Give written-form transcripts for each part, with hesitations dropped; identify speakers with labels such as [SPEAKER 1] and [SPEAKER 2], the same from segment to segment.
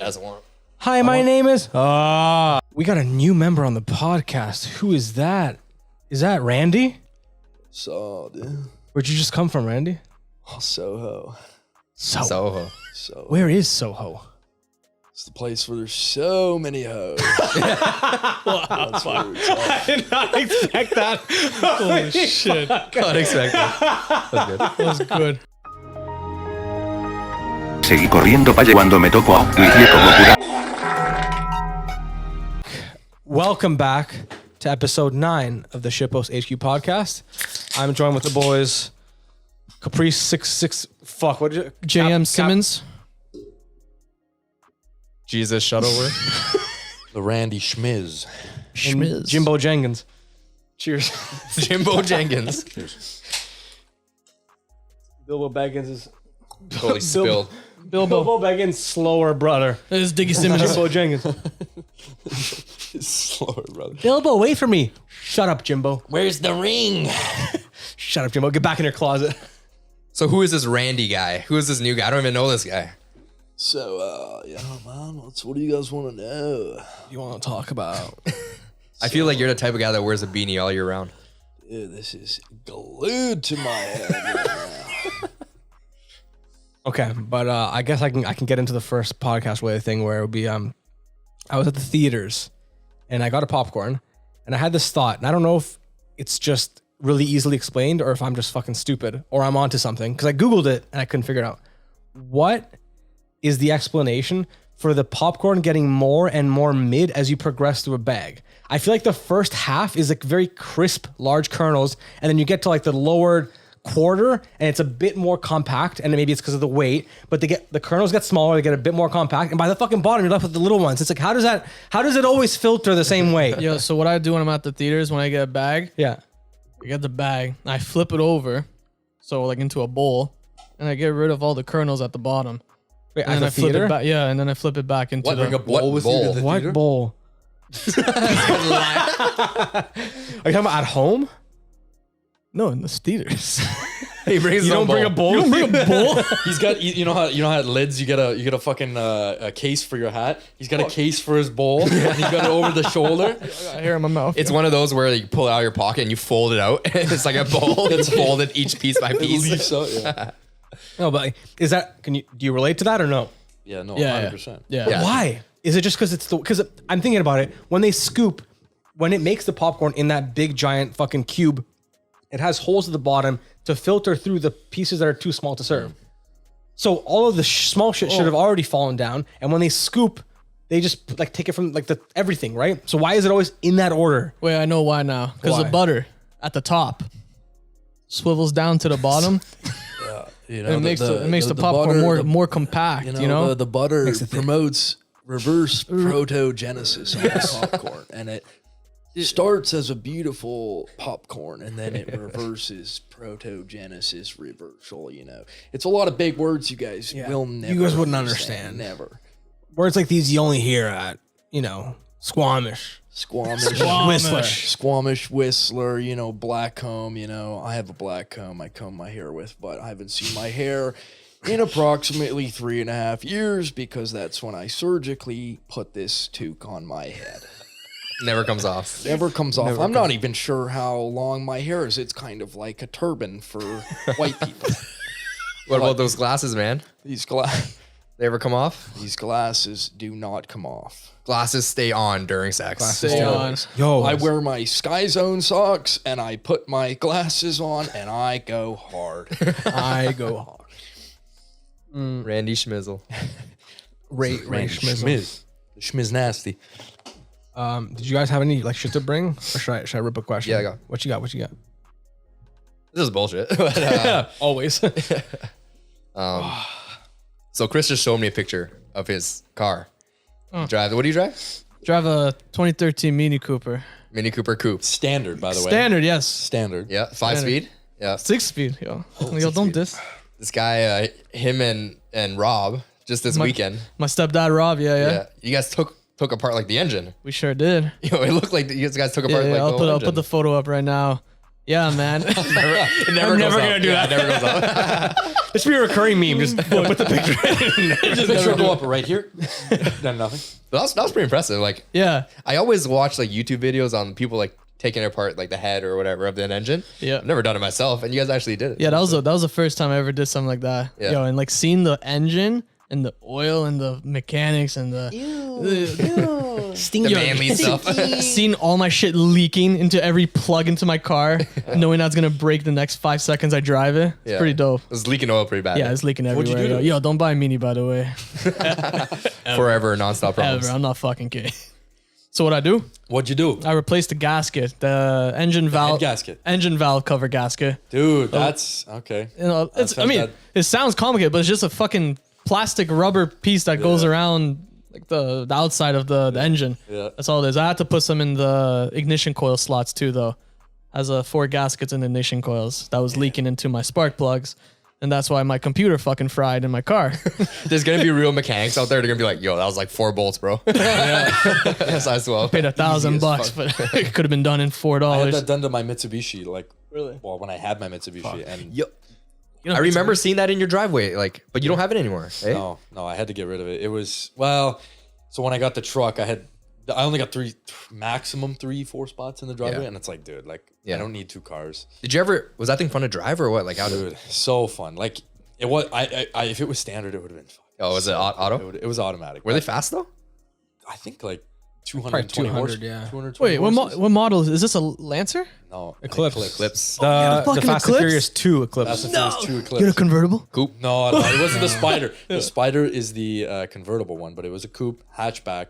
[SPEAKER 1] doesn't want.
[SPEAKER 2] Hi, my name is. We got a new member on the podcast. Who is that? Is that Randy?
[SPEAKER 3] So, dude.
[SPEAKER 2] Where'd you just come from, Randy?
[SPEAKER 3] Oh, Soho.
[SPEAKER 1] Soho.
[SPEAKER 2] Where is Soho?
[SPEAKER 3] It's the place where there's so many hoes. That's where it's at.
[SPEAKER 2] I did not expect that.
[SPEAKER 1] Holy shit. Unexpected. That's good.
[SPEAKER 2] That was good.
[SPEAKER 4] Seguí corriendo para cuando me tocó aujuicio como pura.
[SPEAKER 2] Welcome back to episode 9 of the Shitpost HQ podcast. I'm joined with the boys, Caprice 66. Fuck, what did you?
[SPEAKER 5] JM Simmons.
[SPEAKER 1] Jesus Shuttleworth.
[SPEAKER 3] The Randy Schmiz.
[SPEAKER 2] And Jimbo Jenkins. Cheers.
[SPEAKER 1] Jimbo Jenkins.
[SPEAKER 2] Bilbo Baggins is
[SPEAKER 1] Totally spilled.
[SPEAKER 2] Bilbo Baggins' slower brother.
[SPEAKER 5] This is Diggy Simmons.
[SPEAKER 2] Jimbo Jenkins.
[SPEAKER 3] Slower, brother.
[SPEAKER 2] Bilbo, wait for me. Shut up, Jimbo.
[SPEAKER 3] Where's the ring?
[SPEAKER 2] Shut up, Jimbo. Get back in your closet.
[SPEAKER 1] So who is this Randy guy? Who is this new guy? I don't even know this guy.
[SPEAKER 3] So, man, what do you guys want to know?
[SPEAKER 2] You want to talk about?
[SPEAKER 1] I feel like you're the type of guy that wears a beanie all year round.
[SPEAKER 3] Dude, this is glued to my head right now.
[SPEAKER 2] Okay, but I guess I can get into the first podcast way thing where it would be I was at the theaters and I got a popcorn and I had this thought, and I don't know if it's just really easily explained or if I'm just fucking stupid or I'm onto something, because I Googled it and I couldn't figure it out. What is the explanation for the popcorn getting more and more mid as you progress through a bag? I feel like the first half is like very crisp, large kernels, and then you get to like the lower quarter and it's a bit more compact, and maybe it's because of the weight, but the kernels get smaller, they get a bit more compact, and by the fucking bottom you're left with the little ones. It's like, how does it always filter the same way?
[SPEAKER 5] Yo, so what I do when I'm at the theaters, when I get a bag,
[SPEAKER 2] Yeah.
[SPEAKER 5] I get the bag, I flip it over, so like into a bowl, and I get rid of all the kernels at the bottom.
[SPEAKER 2] Wait,
[SPEAKER 5] And then I flip it back, and then I flip it back into
[SPEAKER 1] Bring a
[SPEAKER 5] the.
[SPEAKER 1] bowl with you to the
[SPEAKER 2] What
[SPEAKER 1] theater?
[SPEAKER 2] bowl? Are you talking about at home?
[SPEAKER 5] No, in the theaters.
[SPEAKER 1] He brings
[SPEAKER 2] You
[SPEAKER 1] his own
[SPEAKER 2] don't bring a bowl?
[SPEAKER 5] You don't bring a bowl?
[SPEAKER 3] He's got, you know how at lids you get a fucking a case for your hat. He's got a case for his bowl, and he's got it over the shoulder.
[SPEAKER 5] I got hair in my mouth.
[SPEAKER 1] It's one of those where you pull it out of your pocket and you fold it out. It's like a bowl that's folded each piece by
[SPEAKER 3] It
[SPEAKER 1] piece.
[SPEAKER 3] leaves out, yeah.
[SPEAKER 2] No, but is that, do you relate to that or no?
[SPEAKER 3] Yeah, no,
[SPEAKER 5] Yeah,
[SPEAKER 3] 100%.
[SPEAKER 5] Yeah.
[SPEAKER 1] Yeah.
[SPEAKER 2] Why? Is it just because because I'm thinking about it, when they scoop, when it makes the popcorn in that big giant fucking cube, it has holes at the bottom to filter through the pieces that are too small to serve. So all of the small shit should have already fallen down, and when they scoop, they just like take it from like the everything, right? So why is it always in that order?
[SPEAKER 5] Wait, I know why now. Because the
[SPEAKER 2] Why?
[SPEAKER 5] butter at the top swivels down to the bottom.
[SPEAKER 3] You
[SPEAKER 5] And it makes the popcorn
[SPEAKER 3] butter,
[SPEAKER 5] more compact, you know?
[SPEAKER 3] The butter promotes reverse protogenesis on the popcorn, and it starts as a beautiful popcorn, and then it reverses protogenesis reversal. It's a lot of big words. You guys will never.
[SPEAKER 2] You guys wouldn't understand.
[SPEAKER 3] Never.
[SPEAKER 2] Words like these you only hear at, Squamish.
[SPEAKER 3] Squamish, Whistler, black comb, I have a black comb I comb my hair with, but I haven't seen my hair in approximately 3.5 years because that's when I surgically put this toque on my head.
[SPEAKER 1] Never comes off.
[SPEAKER 3] Never comes off. I'm not even sure how long my hair is. It's kind of like a turban for white people.
[SPEAKER 1] What about those glasses, man?
[SPEAKER 3] These
[SPEAKER 1] They ever come off?
[SPEAKER 3] glasses do not come off.
[SPEAKER 1] Glasses stay on during sex.
[SPEAKER 5] Stay on.
[SPEAKER 2] Yo,
[SPEAKER 3] I wear my Sky Zone socks and I put my glasses on and I go hard.
[SPEAKER 2] I go hard.
[SPEAKER 1] Randy Schmizzle.
[SPEAKER 2] Ray Schmizzle.
[SPEAKER 3] Schmiz nasty.
[SPEAKER 2] Did you guys have any shit to bring, or should I rip a question?
[SPEAKER 1] Yeah, I got.
[SPEAKER 2] What you got?
[SPEAKER 1] This is bullshit. But,
[SPEAKER 2] Always.
[SPEAKER 1] so Chris just showed me a picture of his car. Drive. What do you drive?
[SPEAKER 5] Drive a 2013 Mini Cooper.
[SPEAKER 1] Mini Cooper Coupe.
[SPEAKER 3] Standard, by the way.
[SPEAKER 5] Standard, yes.
[SPEAKER 3] Standard.
[SPEAKER 1] Yeah, 5-speed. Yeah.
[SPEAKER 5] 6-speed, yo. Yo, don't diss.
[SPEAKER 1] This guy, him and Rob, just this weekend.
[SPEAKER 5] My stepdad, Rob, yeah.
[SPEAKER 1] You guys took apart like the engine.
[SPEAKER 5] We sure did.
[SPEAKER 1] It looked like you guys took apart
[SPEAKER 5] Yeah,
[SPEAKER 1] like the whole
[SPEAKER 5] I'll
[SPEAKER 1] engine.
[SPEAKER 5] put the photo up right now. Yeah, man.
[SPEAKER 1] It never
[SPEAKER 2] I'm
[SPEAKER 1] goes
[SPEAKER 2] never
[SPEAKER 1] up.
[SPEAKER 2] gonna do
[SPEAKER 1] Yeah,
[SPEAKER 2] that.
[SPEAKER 1] It never goes up.
[SPEAKER 2] This should be a recurring meme. Just put the picture in.
[SPEAKER 6] Just make sure to go up right here. Then nothing.
[SPEAKER 1] That was pretty impressive. Like,
[SPEAKER 5] Yeah.
[SPEAKER 1] I always watch like YouTube videos on people like taking apart like the head or whatever of an engine.
[SPEAKER 5] Yeah.
[SPEAKER 1] I've never done it myself, and you guys actually did it.
[SPEAKER 5] Yeah, that was the first time I ever did something like that.
[SPEAKER 1] Yeah.
[SPEAKER 5] Yo, and like seeing the engine and the oil and the mechanics and the
[SPEAKER 1] the manly stuff.
[SPEAKER 5] seeing all my shit leaking into every plug into my car, knowing that's gonna break the next 5 seconds I drive it. It's
[SPEAKER 1] Yeah.
[SPEAKER 5] pretty dope.
[SPEAKER 1] It was leaking oil pretty bad.
[SPEAKER 5] Yeah, it's leaking
[SPEAKER 6] What'd you
[SPEAKER 5] everywhere.
[SPEAKER 6] do to
[SPEAKER 5] Yo, don't buy a Mini, by the way.
[SPEAKER 1] Forever nonstop problems.
[SPEAKER 5] Ever. I'm not fucking kidding. So what I do?
[SPEAKER 6] What'd you do?
[SPEAKER 5] I replaced the gasket, the engine valve
[SPEAKER 6] gasket.
[SPEAKER 5] engine valve cover gasket.
[SPEAKER 6] Dude, that's okay.
[SPEAKER 5] You know, it's, I
[SPEAKER 6] sounds
[SPEAKER 5] mean,
[SPEAKER 6] bad.
[SPEAKER 5] it sounds complicated, but it's just a fucking plastic rubber piece that goes around like the outside of the engine.
[SPEAKER 6] Yeah.
[SPEAKER 5] That's all it is. I had to put some in the ignition coil slots too, though. As 4 gaskets in the ignition coils that was leaking into my spark plugs. And that's why my computer fucking fried in my car.
[SPEAKER 1] There's gonna be real mechanics out there. They're gonna be like, "Yo, that was like 4 bolts, bro." Yeah. Size 12.
[SPEAKER 5] Paid $1,000 bucks, but it could have been done in $4.
[SPEAKER 6] I had that done to my Mitsubishi, like
[SPEAKER 5] Really?
[SPEAKER 6] well, when I had my Mitsubishi, and
[SPEAKER 1] Yo,
[SPEAKER 5] You know,
[SPEAKER 1] I remember seeing that in your driveway, like, but you don't have it anymore. Eh?
[SPEAKER 6] no, I had to get rid of it. It was so when I got the truck, I only got maximum 3-4 spots in the driveway,
[SPEAKER 1] Yeah.
[SPEAKER 6] and it's like, dude, like
[SPEAKER 1] Yeah.
[SPEAKER 6] I don't need 2 cars.
[SPEAKER 1] Did you ever? Was that thing fun to drive or what? Like, how did?
[SPEAKER 6] Dude, so fun. Like it was. I if it was standard, it would have been fun.
[SPEAKER 1] Oh, was it auto?
[SPEAKER 6] It was automatic.
[SPEAKER 1] Were they fast though?
[SPEAKER 6] I think like 220
[SPEAKER 2] 200,
[SPEAKER 6] horse.
[SPEAKER 2] yeah.
[SPEAKER 6] 220
[SPEAKER 5] Wait,
[SPEAKER 6] horses?
[SPEAKER 5] what model is this? A Lancer?
[SPEAKER 6] No,
[SPEAKER 2] Eclipse.
[SPEAKER 1] Clips.
[SPEAKER 2] The
[SPEAKER 5] fucking
[SPEAKER 2] Fast and
[SPEAKER 5] Eclipse?
[SPEAKER 2] Furious 2
[SPEAKER 6] Fast
[SPEAKER 2] Eclipse.
[SPEAKER 6] and Furious 2 Eclipse.
[SPEAKER 5] You had a convertible?
[SPEAKER 1] Coupe.
[SPEAKER 6] No, it wasn't the Spider. The Spider is the convertible one, but it was a coupe hatchback.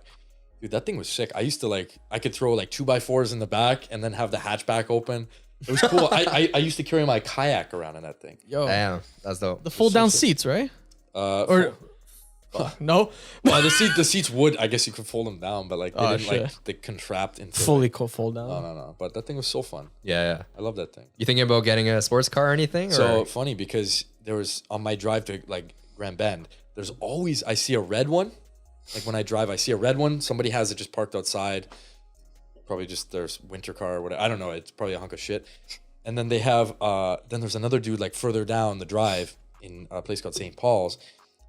[SPEAKER 6] Dude, that thing was sick. I used to I could throw like 2x4s in the back and then have the hatchback open. It was cool. I used to carry my kayak around in that thing.
[SPEAKER 5] Yo,
[SPEAKER 1] Damn, that's dope.
[SPEAKER 5] the fold down seats, right?
[SPEAKER 6] Or
[SPEAKER 5] No.
[SPEAKER 6] well, the seats would. I guess you could fold them down, but like they
[SPEAKER 5] Oh,
[SPEAKER 6] didn't
[SPEAKER 5] shit.
[SPEAKER 6] like they contract into
[SPEAKER 2] Fully fold down.
[SPEAKER 6] No. But that thing was so fun.
[SPEAKER 1] Yeah.
[SPEAKER 6] I love that thing.
[SPEAKER 1] You thinking about getting a sports car or anything?
[SPEAKER 6] So
[SPEAKER 1] or?
[SPEAKER 6] funny because there was on my drive to like Grand Bend, there's always I see a red one. Like when I drive, I see a red one. Somebody has it just parked outside. Probably just their winter car or whatever. I don't know. It's probably a hunk of shit. And then they have then there's another dude like further down the drive in a place called St. Paul's.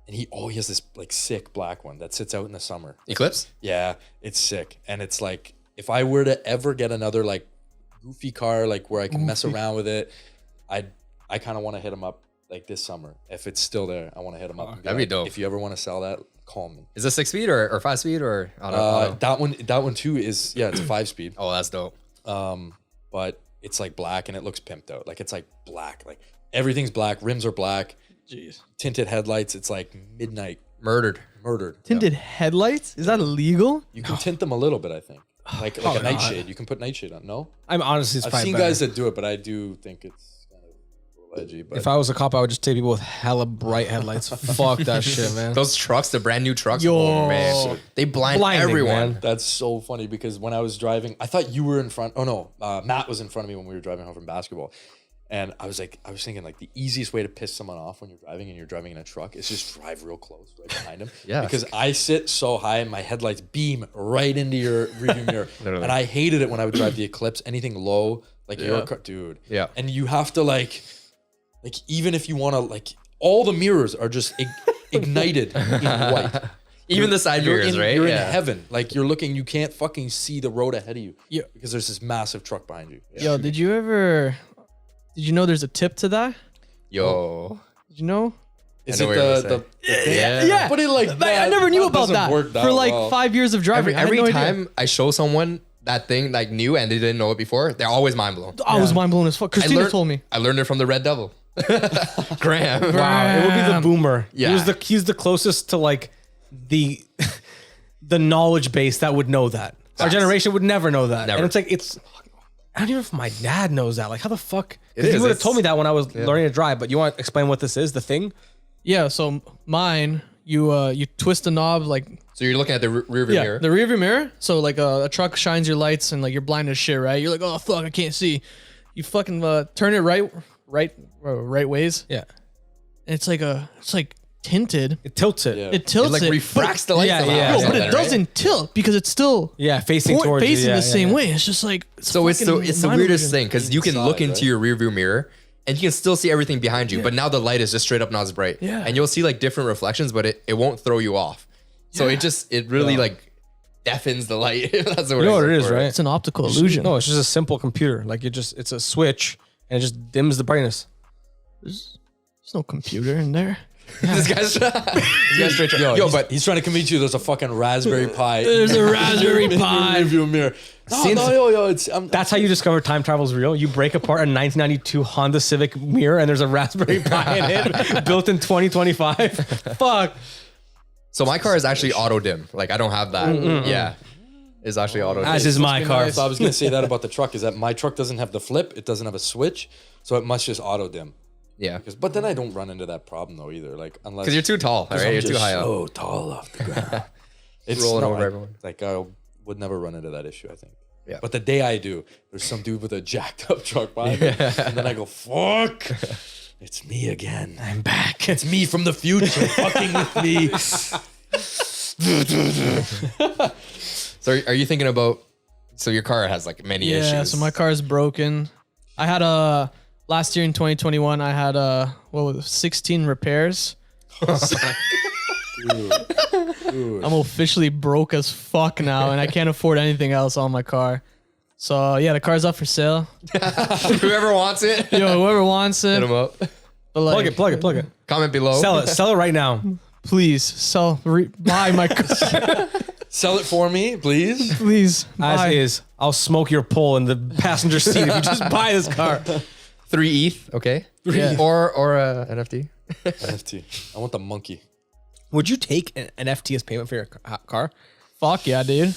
[SPEAKER 6] And he has this like sick black one that sits out in the summer.
[SPEAKER 1] Eclipse?
[SPEAKER 6] Yeah, it's sick. And it's like if I were to ever get another like goofy car like where I can mess around with it, I kind of want to hit him up like this summer. If it's still there, I want to hit him up. And
[SPEAKER 1] that'd be
[SPEAKER 6] like,
[SPEAKER 1] dope.
[SPEAKER 6] If you ever want to sell that, call me.
[SPEAKER 1] Is it 6-speed or 5-speed or auto?
[SPEAKER 6] That one too is it's a 5-speed.
[SPEAKER 1] Oh, that's dope.
[SPEAKER 6] But it's like black and it looks pimped out. Like it's like black. Like everything's black. Rims are black.
[SPEAKER 5] Jeez.
[SPEAKER 6] Tinted headlights. It's like midnight.
[SPEAKER 1] Murdered.
[SPEAKER 5] Tinted headlights? Is that illegal?
[SPEAKER 6] You can tint them a little bit, I think. Like a nightshade. You can put nightshade on. No,
[SPEAKER 2] I'm honestly, it's
[SPEAKER 6] I've
[SPEAKER 2] probably
[SPEAKER 6] seen
[SPEAKER 2] better.
[SPEAKER 6] guys that do it, but I do think it's kind of a little edgy. But
[SPEAKER 2] If I was a cop, I would just take people with hella bright headlights. Fuck that shit, man.
[SPEAKER 1] Those trucks, the brand new trucks,
[SPEAKER 5] Yo.
[SPEAKER 1] oh man, they blind
[SPEAKER 2] Blinding,
[SPEAKER 1] everyone.
[SPEAKER 2] man.
[SPEAKER 6] that's so funny because when I was driving, I thought you were in front. Oh no, Matt was in front of me when we were driving home from basketball. And I was thinking like the easiest way to piss someone off when you're driving and you're driving in a truck is just drive real close right behind him.
[SPEAKER 1] Yeah.
[SPEAKER 6] Because I sit so high and my headlights beam right into your rearview mirror. And I hated it when I would drive the Eclipse, anything low, like your car, dude.
[SPEAKER 1] Yeah.
[SPEAKER 6] And you have to like even if you want to like all the mirrors are just ignited in white.
[SPEAKER 1] Even the side mirrors, right?
[SPEAKER 6] You're
[SPEAKER 1] Yeah.
[SPEAKER 6] in heaven. Like you're looking, you can't fucking see the road ahead of you.
[SPEAKER 5] Yeah.
[SPEAKER 6] Because there's this massive truck behind you.
[SPEAKER 5] Yo, did you know there's a tip to that?
[SPEAKER 1] Yo.
[SPEAKER 5] Did you know?
[SPEAKER 6] Is
[SPEAKER 1] I
[SPEAKER 6] it
[SPEAKER 1] know what you're
[SPEAKER 6] the
[SPEAKER 1] gonna say. Yeah.
[SPEAKER 5] Yeah.
[SPEAKER 6] Put it like
[SPEAKER 5] I
[SPEAKER 6] that.
[SPEAKER 5] never knew
[SPEAKER 6] That
[SPEAKER 5] about
[SPEAKER 6] doesn't
[SPEAKER 5] that
[SPEAKER 6] work that
[SPEAKER 5] for like
[SPEAKER 6] well.
[SPEAKER 5] 5 years of driving. I had
[SPEAKER 1] Every
[SPEAKER 5] no idea.
[SPEAKER 1] time I show someone that thing like new and they didn't know it before, they're always mind blown.
[SPEAKER 5] I was mind blown as fuck. Christina told me.
[SPEAKER 1] I learned it from the Red Devil. Graham.
[SPEAKER 2] Wow, it would be the boomer.
[SPEAKER 1] Yeah.
[SPEAKER 2] He's the closest to like the the knowledge base that would know that. Our
[SPEAKER 1] Facts.
[SPEAKER 2] generation would never know that.
[SPEAKER 1] Never.
[SPEAKER 2] And it's I don't even know if my dad knows that. Like how the fuck?
[SPEAKER 1] It
[SPEAKER 2] Because
[SPEAKER 1] is,
[SPEAKER 2] he would have
[SPEAKER 1] it's-
[SPEAKER 2] told me that when I was learning to drive. But you want to explain what this is? The thing?
[SPEAKER 5] Yeah, so mine, you twist the knob like
[SPEAKER 1] So you're looking at the rear view mirror.
[SPEAKER 5] the rearview mirror. So like a truck shines your lights and like you're blind as shit, right? You're like, oh fuck, I can't see. You fucking turn it right ways.
[SPEAKER 2] Yeah.
[SPEAKER 5] And it's like tinted.
[SPEAKER 2] It tilts it.
[SPEAKER 6] Yeah.
[SPEAKER 5] It
[SPEAKER 1] It
[SPEAKER 5] tilts
[SPEAKER 1] like
[SPEAKER 5] it.
[SPEAKER 1] refracts the lights.
[SPEAKER 2] Yeah,
[SPEAKER 1] a lot
[SPEAKER 2] yeah.
[SPEAKER 1] or
[SPEAKER 5] But
[SPEAKER 1] something,
[SPEAKER 5] it
[SPEAKER 1] right?
[SPEAKER 5] doesn't tilt because it's still
[SPEAKER 2] Yeah, facing towards you.
[SPEAKER 5] facing
[SPEAKER 2] Yeah,
[SPEAKER 5] the
[SPEAKER 2] yeah,
[SPEAKER 5] same
[SPEAKER 2] yeah.
[SPEAKER 5] way. It's just like
[SPEAKER 1] So it's the weirdest thing because you can look
[SPEAKER 6] Inside,
[SPEAKER 1] into your rear view mirror and you can still see everything behind you. But now the light is just straight up not as bright.
[SPEAKER 2] Yeah.
[SPEAKER 1] And you'll see like different reflections, but it won't throw you off. So it really like deafens the light. That's the word.
[SPEAKER 2] You know what it is, right?
[SPEAKER 5] It's an optical illusion.
[SPEAKER 2] No, it's just a simple computer. Like it's a switch and it just dims the brightness.
[SPEAKER 5] There's no computer in there.
[SPEAKER 1] This guy's straight.
[SPEAKER 6] But he's trying to convince you there's a fucking Raspberry Pi.
[SPEAKER 5] There's a Raspberry
[SPEAKER 6] in your
[SPEAKER 5] Pi.
[SPEAKER 6] rearview mirror. It's
[SPEAKER 2] That's how you discover time travel is real. You break apart a 1992 Honda Civic mirror and there's a Raspberry Pi in it, built in 2025. Fuck.
[SPEAKER 1] So my car is actually auto dim. Like I don't have that. Yeah, it's actually auto dim.
[SPEAKER 2] As is my car.
[SPEAKER 6] So I was gonna say that about the truck is that my truck doesn't have the flip. It doesn't have a switch, so it must just auto dim.
[SPEAKER 1] Yeah,
[SPEAKER 6] But then I don't run into that problem though either. Like unless
[SPEAKER 1] because you're too tall. All right, you're too high up.
[SPEAKER 6] so tall off the ground. It's
[SPEAKER 1] Rolling over
[SPEAKER 6] like,
[SPEAKER 1] everyone.
[SPEAKER 6] Like I would never run into that issue. I think.
[SPEAKER 1] Yeah.
[SPEAKER 6] But the day I do, there's some dude with a jacked up truck behind me, and then I go, "Fuck, it's me again. I'm back. It's me from the future, fucking with me."
[SPEAKER 1] So are you thinking about? So your car has like many issues.
[SPEAKER 5] Yeah, so my car is broken. I had last year in 2021, I had 16 repairs. I'm officially broke as fuck now, and I can't afford anything else on my car. So yeah, the car's up for sale.
[SPEAKER 1] Whoever wants it,
[SPEAKER 5] Yo, whoever wants it,
[SPEAKER 1] hit them up.
[SPEAKER 5] but like,
[SPEAKER 2] Plug it.
[SPEAKER 1] Comment below.
[SPEAKER 2] Sell it right now.
[SPEAKER 5] please buy my car.
[SPEAKER 6] Sell it for me, please.
[SPEAKER 5] Please
[SPEAKER 2] As
[SPEAKER 5] buy.
[SPEAKER 2] is, I'll smoke your pole in the passenger seat if you just buy this car.
[SPEAKER 1] 3 ETH, okay?
[SPEAKER 5] Yeah.
[SPEAKER 1] Or NFT.
[SPEAKER 6] NFT. I want the monkey.
[SPEAKER 2] Would you take an NFT as payment for your car?
[SPEAKER 5] Fuck yeah, dude.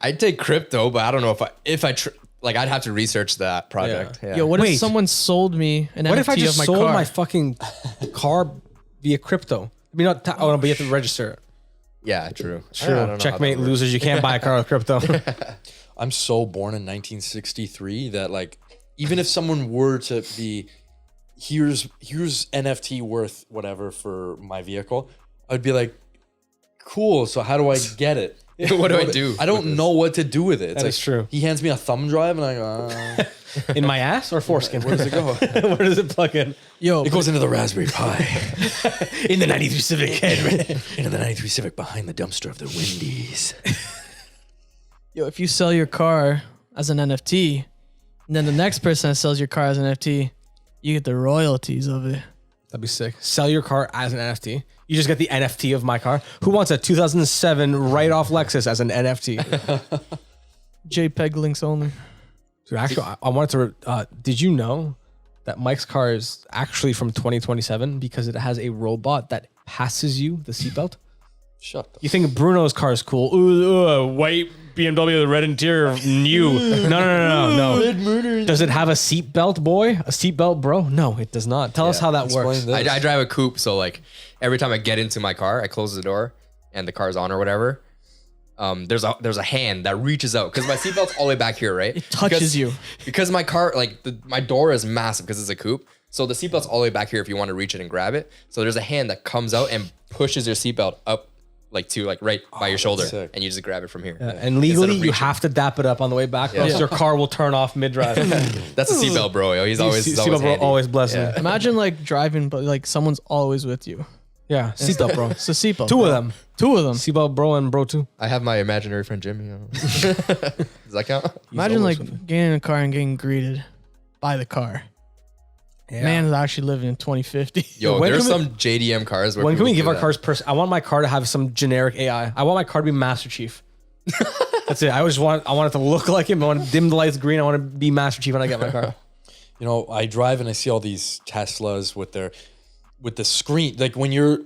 [SPEAKER 1] I'd take crypto, but I don't know if I like I'd have to research that project. Yeah.
[SPEAKER 5] Yo, what
[SPEAKER 2] Wait.
[SPEAKER 5] if someone sold me an
[SPEAKER 2] What
[SPEAKER 5] NFT
[SPEAKER 2] if I just
[SPEAKER 5] of my
[SPEAKER 2] sold
[SPEAKER 5] car?
[SPEAKER 2] my fucking car via crypto? I mean, not oh no, but you have to register it.
[SPEAKER 1] Yeah, true. I don't know how
[SPEAKER 2] Checkmate,
[SPEAKER 1] that works.
[SPEAKER 2] losers. You can't buy a car with crypto.
[SPEAKER 6] I'm so born in 1963 that like even if someone were to be here's NFT worth whatever for my vehicle, I'd be like, cool. So how do I get it?
[SPEAKER 1] What do I do?
[SPEAKER 6] I don't know what to do with it. It's
[SPEAKER 2] That is true.
[SPEAKER 6] He hands me a thumb drive and I go,
[SPEAKER 2] In my ass or foreskin?
[SPEAKER 6] where does it go?
[SPEAKER 2] Where does it plug in?
[SPEAKER 5] Yo,
[SPEAKER 6] It goes into the Raspberry Pi.
[SPEAKER 2] In the 93 Civic.
[SPEAKER 6] Into the 93 Civic behind the dumpster of the Wendy's.
[SPEAKER 5] yo, if you sell your car as an NFT, and then the next person that sells your car as an NFT, you get the royalties of it.
[SPEAKER 2] That'd be sick. Sell your car as an NFT. You just get the NFT of my car. Who wants a 2007 write-off Lexus as an NFT?
[SPEAKER 5] JPEG links only.
[SPEAKER 2] Dude, actually, I wanted to. Did you know that Mike's car is actually from 2027 because it has a robot that passes you the seatbelt?
[SPEAKER 6] Shut the
[SPEAKER 2] You think Bruno's car is cool? Ooh, white BMW with red interior, new. No. Does it have a seatbelt, boy? A seatbelt, bro? No, it does not. Tell us how that works.
[SPEAKER 6] Explain this.
[SPEAKER 1] I drive a coupe, so like every time I get into my car, I close the door and the car's on or whatever. There's a hand that reaches out because my seatbelt's all the way back here, right?
[SPEAKER 5] It touches you.
[SPEAKER 1] because my car, like my door is massive because it's a coupe. So the seatbelt's all the way back here if you want to reach it and grab it. So there's a hand that comes out and pushes your seatbelt up right by your shoulder,
[SPEAKER 6] sick.
[SPEAKER 1] and you just grab it from here.
[SPEAKER 2] And legally,
[SPEAKER 1] Instead of
[SPEAKER 2] you
[SPEAKER 1] reaching.
[SPEAKER 2] have to dap it up on the way back, else your car will turn off mid-drive.
[SPEAKER 1] That's a seatbelt, bro. Yo. He's always
[SPEAKER 2] seatbelt bro,
[SPEAKER 1] handy.
[SPEAKER 2] always blessing.
[SPEAKER 1] Yeah.
[SPEAKER 5] Imagine like driving, but like someone's always with you.
[SPEAKER 2] Yeah, seatbelt, bro.
[SPEAKER 5] It's a seatbelt.
[SPEAKER 2] Two
[SPEAKER 5] bro.
[SPEAKER 2] of them.
[SPEAKER 5] Two of them.
[SPEAKER 2] Seatbelt, bro, and bro, too.
[SPEAKER 1] I have my imaginary friend Jimmy. Does that count?
[SPEAKER 5] Imagine like getting in a car and getting greeted by the car.
[SPEAKER 2] Yeah.
[SPEAKER 5] Man is actually living in 2050.
[SPEAKER 1] Yo,
[SPEAKER 2] When
[SPEAKER 1] there's
[SPEAKER 2] can we-
[SPEAKER 1] some JDM cars. Where
[SPEAKER 2] When can we
[SPEAKER 1] people
[SPEAKER 2] give
[SPEAKER 1] do
[SPEAKER 2] our
[SPEAKER 1] that.
[SPEAKER 2] cars I want my car to have some generic AI. I want my car to be Master Chief. That's it. I want it to look like him. I want to dim the lights green. I want to be Master Chief when I get my car.
[SPEAKER 6] You know, I drive and I see all these Teslas with the screen. Like when you're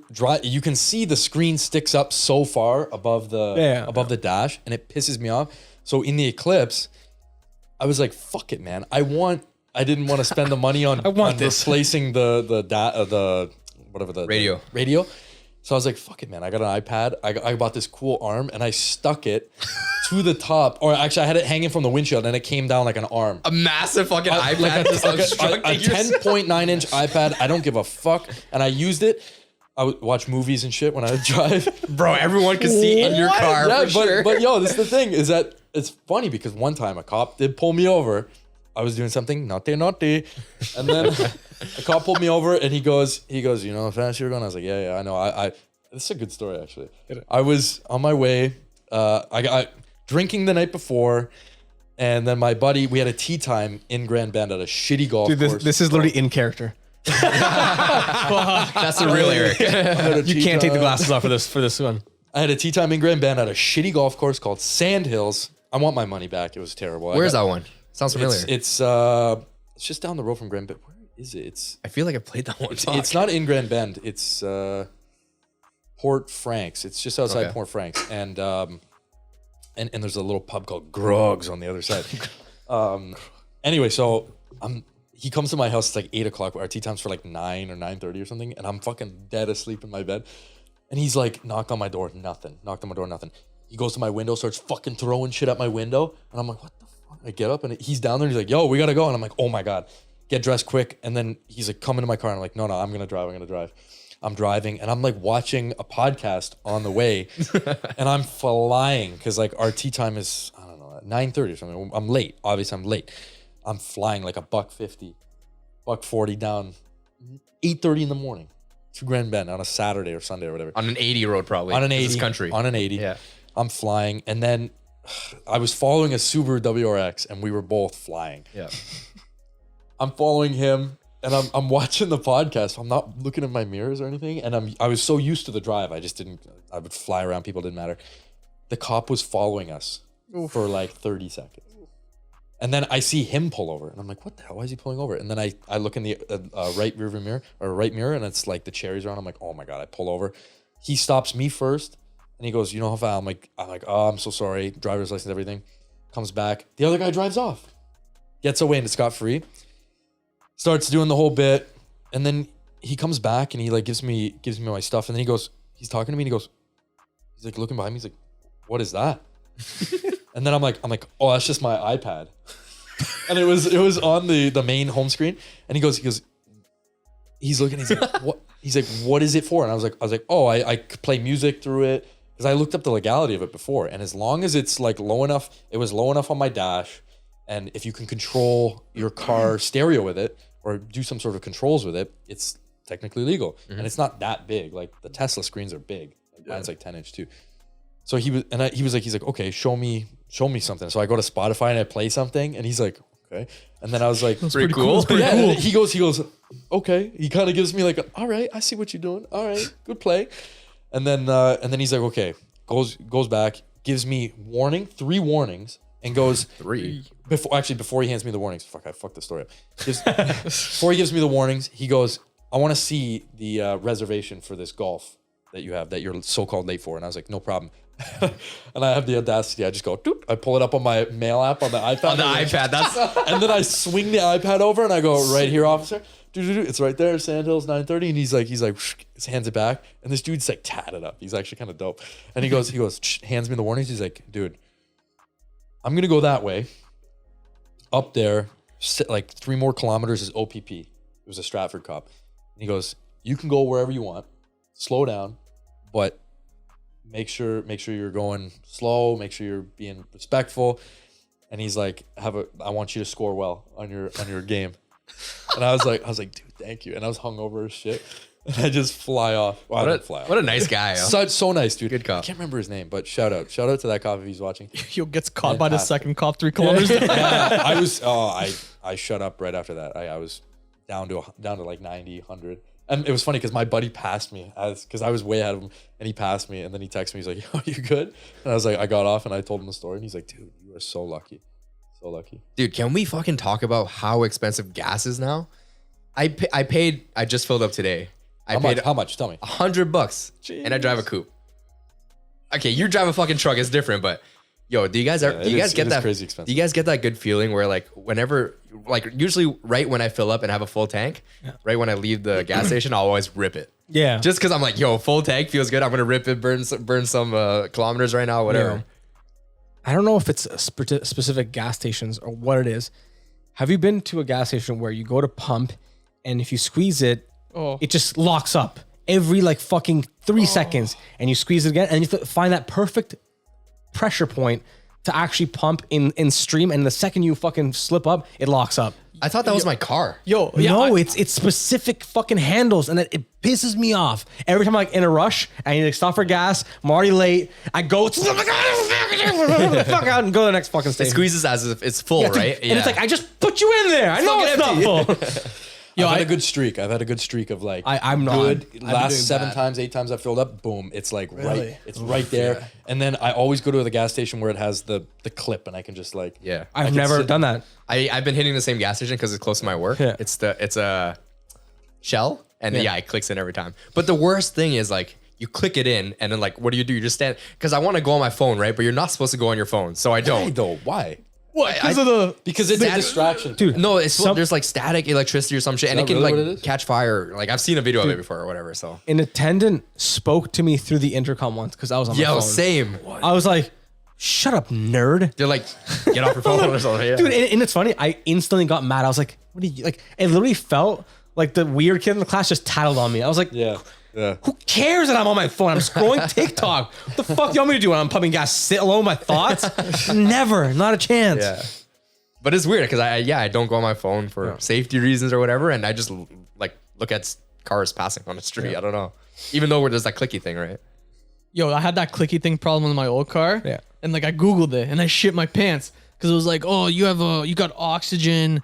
[SPEAKER 6] you can see the screen sticks up so far above the dash, and it pisses me off. So in the Eclipse, I was like, "Fuck it, man! I didn't want to spend the money on, on replacing the radio. So I was like, fuck it, man. I got an iPad. I bought this cool arm and I stuck it to the top. Or actually, I had it hanging from the windshield and it came down like an arm.
[SPEAKER 1] A massive fucking iPad
[SPEAKER 6] Like
[SPEAKER 1] just
[SPEAKER 6] a
[SPEAKER 1] obstructing your
[SPEAKER 6] 10.9 inch iPad. I don't give a fuck. And I used it. I would watch movies and shit when I would drive.
[SPEAKER 1] Bro, everyone can see in your car
[SPEAKER 6] Yeah,
[SPEAKER 1] for sure.
[SPEAKER 6] but yo, this is the thing is that it's funny because one time a cop did pull me over I was doing something naughty, and then a cop pulled me over, and he goes, you know how fast you were going? I was like, yeah, I know. I this is a good story actually. I was on my way. I got drinking the night before, and then my buddy, we had a tea time in Grand Bend at a shitty golf course.
[SPEAKER 2] This is literally in character.
[SPEAKER 1] That's the real Eric.
[SPEAKER 2] You can't take the glasses off for this one.
[SPEAKER 6] I had a tea time in Grand Bend at a shitty golf course called Sand Hills. I want my money back. It was terrible.
[SPEAKER 1] Where's that one? Sounds familiar.
[SPEAKER 6] It's just down the road from Grand Bend. Where is it?
[SPEAKER 1] I feel like I played that one.
[SPEAKER 6] It's not in Grand Bend. It's Port Franks. It's just outside Port Franks, and there's a little pub called Grog's on the other side. Anyway, so he comes to my house. It's like 8 o'clock. Our tea time's for like 9 or 9:30 or something, and I'm fucking dead asleep in my bed. And he's like, knocked on my door, nothing. He goes to my window, starts fucking throwing shit at my window, and I'm like, what the fuck? I get up, and he's down there, and he's like, yo, we gotta go. And I'm like, oh my God, get dressed quick. And then he's like, come into my car, and I'm like, no, I'm gonna drive. I'm driving, and I'm like watching a podcast on the way, and I'm flying, because like our tea time is, I don't know, at 9:30 or something. I'm late, obviously I'm late. I'm flying like $1.50, $1.40 down, 8:30 in the morning to Grand Bend on a Saturday or Sunday or whatever.
[SPEAKER 1] On an 80 road, probably.
[SPEAKER 6] On an 80.
[SPEAKER 1] This country.
[SPEAKER 6] On an 80.
[SPEAKER 1] Yeah.
[SPEAKER 6] I'm flying, and then I was following a Subaru WRX, and we were both flying.
[SPEAKER 1] Yeah.
[SPEAKER 6] I'm following him, and I'm watching the podcast. I'm not looking at my mirrors or anything, and I was so used to the drive, I would fly around, people, didn't matter. The cop was following us for like 30 seconds. And then I see him pull over, and I'm like, what the hell? Why is he pulling over? And then I look in the right rearview mirror, or right mirror, and it's like the cherries are on. I'm like, oh my God, I pull over. He stops me first, and he goes, you know how fast? I'm like, oh, I'm so sorry. Driver's license, everything. Comes back. The other guy drives off. Gets away into scot-free. Starts doing the whole bit, and then he comes back, and he like gives me my stuff, and then he's talking to me, and he's like looking behind me. He's like, what is that? And then I'm like, oh, that's just my iPad. And it was on the main home screen. And he's looking, he's like, what? He's like, what is it for? And I was like, oh, I could play music through it. Because I looked up the legality of it before. And as long as it's like low enough, it was low enough on my dash. And if you can control your car stereo with it, or do some sort of controls with it, it's technically legal. Mm-hmm. And it's not that big. Like the Tesla screens are big. Like mine's like 10-inch too. So he's like, okay, show me something. So I go to Spotify and I play something, and he's like, okay. And then I was like,
[SPEAKER 1] that's pretty cool.
[SPEAKER 6] Yeah, cool. He goes, okay. He kind of gives me like, all right, I see what you're doing. All right, good play. And then he's like, okay, goes back, gives me 3 warnings, and goes
[SPEAKER 1] 3
[SPEAKER 6] before he hands me the warnings. Fuck, I fucked the story up. Before he gives me the warnings, he goes, I want to see the reservation for this golf that you have that you're so-called late for. And I was like, no problem. And I have the audacity. I just go, doot. I pull it up on my mail app on the iPad.
[SPEAKER 1] On the iPad, that's.
[SPEAKER 6] And then I swing the iPad over and I go, right here, officer. It's right there, Sand Hills 9:30. And he's like, hands it back. And this dude's like tatted up. He's actually kind of dope. And he goes, hands me the warnings. He's like, dude, I'm gonna go that way. Up there, like 3 more kilometers is OPP. It was a Stratford cop. And he goes, you can go wherever you want. Slow down, but make sure you're going slow, make sure you're being respectful. And he's like, I want you to score well on your game. And I was like, dude, thank you. And I was hungover as shit. And I just fly off. Well, I didn't fly off.
[SPEAKER 1] What a nice guy.
[SPEAKER 6] So nice, dude.
[SPEAKER 1] Good cop.
[SPEAKER 6] I can't remember his name, but shout out to that cop if he's watching.
[SPEAKER 5] He gets caught by the second cop 3 kilometers.
[SPEAKER 6] Yeah, I shut up right after that. I was down to like 90, 100. And it was funny because my buddy passed me because I was way ahead of him, and he passed me, and then he texted me. He's like, "Yo, you good?" And I was like, I got off and I told him the story, and he's like, "Dude, you are so lucky, so lucky."
[SPEAKER 1] Dude, can we fucking talk about how expensive gas is now? I just filled up today.
[SPEAKER 6] How much? Tell me.
[SPEAKER 1] $100, and I drive a coupe. Okay, you drive a fucking truck, it's different, but yo, do you guys get that
[SPEAKER 6] crazy expensive?
[SPEAKER 1] Do you guys get that good feeling where like whenever, like usually right when I fill up and have a full tank, right when I leave the gas station, I'll always rip it.
[SPEAKER 2] Yeah.
[SPEAKER 1] Just because I'm like, yo, full tank feels good. I'm gonna rip it, burn some kilometers right now, whatever.
[SPEAKER 2] Yeah. I don't know if it's specific gas stations or what it is. Have you been to a gas station where you go to pump, and if you squeeze it, it just locks up every like fucking 3 seconds, and you squeeze it again, and you find that perfect pressure point to actually pump in stream, and the second you fucking slip up, it locks up.
[SPEAKER 1] I thought that was my car.
[SPEAKER 5] Yo, yeah,
[SPEAKER 2] No, it's specific fucking handles, and it pisses me off. Every time I'm like in a rush, I need to stop for gas. I'm already late. I go fuck out and go to the next fucking
[SPEAKER 1] It
[SPEAKER 2] station.
[SPEAKER 1] squeezes as if it's full,
[SPEAKER 2] Yeah, dude,
[SPEAKER 1] right?
[SPEAKER 2] And it's like I just put you in there. I know it's
[SPEAKER 1] fucking
[SPEAKER 2] not full.
[SPEAKER 6] I've had a good streak. I've had a good streak of like
[SPEAKER 2] I'm not.
[SPEAKER 6] good.
[SPEAKER 2] I've been
[SPEAKER 6] Last
[SPEAKER 2] doing
[SPEAKER 6] 7
[SPEAKER 2] bad.
[SPEAKER 6] times, 8 times I filled up, boom, it's like
[SPEAKER 2] Really?
[SPEAKER 6] right. It's right there. And then I always go to the gas station where it has the clip, and I can just like
[SPEAKER 1] Yeah.
[SPEAKER 2] I've never done that.
[SPEAKER 1] I've been hitting the same gas station because it's close to my work.
[SPEAKER 2] Yeah.
[SPEAKER 1] It's a Shell, and yeah, it clicks in every time. But the worst thing is like you click it in, and then like what do? You just stand because I want to go on my phone, right? But you're not supposed to go on your phone, so I
[SPEAKER 6] Why
[SPEAKER 1] don't.
[SPEAKER 6] though? Why?
[SPEAKER 5] What? Because of the
[SPEAKER 6] Because it's a distraction,
[SPEAKER 2] Dude.
[SPEAKER 1] No, it's there's like static electricity or some shit, and it
[SPEAKER 6] that
[SPEAKER 1] can
[SPEAKER 6] really
[SPEAKER 1] like
[SPEAKER 6] what it is?
[SPEAKER 1] catch fire. Like I've seen a video of it before or whatever. So
[SPEAKER 2] An attendant spoke to me through the intercom once because I was on my
[SPEAKER 1] yo,
[SPEAKER 2] phone.
[SPEAKER 1] same.
[SPEAKER 2] I was like, "Shut up, nerd."
[SPEAKER 1] They're like, get off your phone or something. Yeah.
[SPEAKER 2] Dude, and it's funny. I instantly got mad. I was like, "What do you like?" It literally felt like the weird kid in the class just tattled on me. I was like,
[SPEAKER 6] Yeah.
[SPEAKER 2] "Who cares that I'm on my phone? I'm scrolling TikTok. What the fuck do you want me to do when I'm pumping gas? Sit alone with my thoughts? Never, not a chance."
[SPEAKER 1] Yeah. But it's weird because I don't go on my phone for safety reasons or whatever, and I just like look at cars passing on the street. I don't know. Even though there's that clicky thing, right?
[SPEAKER 5] Yo, I had that clicky thing problem in my old car.
[SPEAKER 2] Yeah.
[SPEAKER 5] And like I Googled it and I shit my pants because it was like, oh, you got oxygen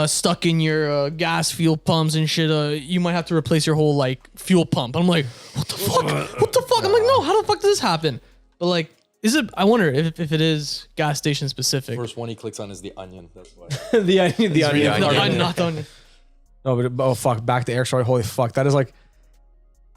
[SPEAKER 5] stuck in your gas fuel pumps and shit. You might have to replace your whole like fuel pump. I'm like, what the fuck? What the fuck? I'm like, no, how the fuck did this happen? But like, is it? I wonder if it is gas station specific.
[SPEAKER 6] First one he clicks on is the onion. That's why.
[SPEAKER 2] the onion.
[SPEAKER 5] No,
[SPEAKER 1] Yeah.
[SPEAKER 5] I'm not done.
[SPEAKER 2] No, but oh fuck, back to Eric's story. Holy fuck,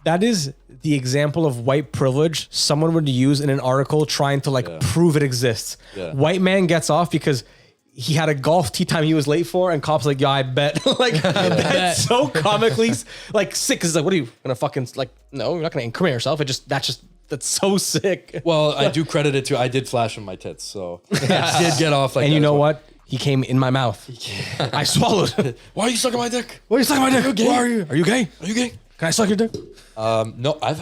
[SPEAKER 2] that is the example of white privilege someone would use in an article trying to like prove it exists.
[SPEAKER 6] Yeah.
[SPEAKER 2] White man gets off because he had a golf tee time he was late for, and cops like, yeah, I bet. Like that's so comically like sick. Cause it's like, what are you gonna fucking like? No, you're not gonna incriminate yourself. That's so sick.
[SPEAKER 6] Well, I do credit it to I did flash him my tits, so I did get off like.
[SPEAKER 2] And
[SPEAKER 6] that
[SPEAKER 2] you
[SPEAKER 6] as
[SPEAKER 2] know
[SPEAKER 6] well.
[SPEAKER 2] what? He came in my mouth. I swallowed.
[SPEAKER 6] Why are you sucking my dick?
[SPEAKER 2] What are you sucking my dick? Why are you? Are you gay?
[SPEAKER 6] Are you gay?
[SPEAKER 2] Can I suck your dick?
[SPEAKER 6] No, I've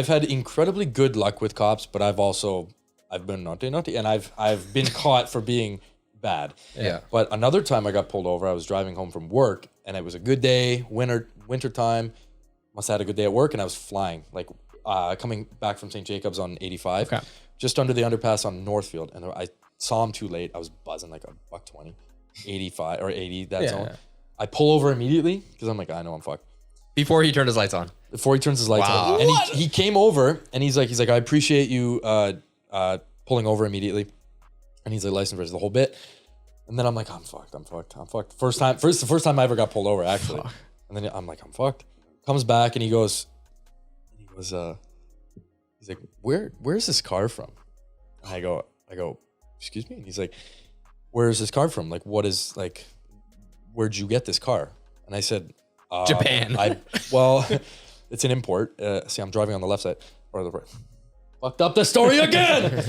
[SPEAKER 6] had incredibly good luck with cops, but I've been naughty, and I've been caught for being bad.
[SPEAKER 1] Yeah.
[SPEAKER 6] But another time I got pulled over. I was driving home from work, and it was a good day, winter time. Must have had a good day at work, and I was flying like coming back from St. Jacobs on 85, just under the underpass on Northfield, and I saw him too late. I was buzzing like a $120, 85 or 80 that zone. I pull over immediately because I'm like, I know I'm fucked.
[SPEAKER 1] Before he turned his lights on.
[SPEAKER 6] Before he turns his lights
[SPEAKER 1] Wow.
[SPEAKER 6] on. And he came over and he's like, I appreciate you pulling over immediately. And he's like, license the whole bit. And then I'm like, I'm fucked. The first time I ever got pulled over, actually. And then I'm like, I'm fucked. Comes back and he goes, he's like, where's this car from? And I go, excuse me? And he's like, where's this car from? Like, where'd you get this car? And I said,
[SPEAKER 1] Japan.
[SPEAKER 6] Well, it's an import. See, I'm driving on the left side or the right. Fucked up the story again.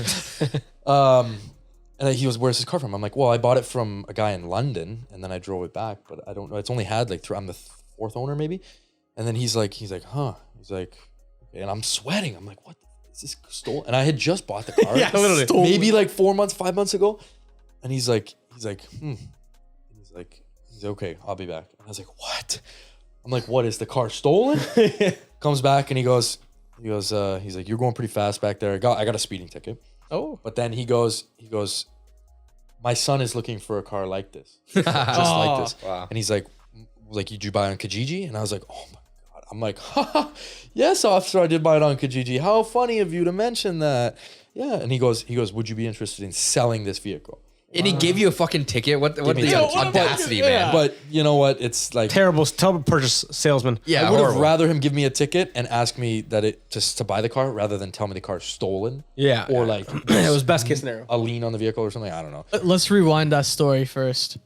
[SPEAKER 6] And then he goes, where's this car from? I'm like, well, I bought it from a guy in London and then I drove it back, but I don't know. It's only had like I'm the fourth owner maybe. And then he's like, huh? He's like, okay. And I'm sweating. I'm like, what? Is this stolen? And I had just bought the car.
[SPEAKER 2] Yeah, literally.
[SPEAKER 6] Maybe like 5 months ago. And he's like, He's like, okay, I'll be back. And I was like, what? I'm like, what, is the car stolen? Comes back and he's like, you're going pretty fast back there. I got a speeding ticket.
[SPEAKER 5] Oh.
[SPEAKER 6] But then he goes, my son is looking for a car like this. Just like this.
[SPEAKER 1] Wow.
[SPEAKER 6] And he's like, did you buy it on Kijiji? And I was like, oh my God. I'm like, yes, officer, I did buy it on Kijiji. How funny of you to mention that. Yeah. And he goes, would you be interested in selling this vehicle?
[SPEAKER 1] And he gave you a fucking ticket. What the
[SPEAKER 6] me a ticket.
[SPEAKER 1] audacity, man?
[SPEAKER 6] But you know what? It's like,
[SPEAKER 2] Terrible purchase salesman.
[SPEAKER 1] Yeah,
[SPEAKER 6] I would have
[SPEAKER 1] horrible.
[SPEAKER 6] rather him give me a ticket and ask me to buy the car rather than tell me the car's stolen.
[SPEAKER 2] Yeah.
[SPEAKER 6] Or like
[SPEAKER 2] It was best case scenario.
[SPEAKER 6] a lien on the vehicle or something. I don't know.
[SPEAKER 5] Let's rewind that story first.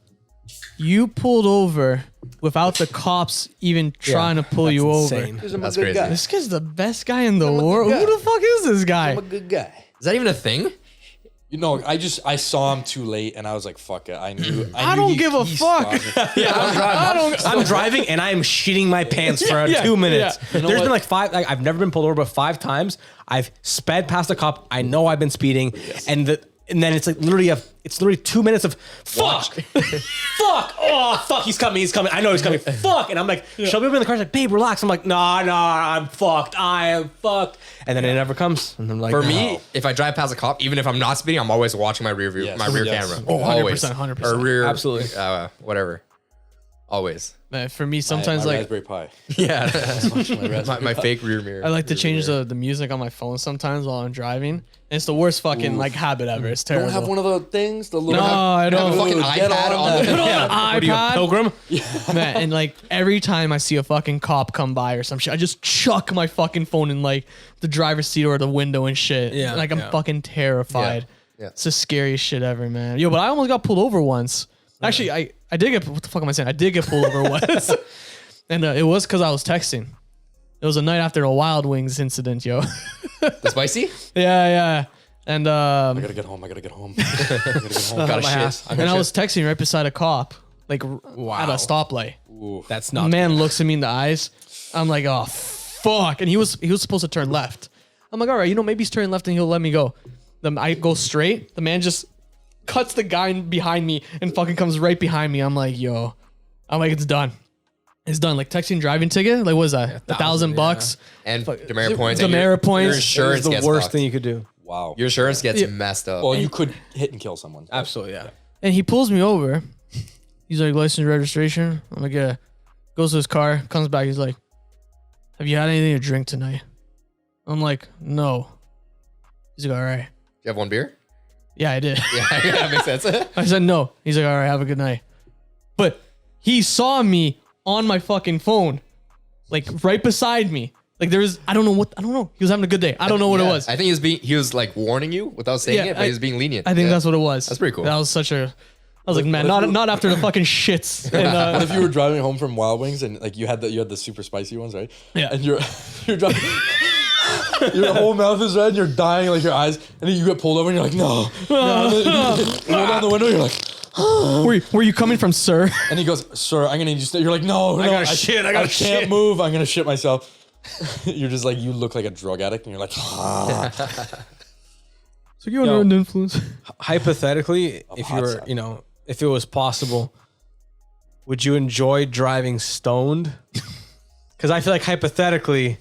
[SPEAKER 5] You pulled over without the cops even trying to pull you over.
[SPEAKER 2] Insane.
[SPEAKER 1] That's crazy.
[SPEAKER 5] This guy's the best guy in the world. Who the fuck is this guy?
[SPEAKER 6] I'm a good guy.
[SPEAKER 1] Is that even a thing?
[SPEAKER 6] You know, I saw him too late and I was like, fuck it. I knew
[SPEAKER 5] don't give a fuck.
[SPEAKER 2] I'm driving and I am shitting my pants for 2 minutes.
[SPEAKER 5] yeah.
[SPEAKER 6] know
[SPEAKER 2] There's
[SPEAKER 6] what?
[SPEAKER 2] been like five. Like, I've never been pulled over, but 5 times I've sped past a cop. I know I've been speeding, and and then it's like literally 2 minutes of fuck, fuck, oh fuck, he's coming, I know he's coming, fuck, and I'm like, Shelby will be in the car, she's like, babe, relax. I'm like, nah, I'm fucked, I am fucked, and then it never comes, and I'm like,
[SPEAKER 1] For me, if I drive past a cop, even if I'm not speeding, I'm always watching my rear view, my rear camera.
[SPEAKER 5] Oh, 100%,
[SPEAKER 1] Always.
[SPEAKER 5] 100%.
[SPEAKER 1] Or rear,
[SPEAKER 2] Absolutely.
[SPEAKER 1] Whatever. Always.
[SPEAKER 5] Man, for me, sometimes
[SPEAKER 6] my
[SPEAKER 5] like
[SPEAKER 6] Raspberry Pi.
[SPEAKER 1] Yeah. my fake rear mirror.
[SPEAKER 5] I like to change the music on my phone sometimes while I'm driving. And it's the worst fucking like habit ever. It's terrible.
[SPEAKER 6] Don't have one of the things, the little.
[SPEAKER 5] No, I don't.
[SPEAKER 1] Have a fucking
[SPEAKER 6] Get
[SPEAKER 1] iPad
[SPEAKER 6] on
[SPEAKER 1] on
[SPEAKER 6] that.
[SPEAKER 1] the
[SPEAKER 5] Yeah.
[SPEAKER 2] what are you, a
[SPEAKER 5] iPad?
[SPEAKER 2] pilgrim?
[SPEAKER 5] Man, and like every time I see a fucking cop come by or some shit, I just chuck my fucking phone in like the driver's seat or the window and shit.
[SPEAKER 2] Yeah,
[SPEAKER 5] Like I'm
[SPEAKER 2] yeah.
[SPEAKER 5] fucking terrified.
[SPEAKER 1] Yeah.
[SPEAKER 5] It's the scariest shit ever, man. Yo, but I almost got pulled over once. Actually, I did get, what the fuck am I saying? I did get pulled over once. And it was because I was texting. It was a night after a Wild Wings incident, yo.
[SPEAKER 1] The spicy?
[SPEAKER 5] Yeah. And
[SPEAKER 6] I gotta get home. I gotta get home.
[SPEAKER 1] Gotta
[SPEAKER 2] my
[SPEAKER 1] shit.
[SPEAKER 2] ass.
[SPEAKER 5] and I was texting right beside a cop, like at a stoplight.
[SPEAKER 2] That's
[SPEAKER 5] The
[SPEAKER 2] not
[SPEAKER 5] man looks at me in the eyes. I'm like, oh fuck! And he was supposed to turn left. I'm like, all right, maybe he's turning left and he'll let me go. Then I go straight. The man just cuts the guy behind me and fucking comes right behind me. I'm like, yo, it's done. It's done. Like texting driving ticket. Like what is that? $1,000.
[SPEAKER 1] And demerit points.
[SPEAKER 5] Demerit points.
[SPEAKER 1] Your insurance
[SPEAKER 2] It's the
[SPEAKER 1] gets
[SPEAKER 2] worst
[SPEAKER 1] fucked.
[SPEAKER 2] thing you could do.
[SPEAKER 6] Wow.
[SPEAKER 1] Your insurance gets messed up.
[SPEAKER 6] Well, you could hit and kill someone.
[SPEAKER 2] Absolutely, yeah.
[SPEAKER 5] And he pulls me over. He's like, license, registration. I'm like, yeah. Goes to his car, comes back. He's like, have you had anything to drink tonight? I'm like, no. He's like, all right.
[SPEAKER 1] You have one beer?
[SPEAKER 5] Yeah, I did.
[SPEAKER 1] Yeah, that makes sense.
[SPEAKER 5] I said no. He's like, all right, have a good night. But he saw me on my fucking phone, like right beside me. Like I don't know. He was having a good day. I don't know what it was.
[SPEAKER 1] I think he was like warning you without saying it, but he was being lenient.
[SPEAKER 5] I think that's what it was.
[SPEAKER 1] That's pretty cool.
[SPEAKER 5] That was I was like, man, not after the fucking shits. And,
[SPEAKER 6] What if you were driving home from Wild Wings and like you had the super spicy ones, right?
[SPEAKER 5] Yeah.
[SPEAKER 6] And you're driving. Your whole mouth is red and you're dying, like your eyes, and then you get pulled over and you're like, no. And then you roll down the window, you're like,
[SPEAKER 5] where you coming from, sir?
[SPEAKER 6] and he goes, sir, I'm gonna need you to stay. You're like, no, I
[SPEAKER 2] gotta shit, I gotta
[SPEAKER 6] can't
[SPEAKER 2] shit."
[SPEAKER 6] move, I'm gonna shit myself. You're just like, you look like a drug addict and you're like, ah.
[SPEAKER 5] So you're under an influence.
[SPEAKER 2] Hypothetically, if you
[SPEAKER 6] hot
[SPEAKER 2] were,
[SPEAKER 6] side.
[SPEAKER 2] if it was possible, would you enjoy driving stoned? Because I feel like hypothetically,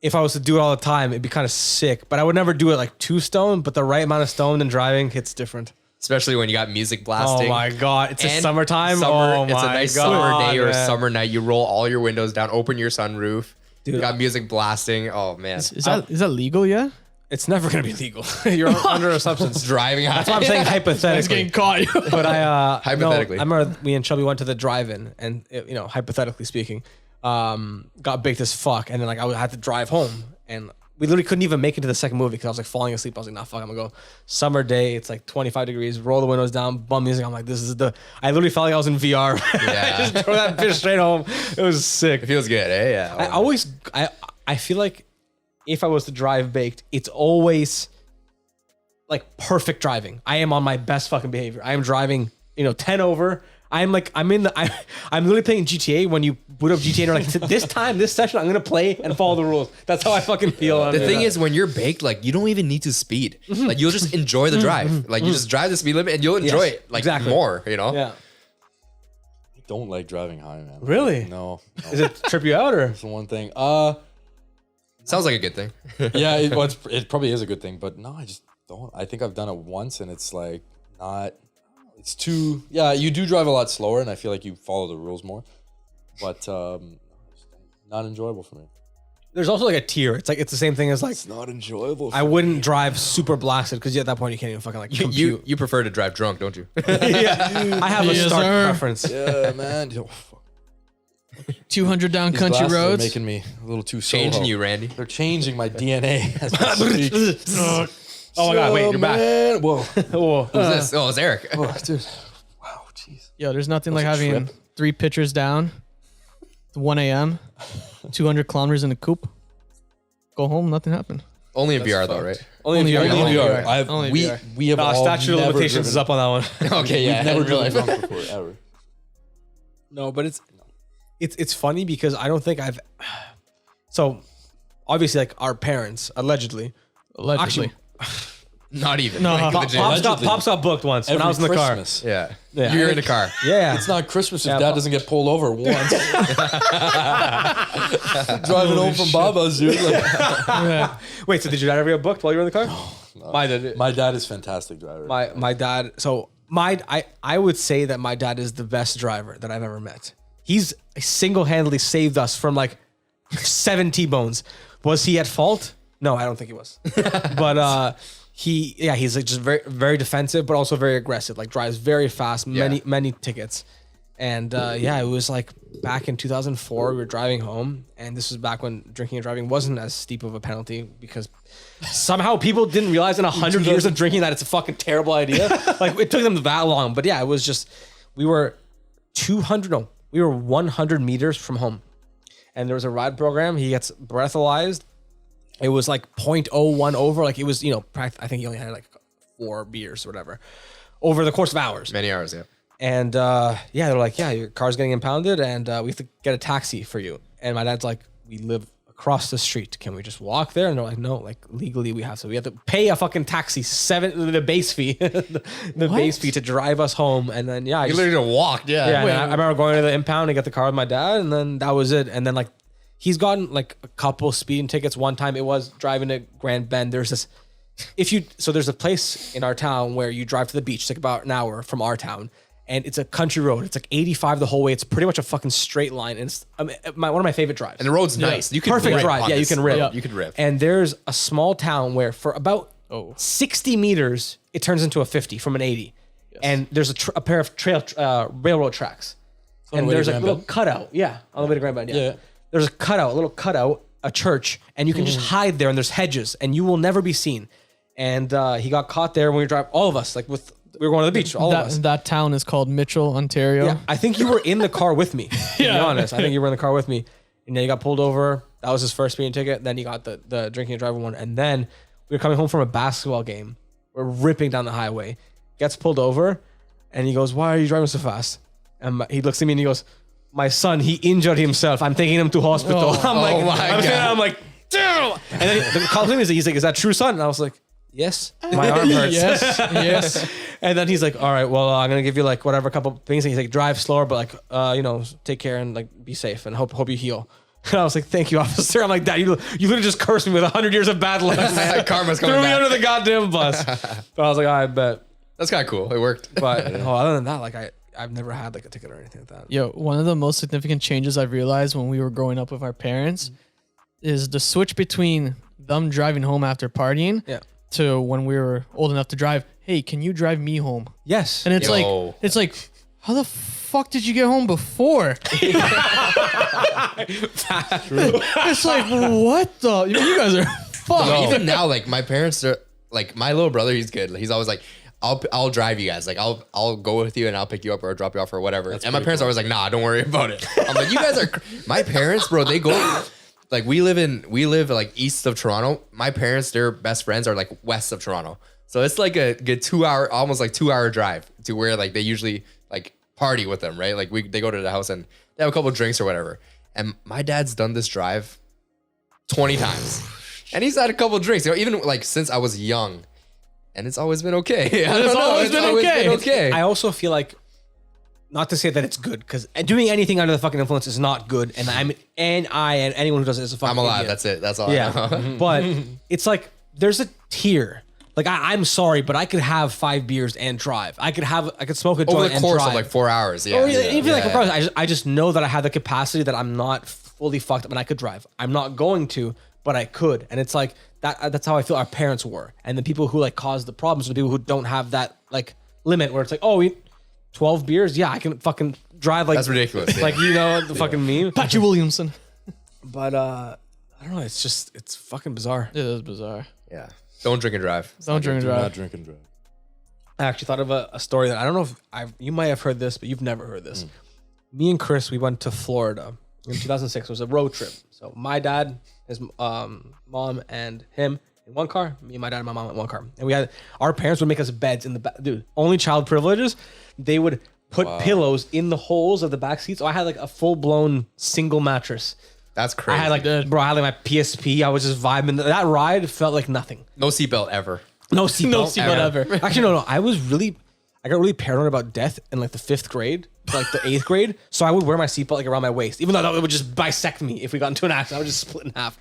[SPEAKER 2] if I was to do it all the time, it'd be kind of sick. But I would never do it like too stoned. But the right amount of stoned and driving hits different.
[SPEAKER 1] Especially when you got music
[SPEAKER 2] Oh
[SPEAKER 1] blasting.
[SPEAKER 2] my god, it's a
[SPEAKER 1] And
[SPEAKER 2] summertime.
[SPEAKER 1] It's
[SPEAKER 2] My
[SPEAKER 1] a nice
[SPEAKER 2] God,
[SPEAKER 1] summer day or a
[SPEAKER 2] man.
[SPEAKER 1] summer night. You roll all your windows down, open your sunroof.
[SPEAKER 2] Dude,
[SPEAKER 1] You got music blasting. Oh man,
[SPEAKER 5] Is that legal yet?
[SPEAKER 2] It's never gonna be legal. You're under a substance.
[SPEAKER 1] driving.
[SPEAKER 2] That's why I'm saying
[SPEAKER 5] It's
[SPEAKER 2] hypothetically.
[SPEAKER 5] getting caught.
[SPEAKER 2] But
[SPEAKER 1] Hypothetically.
[SPEAKER 2] I remember me and Shelby went to the drive-in, and hypothetically speaking, got baked as fuck, and then like I had to drive home, and we literally couldn't even make it to the second movie because I was like falling asleep. I was like, nah, fuck, I'm gonna go. Summer day, it's like 25 degrees. Roll the windows down, bum music. I'm like, I literally felt like I was in VR.
[SPEAKER 1] Yeah.
[SPEAKER 2] I just drove that bitch straight home. It was sick.
[SPEAKER 1] It feels good, eh? Yeah.
[SPEAKER 2] I feel like if I was to drive baked, it's always like perfect driving. I am on my best fucking behavior. I am driving, 10 over. I'm literally playing GTA when you boot up GTA and you're like, this session, I'm going to play and follow the rules. That's how I fucking feel.
[SPEAKER 1] The thing is, when you're baked, like you don't even need to speed. Like you'll just enjoy the drive. Like you just drive the speed limit and you'll enjoy it like
[SPEAKER 2] exactly.
[SPEAKER 1] more.
[SPEAKER 2] Yeah.
[SPEAKER 6] I don't like driving high, man.
[SPEAKER 2] Really?
[SPEAKER 6] No.
[SPEAKER 2] Is it trip you out or?
[SPEAKER 6] That's the one thing.
[SPEAKER 1] Sounds like a good thing.
[SPEAKER 6] Yeah, it probably is a good thing, but no, I just don't. I think I've done it once and it's like not, it's too, yeah, you do drive a lot slower and I feel like you follow the rules more, but not enjoyable for me.
[SPEAKER 2] There's also like a tier. It's like, it's the same thing as like,
[SPEAKER 6] It's not enjoyable.
[SPEAKER 2] I wouldn't drive super blasted because at that point you can't even fucking like compute.
[SPEAKER 1] You prefer to drive drunk, don't you?
[SPEAKER 2] Yeah. I have a
[SPEAKER 5] Yes,
[SPEAKER 2] stark
[SPEAKER 5] sir.
[SPEAKER 2] preference.
[SPEAKER 6] Yeah, man. Oh, fuck.
[SPEAKER 5] 200 down
[SPEAKER 6] These
[SPEAKER 5] country
[SPEAKER 6] glasses are
[SPEAKER 5] roads.
[SPEAKER 6] making me a little too
[SPEAKER 1] Changing
[SPEAKER 6] Soho.
[SPEAKER 1] you, Randy.
[SPEAKER 6] They're changing my DNA. As we speak.
[SPEAKER 2] Oh my God, wait, you're back.
[SPEAKER 6] Man. Whoa.
[SPEAKER 2] Whoa.
[SPEAKER 1] Who's this? Oh, it's Eric.
[SPEAKER 6] Oh, dude. Wow, jeez.
[SPEAKER 5] Yo, there's nothing
[SPEAKER 6] That
[SPEAKER 5] like
[SPEAKER 6] was a
[SPEAKER 5] having
[SPEAKER 6] trip.
[SPEAKER 5] 3 pitchers down, 1 a.m., 200 kilometers in the coupe. Go home, nothing happened.
[SPEAKER 1] Only in
[SPEAKER 6] That's
[SPEAKER 1] VR though,
[SPEAKER 6] fucked.
[SPEAKER 1] right?
[SPEAKER 2] Only if
[SPEAKER 5] Only
[SPEAKER 2] you're
[SPEAKER 5] VR.
[SPEAKER 6] We
[SPEAKER 5] VR.
[SPEAKER 6] are. I've,
[SPEAKER 5] Only
[SPEAKER 6] we,
[SPEAKER 5] VR.
[SPEAKER 6] we have all
[SPEAKER 2] statute of
[SPEAKER 6] never
[SPEAKER 2] limitations is
[SPEAKER 6] driven-
[SPEAKER 2] up on that one.
[SPEAKER 1] Okay, yeah.
[SPEAKER 6] We've never
[SPEAKER 1] in real
[SPEAKER 6] driven
[SPEAKER 1] life.
[SPEAKER 6] drunk before, ever.
[SPEAKER 2] No, but it's funny because I don't think I've. So, obviously, like our parents allegedly.
[SPEAKER 5] Allegedly.
[SPEAKER 1] Not even.
[SPEAKER 5] No.
[SPEAKER 1] Like,
[SPEAKER 5] Pop-
[SPEAKER 1] legit.
[SPEAKER 2] Pops got booked once when I was in the
[SPEAKER 6] Christmas.
[SPEAKER 1] Yeah.
[SPEAKER 2] Yeah.
[SPEAKER 1] You're in the car.
[SPEAKER 2] car. Yeah.
[SPEAKER 6] It's not Christmas if
[SPEAKER 2] Yeah,
[SPEAKER 6] Dad
[SPEAKER 2] Pop-
[SPEAKER 6] doesn't get pulled over once. Driving home from Baba's, dude. Like,
[SPEAKER 2] Wait, so did your dad ever get booked while you were in the car? No.
[SPEAKER 6] my dad is a fantastic driver.
[SPEAKER 2] My dad. So I would say that my dad is the best driver that I've ever met. He's single-handedly saved us from like 7 T-bones. Was he at fault? No, I don't think he was. But he's like just very, very defensive, but also very aggressive. Like drives very fast, many tickets. And it was like back in 2004, we were driving home, and this was back when drinking and driving wasn't as steep of a penalty because somehow people didn't realize in 100 years of drinking that it's a fucking terrible idea. Like it took them that long, but yeah, it was just we were 100 meters from home, and there was a ride program. He gets breathalyzed. It was like 0.01 over, like it was I think he only had like 4 beers or whatever over the course of hours.
[SPEAKER 1] Many hours, yeah.
[SPEAKER 2] And they're like, yeah, your car's getting impounded and we have to get a taxi for you. And my dad's like, we live across the street. Can we just walk there? And they're like, no, like legally we have to. We have to pay a fucking taxi, the base fee, the base fee to drive us home. And then,
[SPEAKER 1] You literally just walked, yeah.
[SPEAKER 2] and I remember going to the impound and get the car with my dad. And then that was it. And then like, he's gotten like a couple speeding tickets. One time it was driving to Grand Bend. There's this, there's a place in our town where you drive to the beach. It's like about an hour from our town. And it's a country road. It's like 85 the whole way. It's pretty much a fucking straight line. And it's one of my favorite drives.
[SPEAKER 1] And the road's nice. You can
[SPEAKER 2] Perfect
[SPEAKER 1] rip
[SPEAKER 2] drive.
[SPEAKER 1] on
[SPEAKER 2] Yeah, you
[SPEAKER 1] this.
[SPEAKER 2] can rip.
[SPEAKER 1] Yeah. You can rip.
[SPEAKER 2] And there's a small town where for about 60 meters, it turns into a 50 from an 80. Yes. And there's a pair of railroad tracks. And there's a little cutout. Yeah, on the way to Grand Bend. Yeah. There's a little cutout, a church, and you can just hide there and there's hedges and you will never be seen. And he got caught there when we drive, all of us, like we were going to the beach, all of us.
[SPEAKER 5] That town is called Mitchell, Ontario.
[SPEAKER 2] Yeah, I think you were in the car with me, to be honest. I think you were in the car with me. And then he got pulled over. That was his first speeding ticket. Then he got the drinking and driving one. And then we were coming home from a basketball game. We're ripping down the highway. Gets pulled over. And he goes, why are you driving so fast? And he looks at me and he goes, my son, he injured himself. I'm taking him to hospital. I'm like, damn. And then the call him, he's like, is that true, son? And I was like, yes, my arm hurts.
[SPEAKER 5] yes.
[SPEAKER 2] And then he's like, all right, well, I'm going to give you like whatever, a couple things. And he's like, drive slower, but like, take care and like be safe and hope you heal. And I was like, thank you, officer. I'm like, Dad, you literally just cursed me with 100 years of bad luck, man.
[SPEAKER 1] Karma's coming
[SPEAKER 2] Threw me
[SPEAKER 1] back.
[SPEAKER 2] under the goddamn bus. But I was like, I bet.
[SPEAKER 1] That's kind of cool. It worked.
[SPEAKER 2] But other than that, like I've never had like a ticket or anything like that.
[SPEAKER 5] Yo, one of the most significant changes I've realized when we were growing up with our parents is the switch between them driving home after partying to when we were old enough to drive. Hey, can you drive me home?
[SPEAKER 2] Yes.
[SPEAKER 5] And it's like, how the fuck did you get home before? It's like, what the? You guys are fucked.
[SPEAKER 1] No, even now, like my parents are like my little brother. He's good. He's always like, I'll drive you guys. Like I'll go with you and I'll pick you up or drop you off or whatever. And my parents are always like, nah, don't worry about it. I'm like, you guys are. My parents, bro, they go. Like we live like east of Toronto. My parents, their best friends are like west of Toronto. So it's like a good 2 hour, almost like 2 hour drive to where like they usually like party with them, right? Like they go to the house and they have a couple of drinks or whatever. And my dad's done this drive 20 times. And he's had a couple of drinks, even like since I was young. And it's always been okay. It's always been okay.
[SPEAKER 2] I also feel like, not to say that it's good, because doing anything under the fucking influence is not good. And anyone who does it is a fucking
[SPEAKER 1] I'm alive.
[SPEAKER 2] idiot.
[SPEAKER 1] That's it. That's all I know.
[SPEAKER 2] But it's like, there's a tier. Like, I'm sorry, but I could have 5 beers and drive. I could smoke a joint
[SPEAKER 1] Over the
[SPEAKER 2] and
[SPEAKER 1] course
[SPEAKER 2] drive.
[SPEAKER 1] of like 4 hours. Yeah.
[SPEAKER 2] Or even like, regardless, I just know that I have the capacity that I'm not fully fucked up and I could drive. I'm not going to, but I could. And it's like, that's how I feel our parents were. And the people who like cause the problems are the people who don't have that like limit where it's like, 12 beers? Yeah, I can fucking drive like...
[SPEAKER 1] That's ridiculous.
[SPEAKER 2] Like, the fucking meme.
[SPEAKER 5] Patrick Williamson.
[SPEAKER 2] But, I don't know. It's fucking bizarre.
[SPEAKER 5] It is bizarre.
[SPEAKER 1] Yeah. Don't drink and drive.
[SPEAKER 5] Don't drink and drive.
[SPEAKER 6] Not drink and drive.
[SPEAKER 2] I actually thought of a story that I don't know if you might have heard this, but you've never heard this. Me and Chris, we went to Florida in 2006. It was a road trip. So my dad, his mom, and him in one car. Me and my dad and my mom in one car. And our parents would make us beds in the back. Dude, only child privileges. They would put pillows in the holes of the back seats. So I had like a full blown single mattress.
[SPEAKER 1] That's crazy.
[SPEAKER 2] I had like my PSP. I was just vibing. That ride felt like nothing.
[SPEAKER 1] No seatbelt ever.
[SPEAKER 2] No seatbelt.
[SPEAKER 5] No seatbelt ever.
[SPEAKER 2] Actually, no. I got really paranoid about death in like the 5th grade, like the 8th grade. So I would wear my seatbelt like around my waist, even though that would just bisect me if we got into an accident. I would just split in half.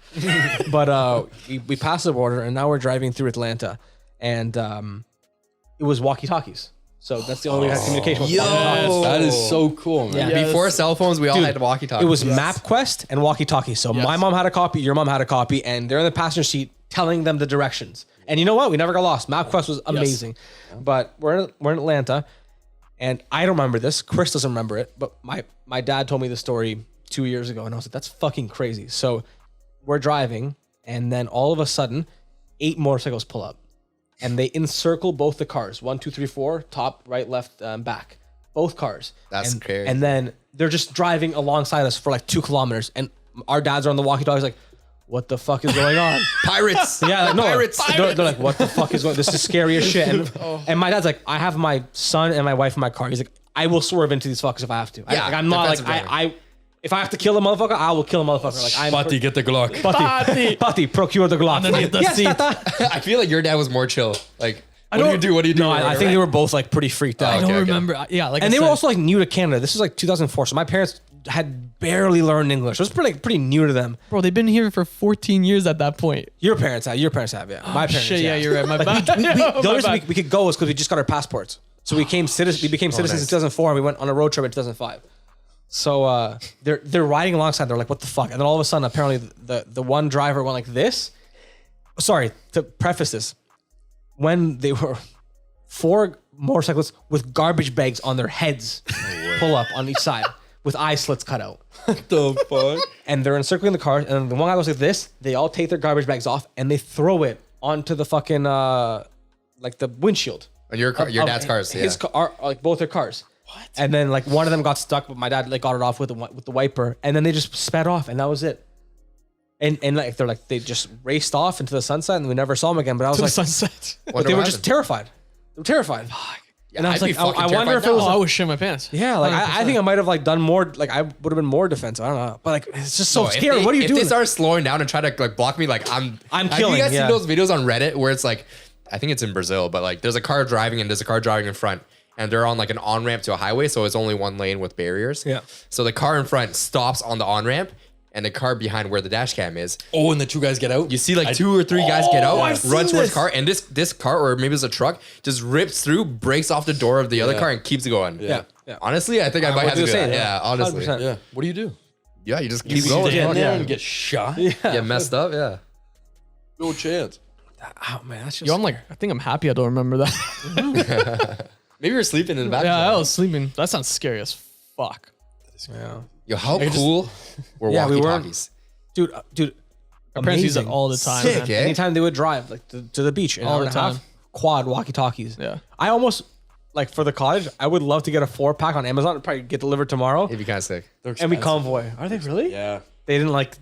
[SPEAKER 2] But we passed the border, and now we're driving through Atlanta, and it was walkie-talkies. So that's the only way we had communication. Was walkie-talkies.
[SPEAKER 6] That is so cool, man.
[SPEAKER 2] Yeah.
[SPEAKER 1] Before cell phones, we all had walkie-talkies.
[SPEAKER 2] It was MapQuest and walkie-talkie. So my mom had a copy, your mom had a copy, and they're in the passenger seat telling them the directions. And you know what? We never got lost. MapQuest was amazing. But we're in Atlanta, and I don't remember this. Chris doesn't remember it, but my dad told me the story 2 years ago, and I was like, that's fucking crazy. So we're driving, and then all of a sudden, 8 motorcycles pull up, and they encircle both the cars. 1, 2, 3, 4, top, right, left, back. Both cars.
[SPEAKER 1] That's crazy.
[SPEAKER 2] And then they're just driving alongside us for like 2 kilometers, and our dads are on the walkie-talkies like, what the fuck is going on?
[SPEAKER 1] Pirates.
[SPEAKER 2] Yeah, like, no,
[SPEAKER 1] Pirates.
[SPEAKER 2] They're like, what the fuck is going on? This is scary as shit. And my dad's like, I have my son and my wife in my car. He's like, I will swerve into these fuckers if I have to.
[SPEAKER 1] Yeah,
[SPEAKER 2] I'm not like,
[SPEAKER 1] defensive
[SPEAKER 2] if I have to kill a motherfucker, I will kill a motherfucker. Like, I'm
[SPEAKER 6] Patti, get the Glock.
[SPEAKER 2] Patti, procure the Glock.
[SPEAKER 5] Underneath the
[SPEAKER 2] Yes,
[SPEAKER 5] seat.
[SPEAKER 2] tata.
[SPEAKER 1] I feel like your dad was more chill. Like, what do you do? What do you do?
[SPEAKER 2] No, I think they were both like pretty freaked out.
[SPEAKER 5] I don't
[SPEAKER 1] okay.
[SPEAKER 5] remember. Yeah, like
[SPEAKER 2] And
[SPEAKER 5] I
[SPEAKER 2] they were
[SPEAKER 5] said,
[SPEAKER 2] also like new to Canada. This was like 2004. So my parents had barely learned English. It was pretty new to them.
[SPEAKER 5] bro, they've been here for 14 years at that point.
[SPEAKER 2] Your parents have, yeah. My parents,
[SPEAKER 5] Shit, yeah, you're right. My bad.
[SPEAKER 2] The only
[SPEAKER 5] My
[SPEAKER 2] reason
[SPEAKER 5] bad.
[SPEAKER 2] we could go was because we just got our passports. So we became citizens in 2004, and we went on a road trip in 2005. So they're riding alongside. They're like, what the fuck? And then all of a sudden, apparently the one driver went like this. Sorry, to preface this, when they were 4 motorcyclists with garbage bags on their heads pull up on each side with eye slits cut out.
[SPEAKER 6] What the fuck?
[SPEAKER 2] And they're encircling the cars, and then the one guy goes like this. They all take their garbage bags off, and they throw it onto the fucking like the windshield.
[SPEAKER 1] On your car, your dad's cars.
[SPEAKER 2] His car, like both their cars. What? And then like one of them got stuck, but my dad like got it off with the wiper, and then they just sped off, and that was it. And like they just raced off into the sunset, and we never saw them again. But I was
[SPEAKER 5] To the
[SPEAKER 2] like,
[SPEAKER 5] sunset.
[SPEAKER 2] but they were just terrified. They were terrified. And I was
[SPEAKER 1] I'd be
[SPEAKER 2] like,
[SPEAKER 1] fucking
[SPEAKER 2] I wonder if it
[SPEAKER 1] terrified
[SPEAKER 2] was.
[SPEAKER 1] now.
[SPEAKER 5] Oh, I would shit my pants.
[SPEAKER 2] Yeah, like I think I might have like done more. Like I would have been more defensive. I don't know, but like it's just so
[SPEAKER 1] No, if
[SPEAKER 2] scary.
[SPEAKER 1] they-
[SPEAKER 2] What are you
[SPEAKER 1] if
[SPEAKER 2] doing?
[SPEAKER 1] they start slowing down and try to like block me, like I'm
[SPEAKER 2] killing,
[SPEAKER 1] Have you guys
[SPEAKER 2] yeah.
[SPEAKER 1] seen those videos on Reddit where it's like, I think it's in Brazil, but like there's a car driving and there's a car driving in front, and they're on like an on ramp to a highway, so it's only one lane with barriers.
[SPEAKER 2] Yeah.
[SPEAKER 1] So the car in front stops on the on ramp, and the car behind where the dash cam is,
[SPEAKER 6] Oh, and the 2 guys get out?
[SPEAKER 1] you see like 2 or 3 guys get out,
[SPEAKER 2] I've
[SPEAKER 1] run
[SPEAKER 2] seen
[SPEAKER 1] towards
[SPEAKER 2] this.
[SPEAKER 1] car, and this car, or maybe it's a truck, just rips through, breaks off the door of the other
[SPEAKER 6] Yeah.
[SPEAKER 1] car, and keeps going.
[SPEAKER 2] yeah.
[SPEAKER 1] Honestly, I think I might
[SPEAKER 2] what
[SPEAKER 1] have to
[SPEAKER 2] you
[SPEAKER 1] do
[SPEAKER 2] were
[SPEAKER 1] that.
[SPEAKER 2] saying,
[SPEAKER 1] Yeah, honestly.
[SPEAKER 2] 100%.
[SPEAKER 6] Yeah. What do you do?
[SPEAKER 1] Yeah, you just
[SPEAKER 6] You
[SPEAKER 1] keep going.
[SPEAKER 6] stand there
[SPEAKER 2] yeah.
[SPEAKER 6] and get shot?
[SPEAKER 1] Get messed up, yeah.
[SPEAKER 6] No chance.
[SPEAKER 2] Oh man, that's just.
[SPEAKER 5] Yo, I think I'm happy I don't remember that.
[SPEAKER 1] Maybe you're sleeping in the back.
[SPEAKER 5] Yeah, I was sleeping. That sounds scary as fuck.
[SPEAKER 2] yeah.
[SPEAKER 1] Yo, how cool were
[SPEAKER 2] Yeah, we were-
[SPEAKER 1] walkie-talkies?
[SPEAKER 2] dude.
[SPEAKER 5] My parents use it
[SPEAKER 2] amazing.
[SPEAKER 5] all the time.
[SPEAKER 1] Sick,
[SPEAKER 5] man.
[SPEAKER 1] eh?
[SPEAKER 2] Anytime they would drive like to the beach, an
[SPEAKER 5] All
[SPEAKER 2] hour
[SPEAKER 5] the
[SPEAKER 2] and a half,
[SPEAKER 5] time.
[SPEAKER 2] quad walkie-talkies.
[SPEAKER 5] Yeah.
[SPEAKER 2] I almost like for the cottage. I would love to get a 4-pack on Amazon. It'd probably get delivered tomorrow,
[SPEAKER 1] It'd be kind of sick.
[SPEAKER 6] They're
[SPEAKER 2] and we
[SPEAKER 6] expensive.
[SPEAKER 2] convoy. Are they really?
[SPEAKER 6] Yeah.
[SPEAKER 2] They didn't like.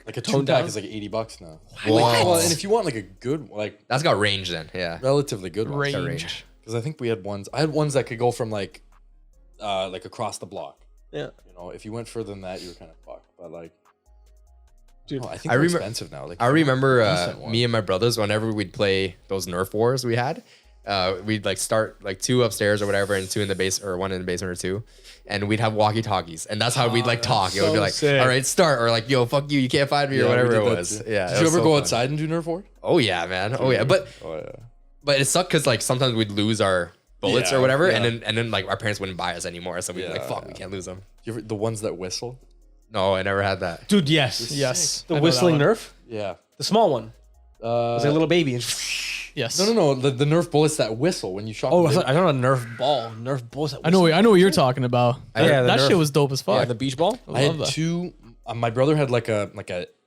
[SPEAKER 6] Like a
[SPEAKER 2] Toned
[SPEAKER 6] 2-pack
[SPEAKER 2] down?
[SPEAKER 6] is like $80 now.
[SPEAKER 1] What?
[SPEAKER 6] Well, and if you want like a good, like
[SPEAKER 1] That's got range then, yeah.
[SPEAKER 6] relatively good one.
[SPEAKER 5] Range.
[SPEAKER 1] Range.
[SPEAKER 6] Because I think we had ones. I had ones that could go from like across the block.
[SPEAKER 2] Yeah.
[SPEAKER 6] You know, if you went further than that, you were kind of fucked. But like,
[SPEAKER 2] Dude,
[SPEAKER 6] I think
[SPEAKER 1] I
[SPEAKER 6] they're
[SPEAKER 1] remember-
[SPEAKER 6] expensive now. Like,
[SPEAKER 1] I remember
[SPEAKER 6] decent one.
[SPEAKER 1] me and my brothers, whenever we'd play those Nerf wars we had, we'd like start like 2 upstairs or whatever, and 2 in the base, or 1 in the basement or 2. And we'd have walkie-talkies, and that's how we'd like talk. It would be
[SPEAKER 2] so
[SPEAKER 1] like,
[SPEAKER 2] sick.
[SPEAKER 1] all right, start, or like, yo, fuck you, you can't find me, or
[SPEAKER 6] Yeah, we
[SPEAKER 1] whatever
[SPEAKER 6] did
[SPEAKER 1] it
[SPEAKER 6] that
[SPEAKER 1] was.
[SPEAKER 6] too.
[SPEAKER 1] Yeah.
[SPEAKER 6] Did
[SPEAKER 1] it
[SPEAKER 6] you
[SPEAKER 1] was
[SPEAKER 6] ever
[SPEAKER 1] so
[SPEAKER 6] go
[SPEAKER 1] fun.
[SPEAKER 6] outside and do Nerf war?
[SPEAKER 1] Oh yeah, man. Oh yeah. But
[SPEAKER 6] Oh yeah.
[SPEAKER 1] it sucked because like sometimes we'd lose our bullets
[SPEAKER 6] Yeah,
[SPEAKER 1] or whatever,
[SPEAKER 6] yeah.
[SPEAKER 1] and then like our parents wouldn't buy us anymore, so we'd be like,
[SPEAKER 6] Yeah,
[SPEAKER 1] fuck, we
[SPEAKER 6] yeah.
[SPEAKER 1] can't lose them.
[SPEAKER 6] You ever, the ones that whistle?
[SPEAKER 1] No, I never had that.
[SPEAKER 2] dude, yes,
[SPEAKER 5] Yes.
[SPEAKER 2] The
[SPEAKER 5] I know
[SPEAKER 2] whistling
[SPEAKER 5] that one.
[SPEAKER 2] Nerf,
[SPEAKER 6] Yeah.
[SPEAKER 2] the small one, it was like a little baby.
[SPEAKER 5] Yes.
[SPEAKER 6] No. The Nerf bullets that whistle when you shot.
[SPEAKER 2] Oh,
[SPEAKER 6] them.
[SPEAKER 2] I don't know, Nerf ball, Nerf bullets.
[SPEAKER 5] I know what you're talking about.
[SPEAKER 2] Yeah, the
[SPEAKER 5] that
[SPEAKER 2] Nerf.
[SPEAKER 5] shit was dope as fuck.
[SPEAKER 2] Yeah, the beach ball.
[SPEAKER 5] I
[SPEAKER 6] I
[SPEAKER 5] love
[SPEAKER 6] had
[SPEAKER 5] that.
[SPEAKER 6] 2. My brother had like a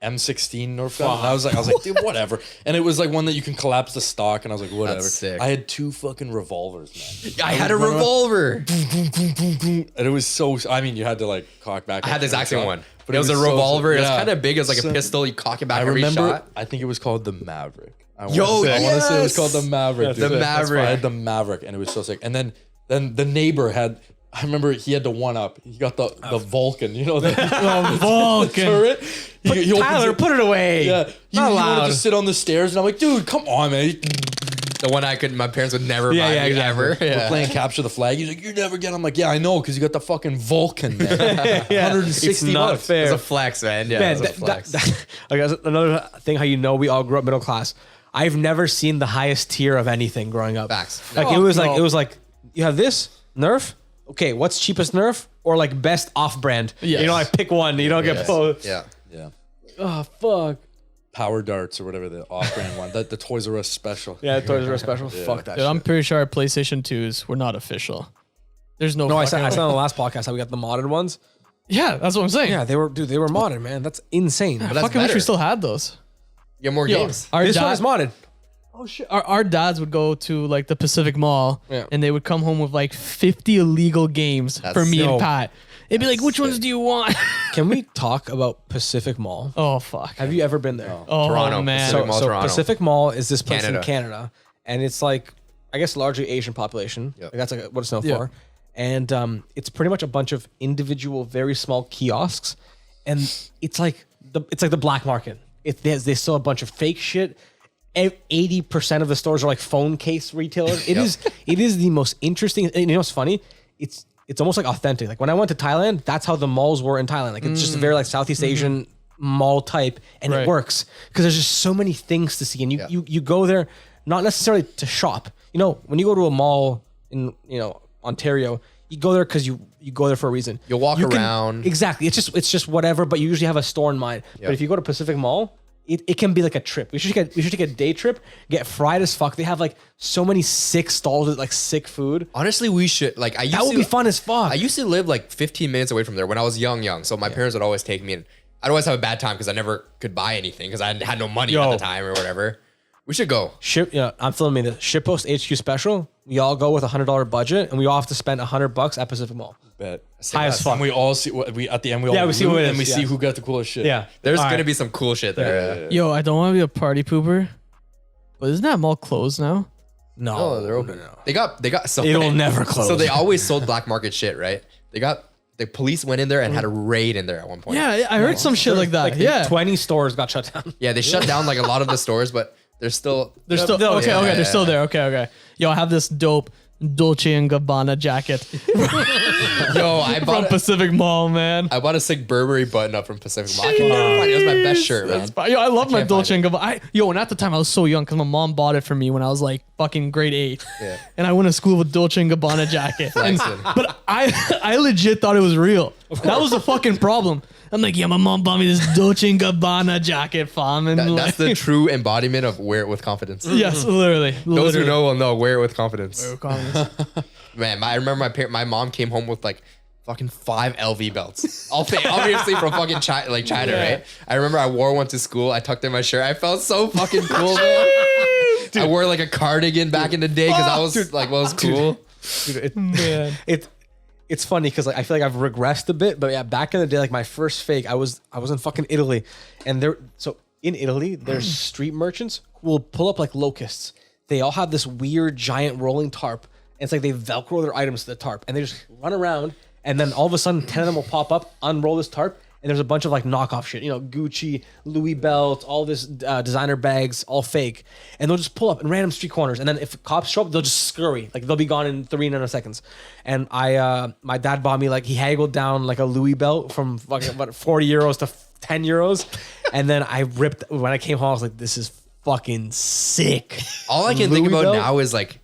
[SPEAKER 6] M16 Nerf gun. And I was like, dude, whatever. And it was like one that you can collapse the stock. And I was like, whatever.
[SPEAKER 1] That's sick.
[SPEAKER 6] I had 2 fucking revolvers, man.
[SPEAKER 1] I had a revolver.
[SPEAKER 6] And it was so. I mean, you had to like cock back.
[SPEAKER 1] I had the exact same one.
[SPEAKER 6] But
[SPEAKER 1] it was a
[SPEAKER 6] so-
[SPEAKER 1] revolver. It was
[SPEAKER 6] yeah.
[SPEAKER 1] kind of big. It was like a
[SPEAKER 6] So-
[SPEAKER 1] pistol. You cock it back
[SPEAKER 6] I
[SPEAKER 1] every
[SPEAKER 6] remember.
[SPEAKER 1] shot.
[SPEAKER 6] I think it was called the Maverick. I
[SPEAKER 1] Yo,
[SPEAKER 6] want to say it was
[SPEAKER 1] yes!
[SPEAKER 6] called the Maverick.
[SPEAKER 1] The
[SPEAKER 6] dude.
[SPEAKER 1] Maverick.
[SPEAKER 6] I had the Maverick, and it was so sick. And then the neighbor had. I remember he had the 1-up. He got the Vulcan. You know the
[SPEAKER 5] Vulcan.
[SPEAKER 6] turret. He opens
[SPEAKER 2] Tyler,
[SPEAKER 6] it-
[SPEAKER 2] put it away.
[SPEAKER 6] Yeah, he
[SPEAKER 2] Not
[SPEAKER 6] wanted
[SPEAKER 2] allowed.
[SPEAKER 6] to sit on the stairs, and I'm like, dude, come on, man.
[SPEAKER 1] The one my parents would never buy me
[SPEAKER 2] exactly.
[SPEAKER 1] ever.
[SPEAKER 6] We're
[SPEAKER 1] Yeah.
[SPEAKER 6] playing capture the flag. He's like, you never get. I'm like, yeah, I know, because you got the fucking Vulcan, man. 160
[SPEAKER 2] It's not
[SPEAKER 6] bucks.
[SPEAKER 2] fair.
[SPEAKER 1] It's a flex, man. Yeah,
[SPEAKER 2] Man,
[SPEAKER 1] it's a flex.
[SPEAKER 2] okay, that's another thing how you know we all grew up middle class. I've never seen the highest tier of anything growing up.
[SPEAKER 1] Facts.
[SPEAKER 2] Like
[SPEAKER 5] No.
[SPEAKER 2] it was like you have this Nerf. Okay, what's cheapest Nerf or like best off-brand?
[SPEAKER 5] Yes.
[SPEAKER 2] You know, like pick one. You don't get both.
[SPEAKER 1] Yeah.
[SPEAKER 6] Yeah.
[SPEAKER 2] Oh fuck.
[SPEAKER 6] Power darts or whatever the off-brand one. The Toys R Us special.
[SPEAKER 2] Yeah, Toys R Us special. Fuck that.
[SPEAKER 5] Dude,
[SPEAKER 2] shit.
[SPEAKER 5] I'm pretty sure our PlayStation 2s were not official. There's no.
[SPEAKER 2] No, I
[SPEAKER 5] fucking
[SPEAKER 2] said
[SPEAKER 5] way.
[SPEAKER 2] on the last podcast how we got the modded ones.
[SPEAKER 5] Yeah, that's what I'm saying.
[SPEAKER 2] Yeah, they were modded, man. That's insane.
[SPEAKER 5] I
[SPEAKER 1] that's
[SPEAKER 5] fucking wish we
[SPEAKER 1] better.
[SPEAKER 5] still had those.
[SPEAKER 1] You have more
[SPEAKER 5] Yo,
[SPEAKER 1] games.
[SPEAKER 5] our
[SPEAKER 2] This one
[SPEAKER 5] dad,
[SPEAKER 2] is modded.
[SPEAKER 5] oh shit, our dads would go to like the Pacific Mall,
[SPEAKER 2] Yeah.
[SPEAKER 5] and they would come home with like 50 illegal games for me
[SPEAKER 2] Yo.
[SPEAKER 5] and Pat. It'd be like, which ones do you want?
[SPEAKER 2] Can we talk about Pacific Mall?
[SPEAKER 5] Oh fuck.
[SPEAKER 2] Have you ever been there?
[SPEAKER 5] Oh
[SPEAKER 1] Toronto,
[SPEAKER 5] man.
[SPEAKER 1] Pacific Mall, Toronto.
[SPEAKER 2] Pacific Mall is this place
[SPEAKER 1] Canada.
[SPEAKER 2] in Canada, and it's like I guess largely Asian population.
[SPEAKER 1] Yep.
[SPEAKER 2] Like that's like what it's known
[SPEAKER 5] Yeah.
[SPEAKER 2] for, and it's pretty much a bunch of individual, very small kiosks, and it's like the black market. They sell a bunch of fake shit. 80% of the stores are like phone case retailers. It is the most interesting. And you know what's funny? It's almost like authentic. Like when I went to Thailand, that's how the malls were in Thailand. Like it's just a very like Southeast Asian mall type, and
[SPEAKER 5] Right.
[SPEAKER 2] it works because there's just so many things to see, and you go there not necessarily to shop. You know, when you go to a mall in Ontario, you go there because you go there for a reason.
[SPEAKER 1] You'll walk
[SPEAKER 2] You can-
[SPEAKER 1] around.
[SPEAKER 2] Exactly. It's just whatever, but you usually have a store in mind. But if you go to Pacific Mall, it can be like a trip. We should take a day trip, get fried as fuck. They have like so many sick stalls with like sick food.
[SPEAKER 1] Honestly, we should like. I used
[SPEAKER 2] That would
[SPEAKER 1] to,
[SPEAKER 2] be fun as fuck.
[SPEAKER 1] I used to live like 15 minutes away from there when I was young. So my parents would always take me, and I'd always have a bad time because I never could buy anything because I had no money at the time or whatever. We should go.
[SPEAKER 2] I'm filming the Shitpost HQ special. We all go with $100 budget, and we all have to spend $100 at Pacific Mall.
[SPEAKER 6] Bet.
[SPEAKER 2] High as fuck.
[SPEAKER 6] And we all see what we at the end. We all
[SPEAKER 2] we see who
[SPEAKER 6] loot
[SPEAKER 2] it
[SPEAKER 6] and
[SPEAKER 2] is,
[SPEAKER 6] we see
[SPEAKER 2] yeah.
[SPEAKER 6] who got the coolest shit.
[SPEAKER 2] Yeah,
[SPEAKER 1] There's
[SPEAKER 2] All
[SPEAKER 1] gonna
[SPEAKER 2] right.
[SPEAKER 1] be some cool shit there. Yeah.
[SPEAKER 5] Yo, I don't want to be a party pooper, but isn't that mall closed now?
[SPEAKER 2] No,
[SPEAKER 1] Oh, they're open. They got so
[SPEAKER 2] It'll never close.
[SPEAKER 1] So they always sold black market shit, right? The police went in there and had a raid in there at one point.
[SPEAKER 5] Yeah, I heard some shit like that. Yeah,
[SPEAKER 2] 20 stores got shut down.
[SPEAKER 1] Yeah, they shut down like a lot of the stores, but they're still
[SPEAKER 5] they're still okay.
[SPEAKER 1] yeah,
[SPEAKER 5] Okay,
[SPEAKER 1] yeah,
[SPEAKER 5] they're still
[SPEAKER 1] yeah.
[SPEAKER 5] there. Okay. Yo, I have this dope Dolce and Gabbana jacket
[SPEAKER 1] Yo, I
[SPEAKER 5] from
[SPEAKER 1] bought
[SPEAKER 5] Pacific Mall, man.
[SPEAKER 1] I bought a sick Burberry button up from Pacific Mall. I can never find it. It was my best shirt, man.
[SPEAKER 5] That's fine. Yo, I love my
[SPEAKER 1] can't
[SPEAKER 5] Dolce
[SPEAKER 1] find
[SPEAKER 5] and Gabbana. And at the time I was so young because my mom bought it for me when I was like fucking grade 8.
[SPEAKER 1] Yeah.
[SPEAKER 5] And I went to school with Dolce and Gabbana jacket. And-
[SPEAKER 1] Flexing.
[SPEAKER 5] but I legit thought it was real. That was the fucking problem. I'm like, yeah, my mom bought me this Dolce and Gabbana jacket, fam. And
[SPEAKER 1] That's the true embodiment of wear it with confidence.
[SPEAKER 5] yes, literally.
[SPEAKER 1] Those who know will know. Wear it with confidence.
[SPEAKER 5] know.
[SPEAKER 1] Man, I remember my mom came home with like fucking 5 LV belts. Obviously from fucking China, right? I remember I wore one to school. I tucked in my shirt. I felt so fucking cool, man. I wore like a cardigan back in the day because I was like, well, it was cool.
[SPEAKER 2] It's funny because like I feel like I've regressed a bit, but yeah, back in the day, like my first fake, I was in fucking Italy, and in Italy, there's street merchants who will pull up like locusts. They all have this weird giant rolling tarp, and it's like they velcro their items to the tarp, and they just run around, and then all of a sudden 10 of them will pop up, unroll this tarp, and there's a bunch of like knockoff shit, Gucci, Louis belts, all this designer bags, all fake, and they'll just pull up in random street corners, and then if cops show up, they'll just scurry, like they'll be gone in 3 nanoseconds. And my dad bought me, like, he haggled down like a Louis belt from fucking 40 euros to 10 euros, and then when I came home, I was like, this is fucking sick.
[SPEAKER 1] All I can think
[SPEAKER 2] Louis
[SPEAKER 1] about
[SPEAKER 2] belt?
[SPEAKER 1] now is like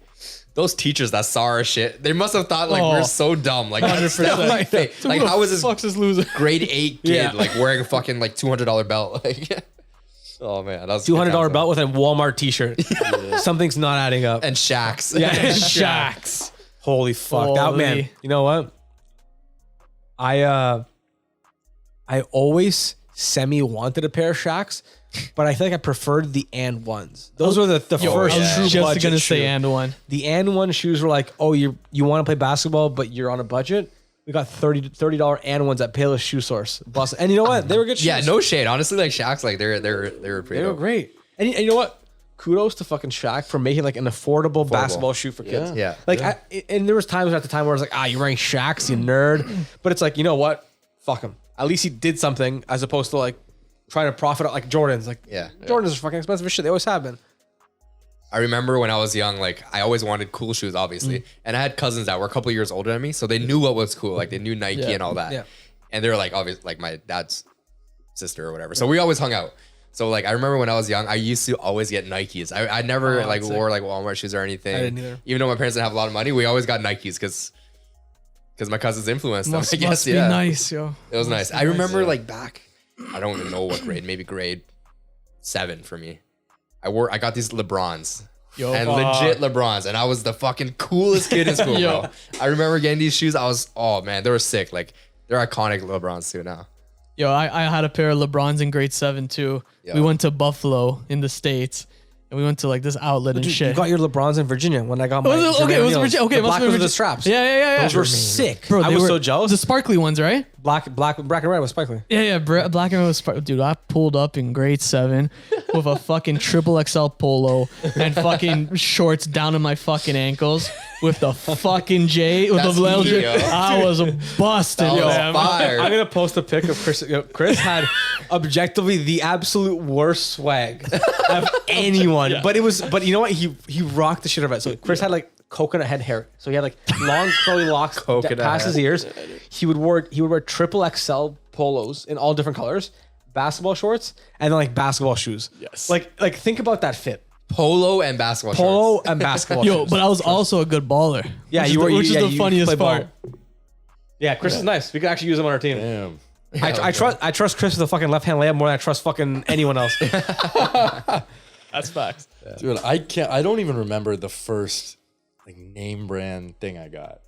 [SPEAKER 1] those teachers that saw our shit. They must have thought like we're so dumb. Like,
[SPEAKER 5] 100%.
[SPEAKER 1] like how is this
[SPEAKER 5] Fuck's this loser?
[SPEAKER 1] grade 8 kid
[SPEAKER 2] Yeah.
[SPEAKER 1] like wearing a fucking like $200 belt? Like, oh man, that was
[SPEAKER 2] $200 belt with a Walmart t-shirt. Something's not adding up.
[SPEAKER 1] and Shaqs.
[SPEAKER 2] Yeah, and
[SPEAKER 5] Shaqs.
[SPEAKER 2] Holy fuck. That man,
[SPEAKER 5] Holy.
[SPEAKER 2] you know what? I always wanted a pair of Shaqs, but I feel like I preferred the and ones. Those were the first
[SPEAKER 5] I was
[SPEAKER 2] true
[SPEAKER 5] just
[SPEAKER 2] budget
[SPEAKER 5] gonna
[SPEAKER 2] shoe.
[SPEAKER 5] say and one.
[SPEAKER 2] The and one shoes were like, oh, you want to play basketball, but you're on a budget. We got $30 and ones at Payless Shoe Source. Bust. And you know what? They were good shoes.
[SPEAKER 1] Yeah, no shade. Honestly, like Shaqs, like they were pretty.
[SPEAKER 2] They were
[SPEAKER 1] dope.
[SPEAKER 2] great. And you know what? Kudos to fucking Shaq for making like an affordable basketball shoe for kids.
[SPEAKER 1] Yeah.
[SPEAKER 2] Like, and there was times at the time where I was like, you're wearing Shaqs, you nerd. But it's like, you know what? Fuck him. At least he did something as opposed to like trying to profit out like Jordans. Like,
[SPEAKER 1] Yeah.
[SPEAKER 2] Jordans are fucking expensive as shit. They always have been.
[SPEAKER 1] I remember when I was young, like I always wanted cool shoes, obviously. And I had cousins that were a couple years older than me. So they knew what was cool. Like they knew Nike and all that.
[SPEAKER 2] Yeah.
[SPEAKER 1] And they were like, obviously, like my dad's sister or whatever. So we always hung out. So like I remember when I was young, I used to always get Nikes. I never wore like Walmart shoes or anything.
[SPEAKER 2] I didn't either.
[SPEAKER 1] Even though my parents didn't have a lot of money, we always got Nikes because my cousins influenced them. I guess
[SPEAKER 5] Must be nice, yo.
[SPEAKER 1] it was nice. I remember like back, I don't even know what grade, maybe grade 7 for me. I got these LeBrons. And legit LeBrons, and I was the fucking coolest kid in school, bro. I remember getting these shoes. Oh man, they were sick. Like they're iconic LeBrons too now.
[SPEAKER 5] Yo, I had a pair of LeBrons in grade 7 too.
[SPEAKER 1] Yo.
[SPEAKER 5] We went to Buffalo in the States, and we went to like this outlet and
[SPEAKER 2] Dude,
[SPEAKER 5] shit.
[SPEAKER 2] you got your LeBrons in Virginia when I got my.
[SPEAKER 5] It was Virginia. Okay,
[SPEAKER 2] the
[SPEAKER 5] it must
[SPEAKER 2] black
[SPEAKER 5] have been
[SPEAKER 2] ones with the
[SPEAKER 5] Virginia.
[SPEAKER 2] straps.
[SPEAKER 5] Yeah.
[SPEAKER 2] Those were sick.
[SPEAKER 5] Bro,
[SPEAKER 2] I
[SPEAKER 5] they
[SPEAKER 2] was
[SPEAKER 5] were
[SPEAKER 2] so jealous.
[SPEAKER 5] The sparkly ones, right?
[SPEAKER 2] Black and red was sparkly.
[SPEAKER 5] Yeah. Black and red was dude. I pulled up in grade 7 with a fucking triple XL polo and fucking shorts down to my fucking ankles with the fucking J with
[SPEAKER 1] That's
[SPEAKER 5] the little
[SPEAKER 1] heat,
[SPEAKER 5] J.
[SPEAKER 1] yo.
[SPEAKER 5] I was busted,
[SPEAKER 1] That
[SPEAKER 5] yo.
[SPEAKER 1] was fire.
[SPEAKER 2] I'm gonna post a pic of Chris. Chris had objectively the absolute worst swag of anyone. But you know what? He rocked the shit out of it. So Chris had like coconut head hair. So he had like long curly locks past his ears. He would wear triple XL polos in all different colors, basketball shorts, and then like basketball shoes.
[SPEAKER 6] Yes.
[SPEAKER 2] Like think about that fit.
[SPEAKER 1] Polo and basketball shorts.
[SPEAKER 2] Polo and basketball
[SPEAKER 5] Yo,
[SPEAKER 2] shoes.
[SPEAKER 5] but I was also a good baller.
[SPEAKER 2] Yeah,
[SPEAKER 5] which is the funniest part.
[SPEAKER 2] Yeah, Chris is nice. We could actually use him on our team.
[SPEAKER 6] Damn.
[SPEAKER 2] I trust Chris with a fucking left hand layup more than I trust fucking anyone else.
[SPEAKER 5] That's facts.
[SPEAKER 6] Dude, I don't even remember the first like name brand thing I got.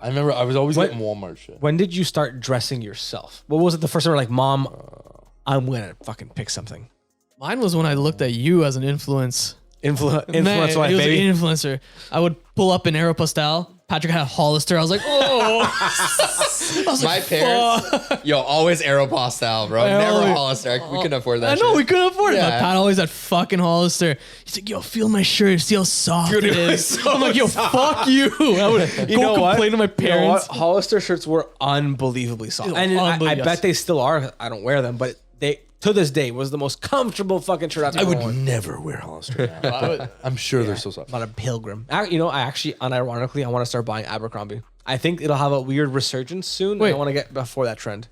[SPEAKER 6] I remember I was always getting Walmart shit.
[SPEAKER 2] When did you start dressing yourself? What was it the first time you were like, Mom, I'm gonna fucking pick something?
[SPEAKER 5] Mine was when I looked at you as an influence.
[SPEAKER 2] Influence
[SPEAKER 5] Man,
[SPEAKER 2] life,
[SPEAKER 5] he was
[SPEAKER 2] baby.
[SPEAKER 5] an influencer. I would pull up in Aeropostale. Patrick had a Hollister. I was like, oh. I was
[SPEAKER 1] My
[SPEAKER 5] like,
[SPEAKER 1] parents,
[SPEAKER 5] fuck.
[SPEAKER 1] yo, always Aeropostale, bro. Never
[SPEAKER 5] always-
[SPEAKER 1] Hollister. We couldn't afford that.
[SPEAKER 5] I know
[SPEAKER 1] shit.
[SPEAKER 5] we couldn't afford it.
[SPEAKER 1] Yeah.
[SPEAKER 5] But Pat always had fucking Hollister. He's like, yo, feel my shirt. See how soft it is. I'm like, yo, fuck you. I would go complain to my
[SPEAKER 2] You know what?
[SPEAKER 5] parents.
[SPEAKER 2] Hollister shirts were unbelievably soft. And I
[SPEAKER 5] Unbelievable.
[SPEAKER 2] bet they still are. I don't wear them, but they to this day was the most comfortable fucking shirt I've
[SPEAKER 6] I
[SPEAKER 2] ever
[SPEAKER 6] would
[SPEAKER 2] worn.
[SPEAKER 6] never wear Hollister now. I'm sure they're so soft.
[SPEAKER 2] Not a pilgrim. I actually, unironically, I want to start buying Abercrombie. I think it'll have a weird resurgence soon. And
[SPEAKER 5] Wait.
[SPEAKER 2] I want to get before that trend.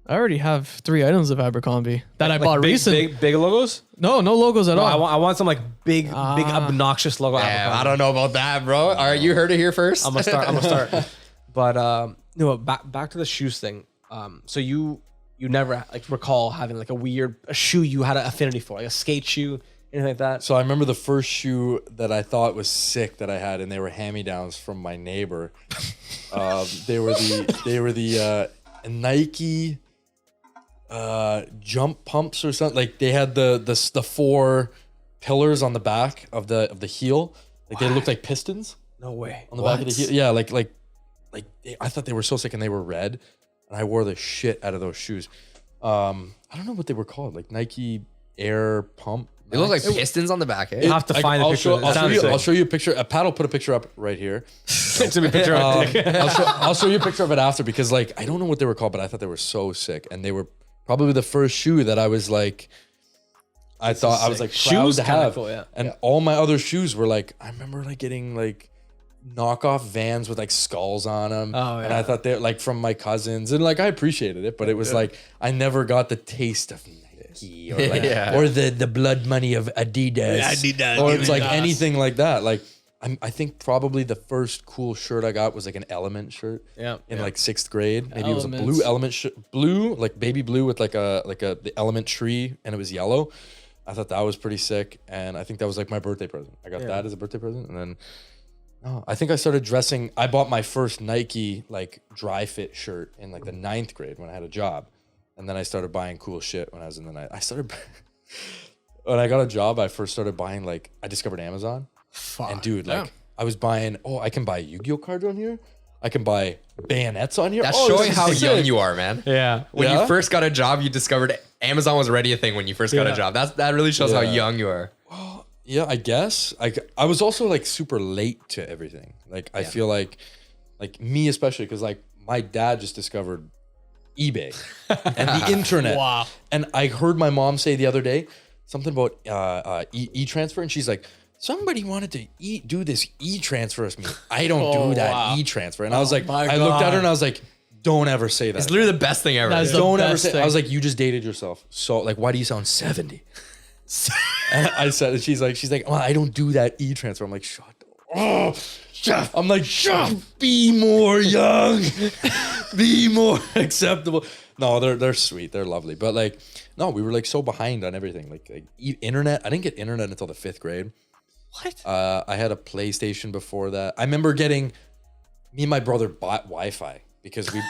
[SPEAKER 5] I already have 3 items of Abercrombie that I bought recently.
[SPEAKER 2] Big logos?
[SPEAKER 5] No logos at
[SPEAKER 2] No,
[SPEAKER 5] all.
[SPEAKER 2] I want some like big obnoxious logo.
[SPEAKER 1] Damn,
[SPEAKER 2] Abercrombie.
[SPEAKER 1] I don't know about that, bro. All right, you heard it here first.
[SPEAKER 2] I'm gonna start. But back to the shoes thing. So you never like recall having like a shoe you had an affinity for, like a skate shoe, anything like that.
[SPEAKER 6] So I remember the first shoe that I thought was sick that I had, and they were hand-me-downs from my neighbor. They were the Nike jump pumps or something. Like they had the 4 pillars on the back of the heel. Like they looked like pistons
[SPEAKER 2] No way.
[SPEAKER 6] on the back of the heel. Yeah, I thought they were so sick, and they were red, and I wore the shit out of those shoes. I don't know what they were called, like Nike Air Pump.
[SPEAKER 1] It looked like pistons on the back.
[SPEAKER 2] You have to find a picture.
[SPEAKER 6] I'll show you a picture. Pat will put a picture up right here.
[SPEAKER 2] It's a picture.
[SPEAKER 6] I'll show you a picture of it after, because like I don't know what they were called, but I thought they were so sick, and they were probably the first shoe that I was like, I thought I was like proud
[SPEAKER 2] Shoes
[SPEAKER 6] to
[SPEAKER 2] kinda
[SPEAKER 6] have.
[SPEAKER 2] cool, yeah.
[SPEAKER 6] And all my other shoes were like, I remember like getting like knockoff Vans with like skulls on them.
[SPEAKER 2] Oh,
[SPEAKER 6] And
[SPEAKER 2] yeah.
[SPEAKER 6] I thought they're like from my cousins, and like I appreciated it, but it was like I never got the taste of Nike or like or the blood money of Adidas. Or it's like anything like that. Like I think probably the first cool shirt I got was like an Element shirt.
[SPEAKER 2] Yeah.
[SPEAKER 6] In like 6th grade, maybe it was a
[SPEAKER 5] Elements.
[SPEAKER 6] blue Element blue, like baby blue with like the Element tree, and it was yellow. I thought that was pretty sick, and I think that was like my birthday present. I got that as a birthday present, and then I think I started dressing. I bought my first Nike like dry fit shirt in like the 9th grade when I had a job, and then I started buying cool shit when I was in the 9th. I started when I got a job. I first started buying like I discovered Amazon, and dude, like I was buying. Oh, I can buy Yu-Gi-Oh cards on here. I can buy bayonets on here.
[SPEAKER 1] That's
[SPEAKER 6] oh,
[SPEAKER 1] showing
[SPEAKER 6] this is
[SPEAKER 1] how
[SPEAKER 6] sick.
[SPEAKER 1] young you are, man.
[SPEAKER 2] Yeah.
[SPEAKER 1] When
[SPEAKER 6] Yeah?
[SPEAKER 1] you first got a job, you discovered Amazon was already a thing when you first got a job. That really shows how
[SPEAKER 6] Yeah.
[SPEAKER 1] young you are.
[SPEAKER 6] Yeah, I guess. I was also like super late to everything. Like I feel like me especially, because like my dad just discovered eBay and the internet.
[SPEAKER 5] Wow.
[SPEAKER 6] And I heard my mom say the other day something about e-transfer, and she's like, somebody wanted to do this e-transfer with me. I don't do that e-transfer. And I was like,
[SPEAKER 3] my
[SPEAKER 6] I looked at
[SPEAKER 3] God.
[SPEAKER 6] her and I was like, don't ever say that.
[SPEAKER 1] It's literally the best thing ever.
[SPEAKER 5] That's the
[SPEAKER 6] Don't ever
[SPEAKER 5] best
[SPEAKER 6] say.
[SPEAKER 5] thing.
[SPEAKER 6] I was like, you just dated yourself. So like, why do you sound 70? And I said, she's like, well, I don't do that e-transfer. I'm like, shut up. Oh, I'm like, be more young, be more acceptable. No, they're sweet, they're lovely, but like, no, we were like so behind on everything. Like internet. I didn't get internet until the 5th grade.
[SPEAKER 5] What?
[SPEAKER 6] I had a PlayStation before that. I remember me and my brother bought Wi-Fi because we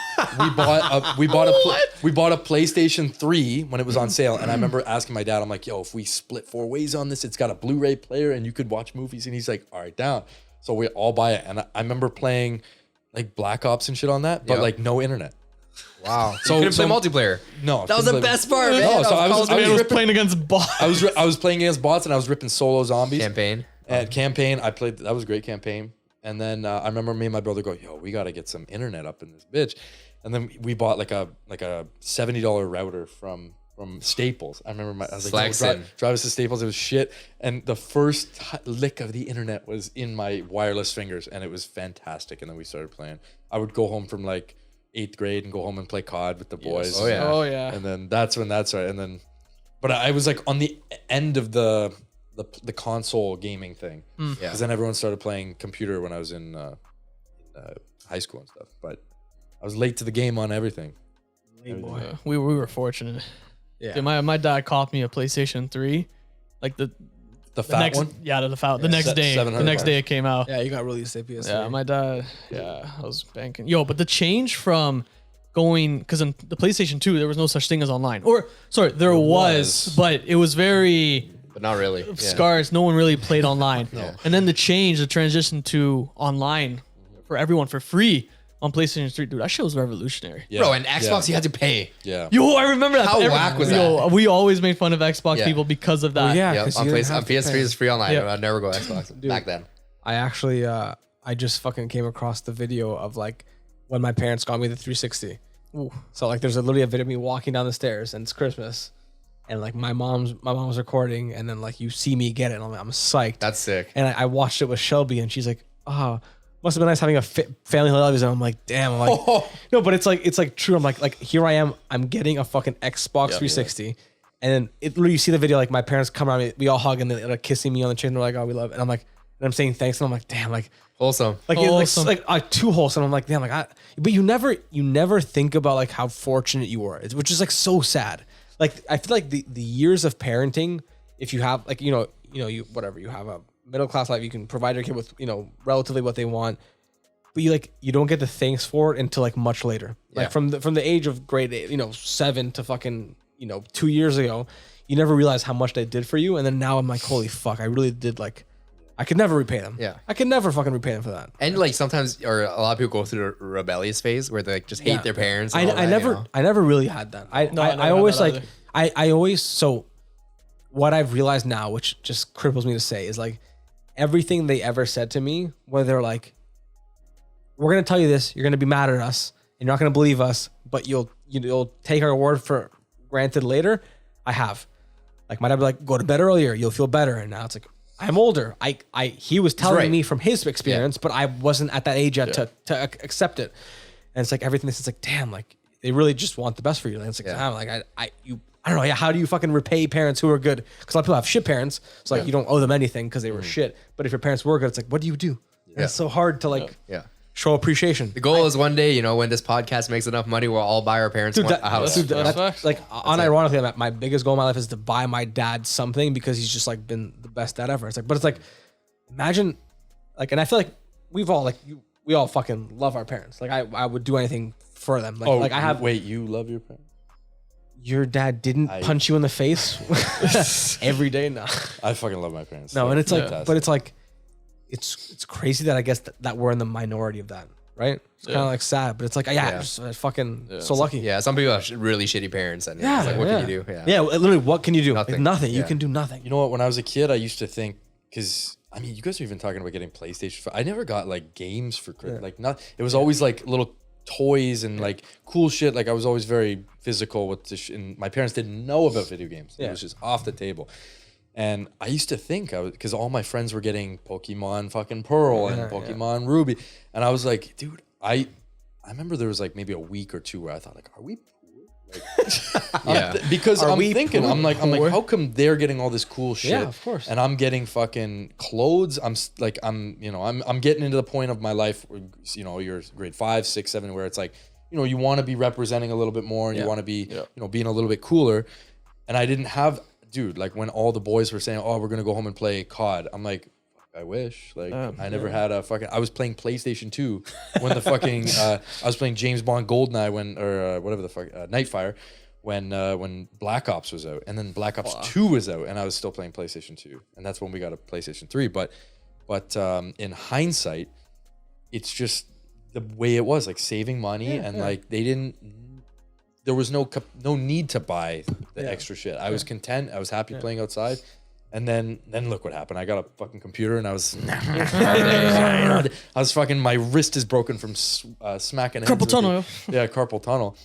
[SPEAKER 6] bought a PlayStation 3 when it was on sale, and I remember asking my dad, I'm like, yo, if we split 4 ways on this, it's got a Blu-ray player and you could watch movies, and he's like, all right, down. So we all buy it, and I remember playing like Black Ops and shit on that, but
[SPEAKER 1] Yep.
[SPEAKER 6] like no internet.
[SPEAKER 1] Wow.
[SPEAKER 6] So-
[SPEAKER 1] you couldn't play
[SPEAKER 6] so-
[SPEAKER 1] multiplayer.
[SPEAKER 6] No,
[SPEAKER 1] That was the best part, man.
[SPEAKER 6] No, so I was
[SPEAKER 5] was playing against bots.
[SPEAKER 6] I was playing against bots, and I was ripping solo zombies.
[SPEAKER 1] Campaign.
[SPEAKER 6] At campaign, I played. That was a great campaign. And then I remember me and my brother go, "Yo, we got to get some internet up in this bitch." And then we bought like a $70 router from Staples. I remember I was like,
[SPEAKER 1] Flexing.
[SPEAKER 6] drive us to Staples. It was shit. And the first lick of the internet was in my wireless fingers, and it was fantastic. And then we started playing. I would go home from like 8th grade and go home and play COD with the boys.
[SPEAKER 1] Oh, yeah.
[SPEAKER 5] Oh yeah.
[SPEAKER 6] And then that's when that started. And then, but I was like on the end of the console gaming thing.
[SPEAKER 1] Yeah.
[SPEAKER 6] Because then everyone started playing computer when I was in high school and stuff. But I was late to the game on everything.
[SPEAKER 5] Yeah, we were fortunate.
[SPEAKER 2] Yeah.
[SPEAKER 5] Dude, my dad copped me a PlayStation 3, like the
[SPEAKER 6] The fat
[SPEAKER 5] next
[SPEAKER 6] one.
[SPEAKER 5] yeah the next day it came out.
[SPEAKER 2] Yeah, you got released at PS3.
[SPEAKER 5] Yeah, my dad. Yeah, I was banking. Yo, but the change from going because in the PlayStation 2 there was no such thing as online. Or sorry, there was, but it was very
[SPEAKER 1] But not really. Yeah.
[SPEAKER 5] scarce. No one really played online. And then the transition to online for everyone for free on PlayStation 3, dude, that shit was revolutionary.
[SPEAKER 6] Yeah.
[SPEAKER 1] Bro, and Xbox, you had to pay.
[SPEAKER 6] Yeah.
[SPEAKER 5] Yo, I remember that.
[SPEAKER 1] How whack was
[SPEAKER 5] Yo, we always made fun of Xbox
[SPEAKER 1] Yeah.
[SPEAKER 5] people because of that.
[SPEAKER 2] Well, yeah,
[SPEAKER 1] Yep.
[SPEAKER 2] 'cause
[SPEAKER 1] On,
[SPEAKER 2] you didn't
[SPEAKER 1] on
[SPEAKER 2] have to
[SPEAKER 1] PS3
[SPEAKER 2] pay.
[SPEAKER 1] is free online.
[SPEAKER 5] Yeah.
[SPEAKER 1] I'd never go Xbox back then.
[SPEAKER 2] I actually, I just fucking came across the video of like when my parents got me the 360.
[SPEAKER 5] Ooh.
[SPEAKER 2] So like, there's literally a video of me walking down the stairs, and it's Christmas, and like my mom's recording, and then like you see me get it, and I'm psyched.
[SPEAKER 1] That's sick.
[SPEAKER 2] And I watched it with Shelby, and she's like, "Oh, must have been nice having a family television." I'm like, "Damn!" I'm like, no, but it's like true. I'm like here I am. I'm getting a fucking Xbox 360, and then it literally you see the video like my parents come around me, we all hug, and they're like kissing me on the chin. They're like, "Oh, we love it," and I'm like, and I'm saying thanks, and I'm like, "Damn!" Like
[SPEAKER 1] Wholesome.
[SPEAKER 2] like
[SPEAKER 5] Wholesome.
[SPEAKER 2] it's like too wholesome. I'm like, damn, like but you never think about like how fortunate you were, which is like so sad. Like I feel like the years of parenting, if you have like you whatever, you have a middle class life, you can provide your kid with relatively what they want, but you don't get the thanks for it until like much later. Like
[SPEAKER 1] Yeah.
[SPEAKER 2] from the age of grade 7 to fucking 2 years ago, you never realize how much they did for you, and then now I'm like, holy fuck, I really did like. I could never repay them.
[SPEAKER 1] Yeah.
[SPEAKER 2] I could never fucking repay them for that.
[SPEAKER 1] And like sometimes, or a lot of people go through a rebellious phase where they like just hate
[SPEAKER 2] Yeah.
[SPEAKER 1] their parents.
[SPEAKER 2] I
[SPEAKER 1] and all that,
[SPEAKER 2] never I never really had that. I
[SPEAKER 5] No, I never
[SPEAKER 2] always
[SPEAKER 5] had that
[SPEAKER 2] like I always so what I've realized now, which just cripples me to say, is like everything they ever said to me, where they're like, "We're gonna tell you this, you're gonna be mad at us, and you're not gonna believe us, but you'll take our word for granted later." I have. Like my dad would be like, "Go to bed earlier, you'll feel better," and now it's like I'm older. He was telling
[SPEAKER 1] right.
[SPEAKER 2] me from his experience, but I wasn't at that age yet to accept it. And it's like everything. It's like, damn, like they really just want the best for you. And it's like, damn, like I don't know. Yeah, how do you fucking repay parents who are good? Because a lot of people have shit parents. It's like you don't owe them anything because they were shit. But if your parents were good, it's like, what do you do? And it's so hard to like show appreciation.
[SPEAKER 1] The goal is one day, when this podcast makes enough money, we'll all buy our parents a house.
[SPEAKER 2] Dude,
[SPEAKER 5] That's
[SPEAKER 2] that's
[SPEAKER 5] facts.
[SPEAKER 2] like unironically, my biggest goal in my life is to buy my dad something because he's just like been the best dad ever. It's like, but it's like, imagine, like, and I feel like we all fucking love our parents. Like I would do anything for them. Like, like I have.
[SPEAKER 6] Wait, you love your parents?
[SPEAKER 2] Your dad didn't punch you in the face every day. No,
[SPEAKER 6] I fucking love my parents.
[SPEAKER 2] no,
[SPEAKER 6] They're
[SPEAKER 2] and it's like,
[SPEAKER 6] fantastic.
[SPEAKER 2] but it's like, it's crazy that I guess that we're in the minority of that, right? It's kind of like sad, but it's like, just fucking so lucky.
[SPEAKER 1] Yeah, some people have really shitty parents, and it's like, what can you do?
[SPEAKER 2] Yeah, literally, what can you do?
[SPEAKER 1] Nothing.
[SPEAKER 2] Nothing. You
[SPEAKER 1] Yeah.
[SPEAKER 2] can do nothing.
[SPEAKER 6] You know what? When I was a kid, I used to think, because I mean, you guys are even talking about getting PlayStation. I never got like games for Christmas. Like not. It was always like little toys and like cool shit. Like I was always very physical with this, and my parents didn't know about video games. It was just off the table. And I used to think because all my friends were getting Pokemon fucking Pearl and Pokemon Ruby, and I was like, dude, I remember there was like maybe a week or two where I thought like, are we poor? Because I'm thinking, I'm like, how come they're getting all this cool shit?
[SPEAKER 2] Yeah, of course.
[SPEAKER 6] And I'm getting fucking clothes. I'm getting into the point of my life where, you're grade 5, 6, 7, where it's like, you want to be representing a little bit more and you want to be, being a little bit cooler. And I didn't have, dude, like when all the boys were saying, oh, we're going to go home and play COD. I'm like, I wish. Like, I never had a fucking. I was playing PlayStation 2 when the fucking. I was playing James Bond Goldeneye whatever the fuck Nightfire when Black Ops was out, and then Black Ops 2 was out, and I was still playing PlayStation 2, and that's when we got a PlayStation 3. But in hindsight, it's just the way it was, like saving money and like they didn't. There was no need to buy the extra shit. I was content. I was happy playing outside. And then look what happened. I got a fucking computer and I was fucking, my wrist is broken from smacking
[SPEAKER 5] Carpal tunnel.
[SPEAKER 6] Yeah, carpal tunnel.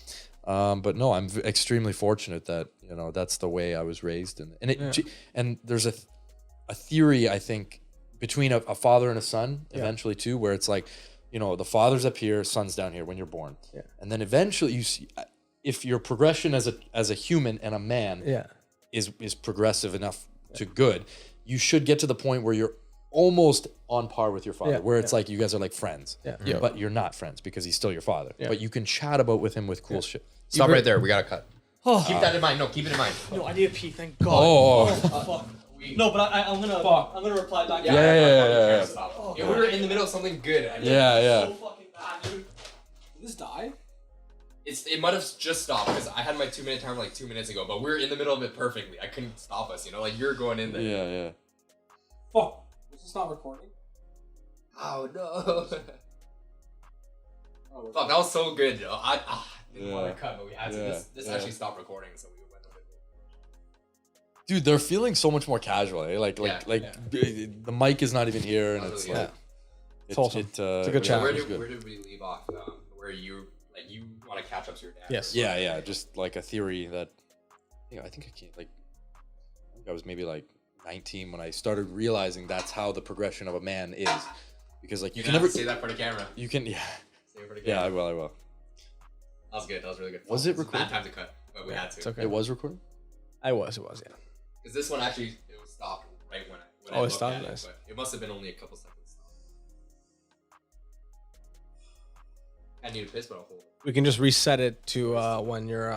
[SPEAKER 6] But no, I'm extremely fortunate that, that's the way I was raised. And there's a theory, I think, between a father and a son eventually too, where it's like, the father's up here, son's down here when you're born. Yeah. And then eventually you see, if your progression as a human and a man is progressive enough to good, you should get to the point where you're almost on par with your father, where it's like you guys are like friends, but you're not friends because he's still your father. But you can chat about with him with cool shit.
[SPEAKER 1] Stop right there. We got to cut. Keep that in mind. No, keep it in mind.
[SPEAKER 5] No, I need a pee. Thank God. Fuck. No, but I'm gonna reply back.
[SPEAKER 6] Yeah.
[SPEAKER 1] We were in the middle of something good.
[SPEAKER 5] So fucking bad, dude. Did this die?
[SPEAKER 1] It might have just stopped because I had my 2-minute timer like 2 minutes ago, but we were in the middle of it perfectly. I couldn't stop us, like you're going in there.
[SPEAKER 6] Yeah.
[SPEAKER 5] Fuck. Is this not recording?
[SPEAKER 1] Oh no. Fuck, that was so good, yo. I didn't want to cut, but we had to. This actually stopped recording, so we went a bit.
[SPEAKER 6] Dude, they're feeling so much more casual, eh? The mic is not even here, and it's like
[SPEAKER 2] it's awesome. It's a good chat.
[SPEAKER 1] Where did we leave off? Where you want to catch up to your dad?
[SPEAKER 2] Yes.
[SPEAKER 6] Yeah. Just like a theory that, I think I was maybe like 19 when I started realizing that's how the progression of a man is, because like you can never
[SPEAKER 1] say that for the camera.
[SPEAKER 6] You can,
[SPEAKER 1] Say it for the camera.
[SPEAKER 6] Yeah, I will.
[SPEAKER 1] That was good. That was really good.
[SPEAKER 6] Was it recorded?
[SPEAKER 1] Bad time to cut, but we had to.
[SPEAKER 2] It's okay.
[SPEAKER 6] It was recorded.
[SPEAKER 2] It was, yeah.
[SPEAKER 1] Because this one actually it was stopped right when I
[SPEAKER 2] it
[SPEAKER 1] looked
[SPEAKER 2] stopped.
[SPEAKER 1] at it,
[SPEAKER 2] Nice.
[SPEAKER 1] but it must have been only a couple seconds. I need a piss, but I'll hold it.
[SPEAKER 2] We can just reset it to when you're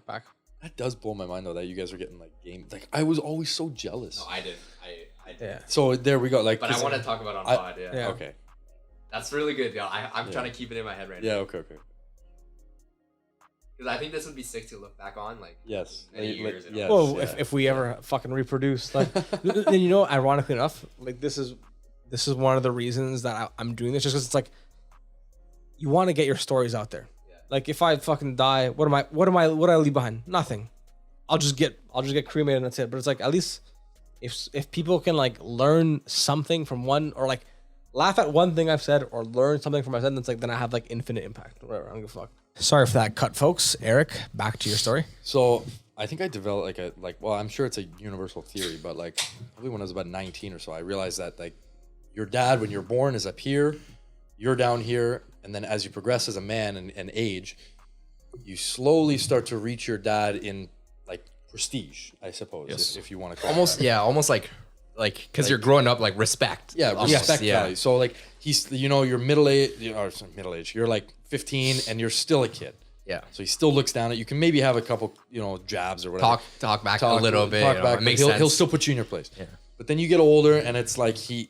[SPEAKER 2] back.
[SPEAKER 6] That does blow my mind though, that you guys are getting like game. Like I was always so jealous.
[SPEAKER 1] No, I did. I did.
[SPEAKER 2] Yeah.
[SPEAKER 6] So there we go. Like,
[SPEAKER 1] but I want to talk about it on pod. Yeah.
[SPEAKER 6] Okay.
[SPEAKER 1] That's really good. Yeah. I'm trying to keep it in my head right now.
[SPEAKER 6] Yeah. Okay.
[SPEAKER 1] Because I think this would be sick to look back on, like many years.
[SPEAKER 6] Yes,
[SPEAKER 2] well, if we ever fucking reproduce, like, then ironically enough, like this is one of the reasons that I'm doing this, just because it's like you want to get your stories out there. Yeah. Like if I fucking die, what do I leave behind? Nothing. I'll just get cremated and that's it. But it's like at least if people can like learn something from one, or like laugh at one thing I've said or learn something from my sentence, like then I have like infinite impact. Whatever. I don't give a fuck. Sorry for that cut, folks. Eric, back to your story.
[SPEAKER 6] So I think I developed I'm sure it's a universal theory, but like probably when I was about 19 or so, I realized that like your dad, when you're born, is up here, you're down here, and then as you progress as a man and age, you slowly start to reach your dad in like prestige, I suppose, if you want to call it that.
[SPEAKER 1] Almost like because you're growing up, like respect.
[SPEAKER 6] Yeah, respect value. So like he's, you're middle age, you're like 15 and you're still a kid.
[SPEAKER 1] Yeah.
[SPEAKER 6] So he still looks down at you. Can maybe have a couple, jabs or whatever.
[SPEAKER 1] Talk back a little bit.
[SPEAKER 6] Talk back,
[SPEAKER 1] it makes
[SPEAKER 6] he'll,
[SPEAKER 1] sense.
[SPEAKER 6] He'll still put you in your place.
[SPEAKER 1] Yeah.
[SPEAKER 6] But then you get older and it's like he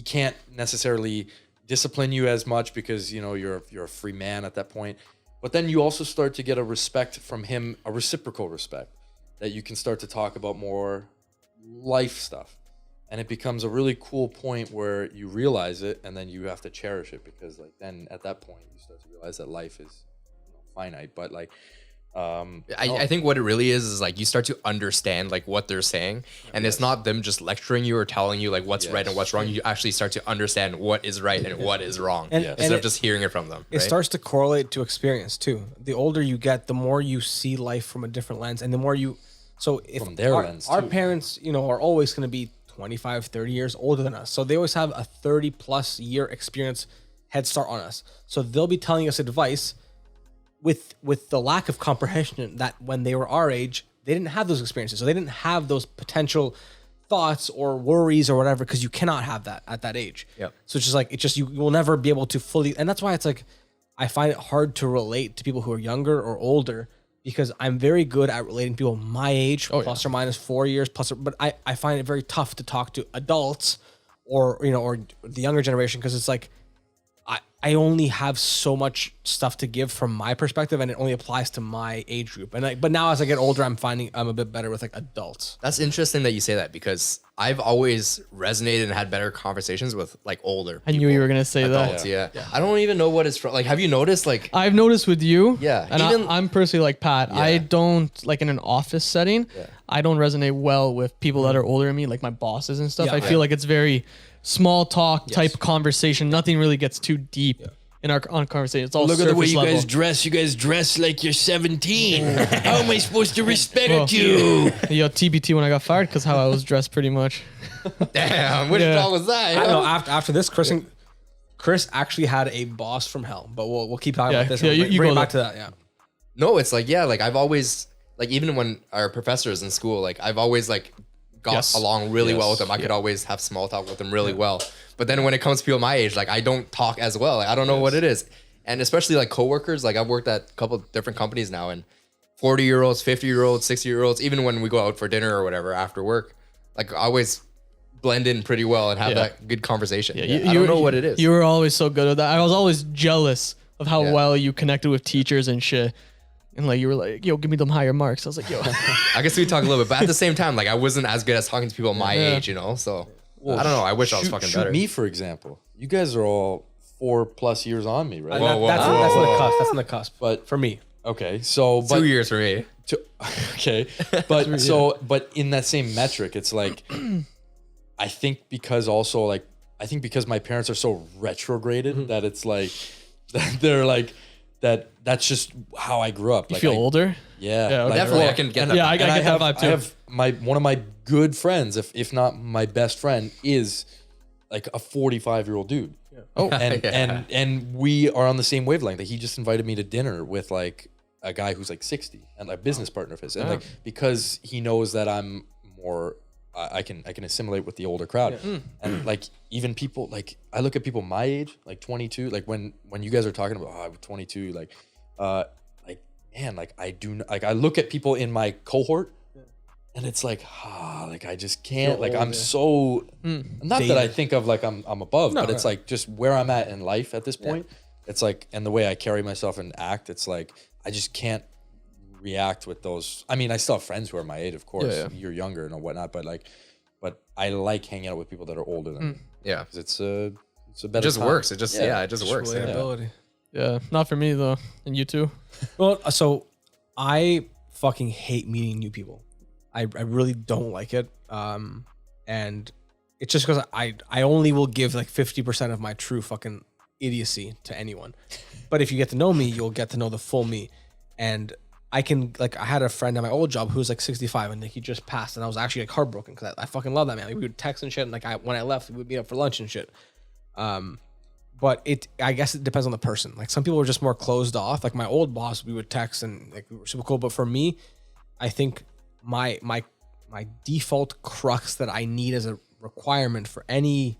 [SPEAKER 6] can't necessarily discipline you as much because you're a free man at that point. But then you also start to get a respect from him, a reciprocal respect, that you can start to talk about more life stuff. And it becomes a really cool point where you realize it and then you have to cherish it, because like then at that point you start to realize that life is finite. But like
[SPEAKER 1] I think what it really is like you start to understand like what they're saying, and it's not them just lecturing you or telling you like what's right and what's wrong. You actually start to understand what is right and what is wrong, instead of just hearing it from them.
[SPEAKER 2] It starts to correlate to experience too. The older you get, the more you see life from a different lens, and the more you So if
[SPEAKER 6] From their
[SPEAKER 2] our,
[SPEAKER 6] lens,
[SPEAKER 2] our
[SPEAKER 6] too.
[SPEAKER 2] parents, are always going to be 25, 30 years older than us. So they always have a 30 plus year experience head start on us. So they'll be telling us advice with the lack of comprehension that when they were our age, they didn't have those experiences. So they didn't have those potential thoughts or worries or whatever, because you cannot have that at that age.
[SPEAKER 1] Yep.
[SPEAKER 2] So it's just like, you will never be able to fully, and that's why it's like, I find it hard to relate to people who are younger or older, because I'm very good at relating to people my age, plus or minus 4 years, but I find it very tough to talk to adults or the younger generation, because it's like, I only have so much stuff to give from my perspective, and it only applies to my age group. And but now as I get older, I'm finding I'm a bit better with like adults.
[SPEAKER 1] That's interesting that you say that, because I've always resonated and had better conversations with like older
[SPEAKER 5] I knew
[SPEAKER 1] people,
[SPEAKER 5] you were gonna say
[SPEAKER 1] adults,
[SPEAKER 5] that.
[SPEAKER 1] yeah. I don't even know what it's from. Like, have you noticed like
[SPEAKER 5] I've noticed with you,
[SPEAKER 1] Yeah,
[SPEAKER 5] and
[SPEAKER 1] even-
[SPEAKER 5] I'm personally like Pat. I don't like in an office setting. I don't resonate well with people that are older than me, like my bosses and stuff.
[SPEAKER 2] Yeah.
[SPEAKER 5] I feel like it's very small talk type conversation. Nothing really gets too deep in our conversation. It's all
[SPEAKER 3] Look at the way
[SPEAKER 5] surface
[SPEAKER 3] you
[SPEAKER 5] level.
[SPEAKER 3] guys dress. You guys dress like you're 17. How am I supposed to respect
[SPEAKER 5] Well,
[SPEAKER 3] you?
[SPEAKER 5] Yo, TBT when I got fired because how I was dressed pretty much.
[SPEAKER 1] damn, which
[SPEAKER 5] Yeah.
[SPEAKER 1] dog was that?
[SPEAKER 2] I know after this, Chris actually had a boss from hell, but we'll keep talking
[SPEAKER 5] Yeah,
[SPEAKER 2] about this.
[SPEAKER 5] yeah,
[SPEAKER 2] We'll
[SPEAKER 5] you
[SPEAKER 2] bring
[SPEAKER 5] go
[SPEAKER 2] it back to that. Yeah.
[SPEAKER 1] No, it's like, yeah, like I've always, like, even when our professors in school, like I've always like got
[SPEAKER 5] Yes.
[SPEAKER 1] along really well with them. I could always have small talk with them really well. But then when it comes to people my age, like I don't talk as well. Like, I don't know what it is. And especially like coworkers, like I've worked at a couple of different companies now, and 40-year-olds, 50-year-olds, 60-year-olds, even when we go out for dinner or whatever after work, like I always blend in pretty well and have that good conversation. I don't know what it is.
[SPEAKER 5] You were always so good at that. I was always jealous of how
[SPEAKER 1] Yeah.
[SPEAKER 5] well you connected with teachers and shit. And like you were like, yo, give me them higher marks. I was like, yo.
[SPEAKER 1] I guess we talk a little bit, but at the same time, like I wasn't as good as talking to people my age, So I don't know. I wish I was fucking
[SPEAKER 6] shoot
[SPEAKER 1] better.
[SPEAKER 6] me, for example. You guys are all 4+ years on me, right?
[SPEAKER 2] And that's in the cusp. That's in the cusp.
[SPEAKER 6] But
[SPEAKER 2] For me,
[SPEAKER 6] okay, so
[SPEAKER 1] 2 years for me.
[SPEAKER 6] okay, but in that same metric, it's like I think because my parents are so retrograded that it's like that they're like that's just how I grew up.
[SPEAKER 5] You
[SPEAKER 6] Like
[SPEAKER 5] feel
[SPEAKER 6] I-
[SPEAKER 5] older?
[SPEAKER 6] Yeah,
[SPEAKER 5] Yeah,
[SPEAKER 6] like,
[SPEAKER 1] Definitely,
[SPEAKER 6] well,
[SPEAKER 1] I can get
[SPEAKER 6] and-
[SPEAKER 1] that.
[SPEAKER 5] Yeah, I
[SPEAKER 6] and
[SPEAKER 5] get that
[SPEAKER 6] have,
[SPEAKER 5] vibe too.
[SPEAKER 6] I have one of my good friends, if not my best friend, is like a 45-year-old dude.
[SPEAKER 5] Oh,
[SPEAKER 6] And we are on the same wavelength. Like, he just invited me to dinner with like a guy who's like 60 and a business partner of his. And like because he knows that I'm more I can assimilate with the older crowd. And like even people like I look at people my age, like 22, like when you guys are talking about I'm 22, like man, like I look at people in my cohort and it's like, like I just can't, like I'm so, not that I think of like I'm above, but it's like just where I'm at in life at this point. It's like, and the way I carry myself and act, it's like, I just can't react with those. I mean, I still have friends who are my age, of course, you're younger and whatnot, but I like hanging out with people that are older than me.
[SPEAKER 1] Yeah.
[SPEAKER 6] Cause it's a
[SPEAKER 1] It
[SPEAKER 6] better
[SPEAKER 1] just
[SPEAKER 6] time.
[SPEAKER 1] works. It just works. Yeah.
[SPEAKER 2] relatability.
[SPEAKER 5] yeah. Not for me though. And you too?
[SPEAKER 2] Well, so I fucking hate meeting new people. I really don't like it. And it's just because I only will give like 50% of my true fucking idiocy to anyone. But if you get to know me, you'll get to know the full me. And I can, like, I had a friend at my old job who was like 65 and he just passed, and I was actually like heartbroken because I fucking love that man. Like, we would text and shit, and like when I left, we would meet up for lunch and shit. But I guess it depends on the person. Like, some people were just more closed off. Like my old boss, we would text and like we were super cool. But for me, I think my default crux that I need as a requirement for any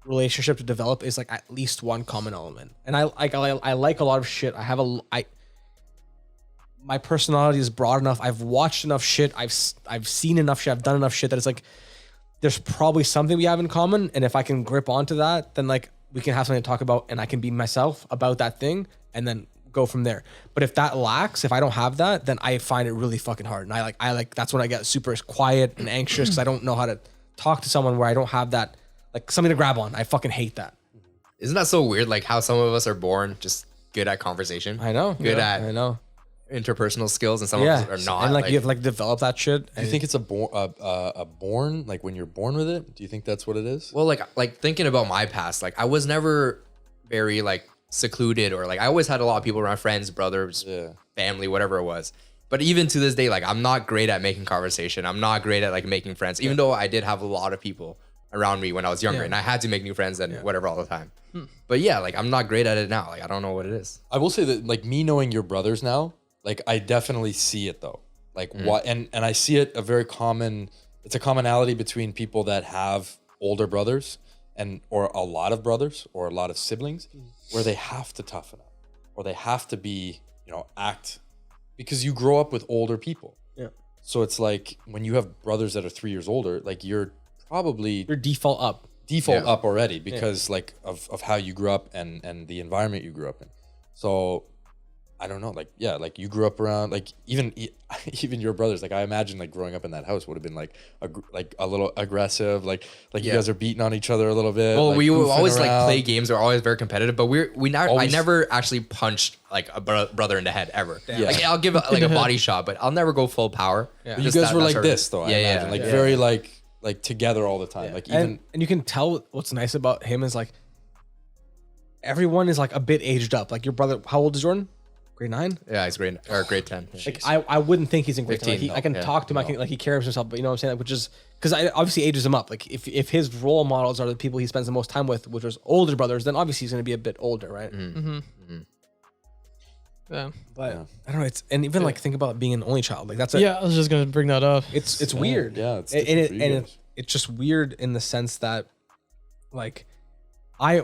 [SPEAKER 2] relationship to develop is like at least one common element. And I like a lot of shit. My personality is broad enough. I've watched enough shit. I've seen enough shit. I've done enough shit that it's like there's probably something we have in common. And if I can grip onto that, then like we can have something to talk about, and I can be myself about that thing, and then go from there. But if that lacks, if I don't have that, then I find it really fucking hard. And I like that's when I get super quiet and anxious because I don't know how to talk to someone where I don't have that, like, something to grab on. I fucking hate that.
[SPEAKER 1] Isn't that so weird? Like how some of us are born just good at conversation.
[SPEAKER 2] I know.
[SPEAKER 1] Good at
[SPEAKER 2] I know.
[SPEAKER 1] interpersonal skills, and some
[SPEAKER 2] Yeah.
[SPEAKER 1] of us are not.
[SPEAKER 2] And like you have to like develop that shit.
[SPEAKER 6] Do you think it's a born, like when you're born with it? Do you think that's what it is?
[SPEAKER 1] Well, like thinking about my past, like I was never very like secluded, or like I always had a lot of people around, friends, brothers, family, whatever it was. But even to this day, like I'm not great at making conversation. I'm not great at like making friends, even though I did have a lot of people around me when I was younger and I had to make new friends and whatever all the time. But yeah, like I'm not great at it now. Like I don't know what it is.
[SPEAKER 6] I will say that like me knowing your brothers now, like I definitely see it though. Like what and I see it it's a commonality between people that have older brothers or a lot of brothers or a lot of siblings where they have to toughen up or they have to be, act because you grow up with older people.
[SPEAKER 2] Yeah.
[SPEAKER 6] So it's like when you have brothers that are 3 years older, like you're probably
[SPEAKER 2] Your default up.
[SPEAKER 6] up already because like of how you grew up and the environment you grew up in. So I don't know, like you grew up around like even your brothers. Like I imagine like growing up in that house would have been like a little aggressive. Like you guys are beating on each other a little bit.
[SPEAKER 1] Well,
[SPEAKER 6] like,
[SPEAKER 1] we would
[SPEAKER 6] goofing
[SPEAKER 1] always like
[SPEAKER 6] around.
[SPEAKER 1] play games. We're always very competitive, but I
[SPEAKER 6] Always-
[SPEAKER 1] never actually punched like a brother in the head ever.
[SPEAKER 6] Yeah.
[SPEAKER 1] Like I'll give like a body shot, but I'll never go full power.
[SPEAKER 2] Yeah.
[SPEAKER 6] You
[SPEAKER 1] Just
[SPEAKER 6] guys were
[SPEAKER 1] that
[SPEAKER 6] like
[SPEAKER 1] sort of-
[SPEAKER 6] this though. I
[SPEAKER 1] Yeah, yeah,
[SPEAKER 6] imagine. Like
[SPEAKER 1] yeah.
[SPEAKER 6] very like together all the time. Like even
[SPEAKER 2] And you can tell what's nice about him is like everyone is like a bit aged up. Like your brother, how old is Jordan? Grade 9?
[SPEAKER 1] Yeah, he's grade 10. Yeah.
[SPEAKER 2] Like I wouldn't think he's in grade 10. Like
[SPEAKER 1] 15,
[SPEAKER 2] I can
[SPEAKER 1] no,
[SPEAKER 2] talk to him. I can like he carries himself, but you know what I'm saying? Like, which is because I obviously ages him up. Like if his role models are the people he spends the most time with, which was older brothers, then obviously he's going to be a bit older, right?
[SPEAKER 5] Yeah.
[SPEAKER 2] But I don't know. It's and even like think about being an only child. Like that's
[SPEAKER 5] Yeah, I was just gonna bring that up.
[SPEAKER 2] It's weird.
[SPEAKER 6] yeah, it's
[SPEAKER 2] and
[SPEAKER 6] different for you guys.
[SPEAKER 2] it's just weird in the sense that like I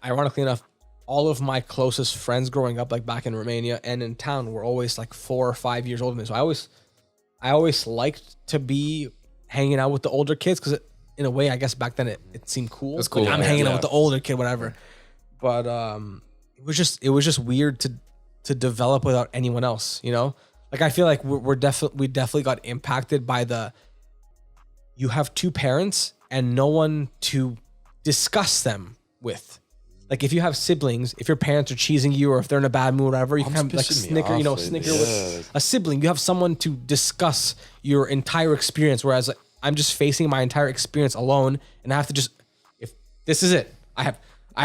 [SPEAKER 2] ironically enough, all of my closest friends growing up, like back in Romania and in town, were always like 4 or 5 years older than me. So I always liked to be hanging out with the older kids because in a way, I guess back then it seemed cool.
[SPEAKER 1] was cool,
[SPEAKER 2] Like, I'm
[SPEAKER 1] yeah.
[SPEAKER 2] hanging out
[SPEAKER 6] Yeah.
[SPEAKER 2] with the older kid, whatever. But it was just weird to develop without anyone else, you know? Like I feel like we definitely got impacted by you have two parents and no one to discuss them with. Like if you have siblings, if your parents are cheesing you or if they're in a bad mood, whatever, you
[SPEAKER 6] Mom's
[SPEAKER 2] can like
[SPEAKER 6] pissing me
[SPEAKER 2] snicker,
[SPEAKER 6] off lately.
[SPEAKER 2] snicker
[SPEAKER 6] Yeah,
[SPEAKER 2] with
[SPEAKER 6] like-
[SPEAKER 2] a sibling. You have someone to discuss your entire experience. Whereas like, I'm just facing my entire experience alone, and I have to if this is it, I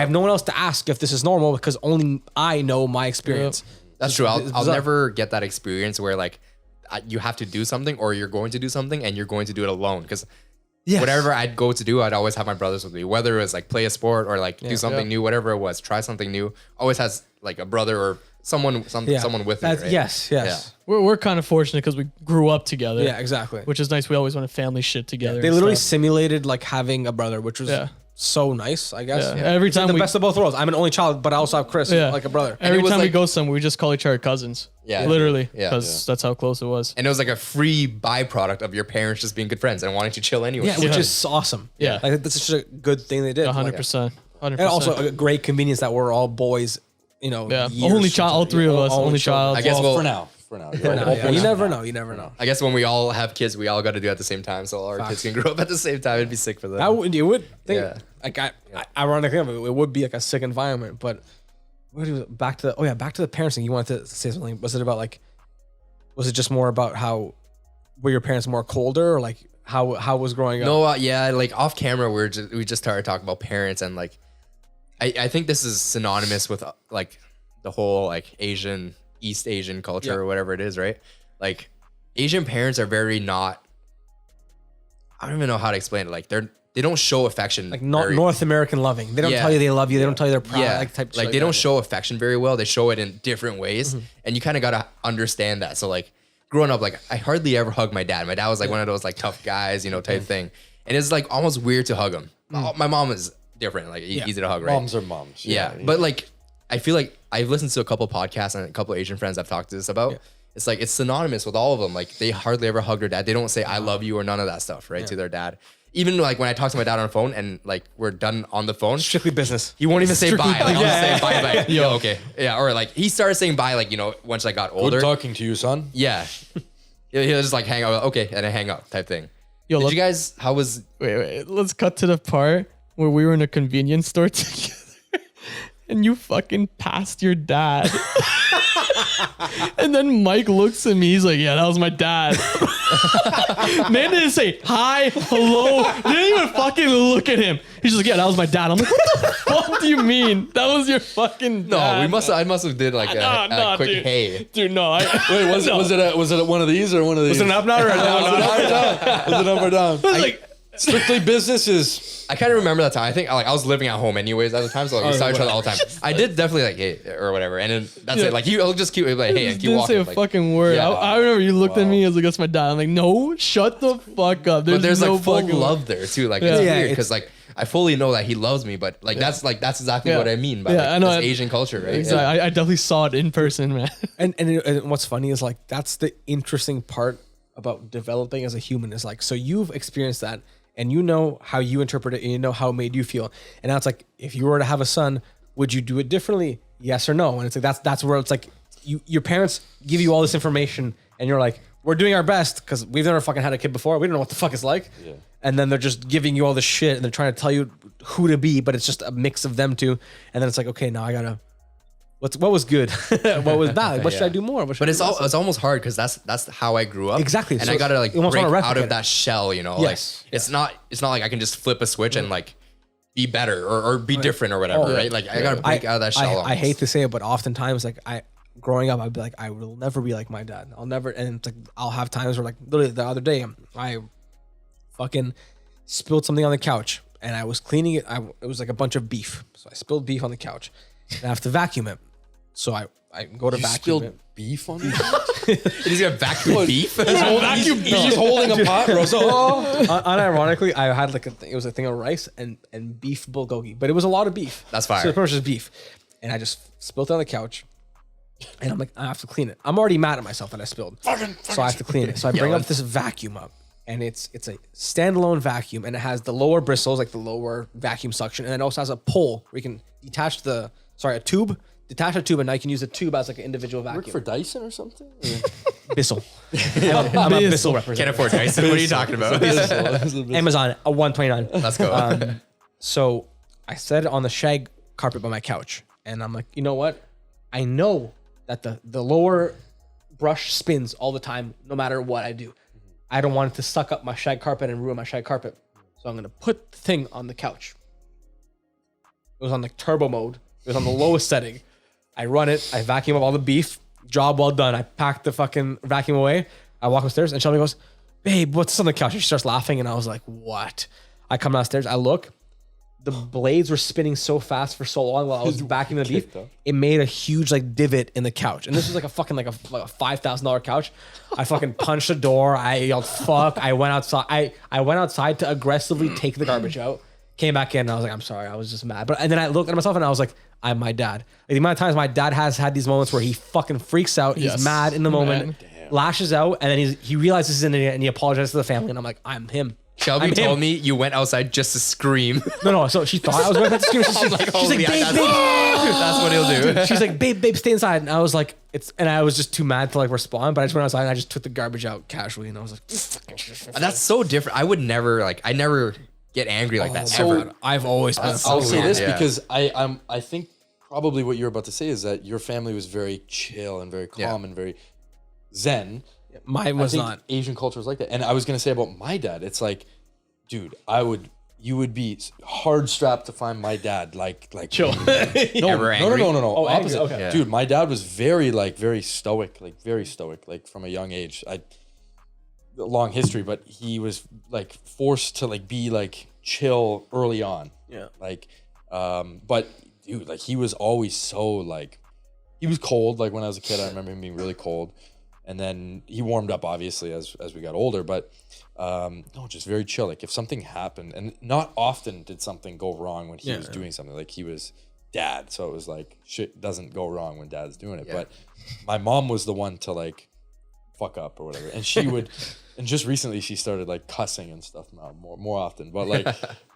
[SPEAKER 2] have no one else to ask if this is normal because only I know my experience.
[SPEAKER 1] That's true.
[SPEAKER 2] It's
[SPEAKER 1] I'll
[SPEAKER 2] bizarre.
[SPEAKER 1] never get that experience where like you have to do something or you're going to do something and you're going to do it alone. Because whatever I'd go to do, I'd always have my brothers with me. Whether it was like play a sport or like do something new, whatever it was, try something new. Always has like a brother or someone with me.
[SPEAKER 2] That's-
[SPEAKER 1] Right?
[SPEAKER 2] Yes.
[SPEAKER 5] We're kind of fortunate because we grew up together.
[SPEAKER 2] Yeah, exactly.
[SPEAKER 5] Which is nice. We always went to family shit together.
[SPEAKER 2] They
[SPEAKER 5] and
[SPEAKER 2] literally
[SPEAKER 5] stuff.
[SPEAKER 2] simulated like having a brother, which was so nice, I guess.
[SPEAKER 5] Yeah. Every
[SPEAKER 2] It's like
[SPEAKER 5] time
[SPEAKER 2] the
[SPEAKER 5] we-
[SPEAKER 2] best of both worlds. I'm an only child, but I also have Chris, like a brother.
[SPEAKER 5] Every
[SPEAKER 1] it was
[SPEAKER 5] time we
[SPEAKER 1] like-
[SPEAKER 5] go somewhere, we just call each other cousins.
[SPEAKER 1] Yeah.
[SPEAKER 5] Literally.
[SPEAKER 1] Yeah.
[SPEAKER 5] Because that's how close it was.
[SPEAKER 1] And it was like a free byproduct of your parents just being good friends and wanting to chill anyway.
[SPEAKER 2] Yeah, which is awesome.
[SPEAKER 5] Yeah.
[SPEAKER 2] Like that's such a good thing they did.
[SPEAKER 5] 100%. 100%.
[SPEAKER 2] And also a great convenience that we're all boys, you know.
[SPEAKER 5] Yeah.
[SPEAKER 2] years
[SPEAKER 5] Only
[SPEAKER 2] from
[SPEAKER 5] child, all
[SPEAKER 2] each other.
[SPEAKER 5] three of us,
[SPEAKER 2] Only
[SPEAKER 5] only
[SPEAKER 2] children.
[SPEAKER 5] child.
[SPEAKER 1] I guess
[SPEAKER 6] Well,
[SPEAKER 1] well,
[SPEAKER 6] for now.
[SPEAKER 2] For now, yeah. You never know. You never know.
[SPEAKER 1] I guess when we all have kids, we all got to do it at the same time. So all our kids can grow up at the same time. It'd be sick for them.
[SPEAKER 2] You would think,
[SPEAKER 1] Yeah.
[SPEAKER 2] like, ironically, it would be like a sick environment. But back to the parents thing. You wanted to say something. Was it about like? Was it just more about how were your parents more colder, or like how was growing up?
[SPEAKER 1] No, yeah, like off camera, we just started talking about parents and like, I think this is synonymous with like the whole like East Asian culture or whatever it is, right? Like Asian parents are very not. I don't even know how to explain it. Like they don't show affection.
[SPEAKER 2] like not
[SPEAKER 1] very-
[SPEAKER 2] North American loving. They don't
[SPEAKER 1] Yeah.
[SPEAKER 2] tell you they love you. They don't tell you they're proud.
[SPEAKER 1] Yeah,
[SPEAKER 2] Like type.
[SPEAKER 1] like they don't show affection very well. They show it in different ways, and you kind of gotta understand that. So like growing up, like I hardly ever hugged my dad. My dad was like one of those like tough guys, you know, type thing, and it's like almost weird to hug him. My mom is different, like easy to hug, right?
[SPEAKER 6] Moms are moms.
[SPEAKER 1] Yeah, but like I feel like I've listened to a couple podcasts and a couple Asian friends I've talked to this about. It's like it's synonymous with all of them. Like they hardly ever hug their dad. They don't say I love you or none of that stuff, right, to their dad. Even like when I talk to my dad on the phone and like we're done on the phone,
[SPEAKER 2] strictly business.
[SPEAKER 1] he won't even say bye. Like I'll just say bye, bye.
[SPEAKER 5] Yeah.
[SPEAKER 1] Okay, yeah, or like he started saying bye, like once I got older.
[SPEAKER 6] Good talking to you, son.
[SPEAKER 1] Yeah, he'll just like hang up. Okay, and I hang up type thing.
[SPEAKER 5] Yo,
[SPEAKER 1] Did
[SPEAKER 5] look-
[SPEAKER 1] you guys? How was?
[SPEAKER 5] Wait. Let's cut to the part where we were in a convenience store together. and you fucking passed your dad. And then Mike looks at me. He's like, yeah, that was my dad. Man didn't say hi, hello. Didn't even fucking look at him. He's just like, yeah, that was my dad. I'm like, what the fuck do you mean? That was your fucking dad.
[SPEAKER 1] No, I must have did like a quick
[SPEAKER 5] dude.
[SPEAKER 1] hey.
[SPEAKER 5] Dude, no.
[SPEAKER 6] Wait, was it one of these or one of these?
[SPEAKER 2] Was it an up now or a down?
[SPEAKER 6] Was it up or down? Was it up or down?
[SPEAKER 5] I was like,
[SPEAKER 6] Strictly business is.
[SPEAKER 1] I kind of remember that time. I think like I was living at home anyways at the time, so like, we saw each other all the time. I did definitely like hey or whatever, and then that's it. Like he'll just keep like hey and keep
[SPEAKER 5] didn't
[SPEAKER 1] walking.
[SPEAKER 5] say a
[SPEAKER 1] like,
[SPEAKER 5] fucking word.
[SPEAKER 1] Yeah.
[SPEAKER 5] I remember you looked at me. I was like, "That's my dad." I'm like, "No, shut the fuck up."
[SPEAKER 1] there's
[SPEAKER 5] no
[SPEAKER 1] like full
[SPEAKER 5] fucking
[SPEAKER 1] love there too. Like
[SPEAKER 5] Yeah.
[SPEAKER 1] it's
[SPEAKER 2] Yeah,
[SPEAKER 1] weird
[SPEAKER 2] it's-
[SPEAKER 1] because like I fully know that he loves me, but like that's exactly
[SPEAKER 5] Yeah.
[SPEAKER 1] what I mean by
[SPEAKER 5] Yeah,
[SPEAKER 1] like,
[SPEAKER 5] I know.
[SPEAKER 1] this Asian culture, right?
[SPEAKER 5] Exactly. I definitely saw it in person, man.
[SPEAKER 2] And what's funny is like that's the interesting part about developing as a human is like so you've experienced that and you know how you interpret it and you know how it made you feel. And now it's like if you were to have a son, would you do it differently? Yes or no? And it's like that's where it's like your parents give you all this information and you're like, we're doing our best because we've never fucking had a kid before. We don't know what the fuck it's like. Yeah. And then they're just giving you all this shit and they're trying to tell you who to be, but it's just a mix of them two. And then it's like, okay, now I gotta. What was good? What was bad? What should I do more? What should
[SPEAKER 1] But
[SPEAKER 2] I do less?
[SPEAKER 1] it's almost hard because that's how I grew up.
[SPEAKER 2] Exactly.
[SPEAKER 1] And
[SPEAKER 2] So
[SPEAKER 1] I gotta like
[SPEAKER 2] you almost
[SPEAKER 1] break
[SPEAKER 2] wanna
[SPEAKER 1] out
[SPEAKER 2] replicate
[SPEAKER 1] of that shell, you know.
[SPEAKER 2] Yes.
[SPEAKER 1] Like it's not like I can just flip a switch and like be better or be different or whatever,
[SPEAKER 2] Oh,
[SPEAKER 1] right? Like I gotta break out of that shell.
[SPEAKER 2] I hate to say it, but oftentimes, like growing up, I'd be like, I will never be like my dad. I'll never, and it's like I'll have times where, like, literally the other day, I fucking spilled something on the couch, and I was cleaning it. It was like a bunch of beef, so I spilled beef on the couch, and I have to vacuum it. So I go to
[SPEAKER 6] You
[SPEAKER 2] vacuum
[SPEAKER 6] spilled
[SPEAKER 2] it.
[SPEAKER 6] beef on me?
[SPEAKER 1] He's gonna vacuum beef.
[SPEAKER 6] He's just holding a pot, bro. So,
[SPEAKER 2] Unironically, I had like it was a thing of rice and beef bulgogi, but it was a lot of beef.
[SPEAKER 1] That's fire.
[SPEAKER 2] So it was just beef, and I just spilled it on the couch, and I'm like, I have to clean it. I'm already mad at myself that I spilled, so I have to clean it. So I bring up this vacuum up, and it's a standalone vacuum, and it has the lower bristles, like the lower vacuum suction, and it also has a pole where you can detach a tube. Detach a tube, and now you can use the tube as like an individual vacuum.
[SPEAKER 6] work for Dyson or something?
[SPEAKER 2] Bissell. I'm a Bissell representative.
[SPEAKER 1] Can't afford Dyson. What are you talking about?
[SPEAKER 2] Amazon, a 129.
[SPEAKER 1] Let's go.
[SPEAKER 2] So I set it on the shag carpet by my couch, and I'm like, you know what? I know that the lower brush spins all the time, no matter what I do. I don't want it to suck up my shag carpet and ruin my shag carpet. So I'm gonna put the thing on the couch. It was on like turbo mode. It was on the lowest setting. I run it. I vacuum up all the beef. Job well done. I pack the fucking vacuum away. I walk upstairs, and Shelby goes, "Babe, what's on the couch?" She starts laughing, and I was like, "What?" I come downstairs. I look. The blades were spinning so fast for so long while I was vacuuming the beef. It made a huge like divot in the couch, and this was like a fucking like a $5,000 couch. I fucking punched the door. I yelled "fuck." I went outside. I went outside to aggressively take the garbage out. Came back in, and I was like, "I'm sorry. I was just mad." And then I looked at myself, and I was like, I'm my dad. Like, the amount of times my dad has had these moments where he fucking freaks out. He's
[SPEAKER 5] Yes.
[SPEAKER 2] mad in the moment, lashes out, and then he realizes he's an idiot, and he apologizes to the family. And I'm like, I'm him.
[SPEAKER 1] Shelby
[SPEAKER 2] I'm
[SPEAKER 1] told
[SPEAKER 2] him.
[SPEAKER 1] me you went outside just to scream.
[SPEAKER 2] No. So she thought I was going to scream. She's like,
[SPEAKER 1] Holy,
[SPEAKER 2] babe,
[SPEAKER 1] that's,
[SPEAKER 2] babe.
[SPEAKER 1] that's what he'll do.
[SPEAKER 2] She's like, babe, stay inside. And I was like, and I was just too mad to like respond. But I just went outside and I just took the garbage out casually. And I was like,
[SPEAKER 1] That's so different. I would never I never get angry like that
[SPEAKER 6] so-
[SPEAKER 1] ever.
[SPEAKER 2] I've always been.
[SPEAKER 1] so
[SPEAKER 6] I'll say
[SPEAKER 1] weird.
[SPEAKER 6] this
[SPEAKER 1] Yeah.
[SPEAKER 6] because I think probably what you're about to say is that your family was very chill and very calm and very zen.
[SPEAKER 2] Mine
[SPEAKER 6] I
[SPEAKER 2] was
[SPEAKER 6] think
[SPEAKER 2] not.
[SPEAKER 6] Asian culture is like that. And I was gonna say about my dad, it's like, dude, you would be hard strapped to find my dad like chill. No,
[SPEAKER 1] Ever angry?
[SPEAKER 6] no.
[SPEAKER 2] Oh, angry,
[SPEAKER 6] Opposite.
[SPEAKER 2] okay.
[SPEAKER 1] Yeah.
[SPEAKER 6] Dude, my dad was very stoic, like from a young age. A long history, but he was like forced to like be like chill early on.
[SPEAKER 2] Yeah.
[SPEAKER 6] Like, but dude, like he was always so like, he was cold. Like when I was a kid, I remember him being really cold. And then he warmed up obviously as we got older, but no, just very chill. Like if something happened, and not often did something go wrong when he was doing something. Like he was dad, so it was like shit doesn't go wrong when dad's doing it. But my mom was the one to like fuck up or whatever, and she would. And just recently she started like cussing and stuff now more often. But like,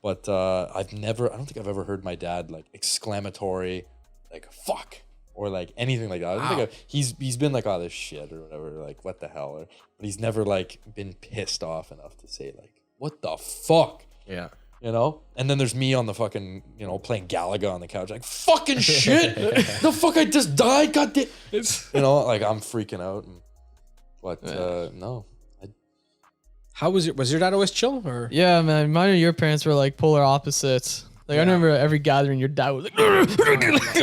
[SPEAKER 6] I don't think I've ever heard my dad like exclamatory, like fuck. Or like anything like that. I don't think he's been like, oh, this shit or whatever, like what the hell, but he's never like been pissed off enough to say like, what the fuck.
[SPEAKER 1] Yeah.
[SPEAKER 6] You know? And then there's me on the fucking, playing Galaga on the couch. Like, fucking shit. The fuck, I just died. God damn. Like I'm freaking out. But no.
[SPEAKER 2] How was your dad always chill or?
[SPEAKER 5] Yeah, man. Mine and your parents were like polar opposites. Like I remember every gathering, your dad was like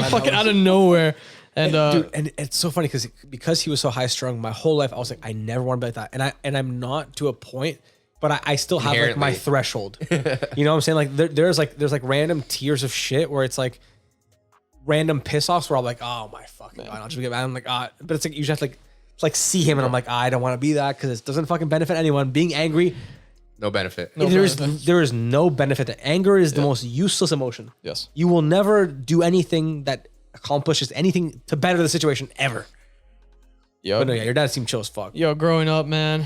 [SPEAKER 5] fucking out of nowhere. And
[SPEAKER 2] dude, and it's so funny because he was so high strung, my whole life I was like, I never want to be like that. And I'm not to a point, but I still have like my threshold. You know what I'm saying? Like there's random tiers of shit where it's like random piss offs where I'm like, oh my fucking God, I'll just get mad. I'm like, but it's like you just have to like see him and I'm like, I don't want to be that because it doesn't fucking benefit anyone. Being angry,
[SPEAKER 1] No benefit.
[SPEAKER 2] there is no benefit. To anger is the most useless emotion.
[SPEAKER 5] Yes.
[SPEAKER 2] You will never do anything that accomplishes anything to better the situation ever. But no, your dad seemed chill as fuck.
[SPEAKER 5] Yo, growing up, man,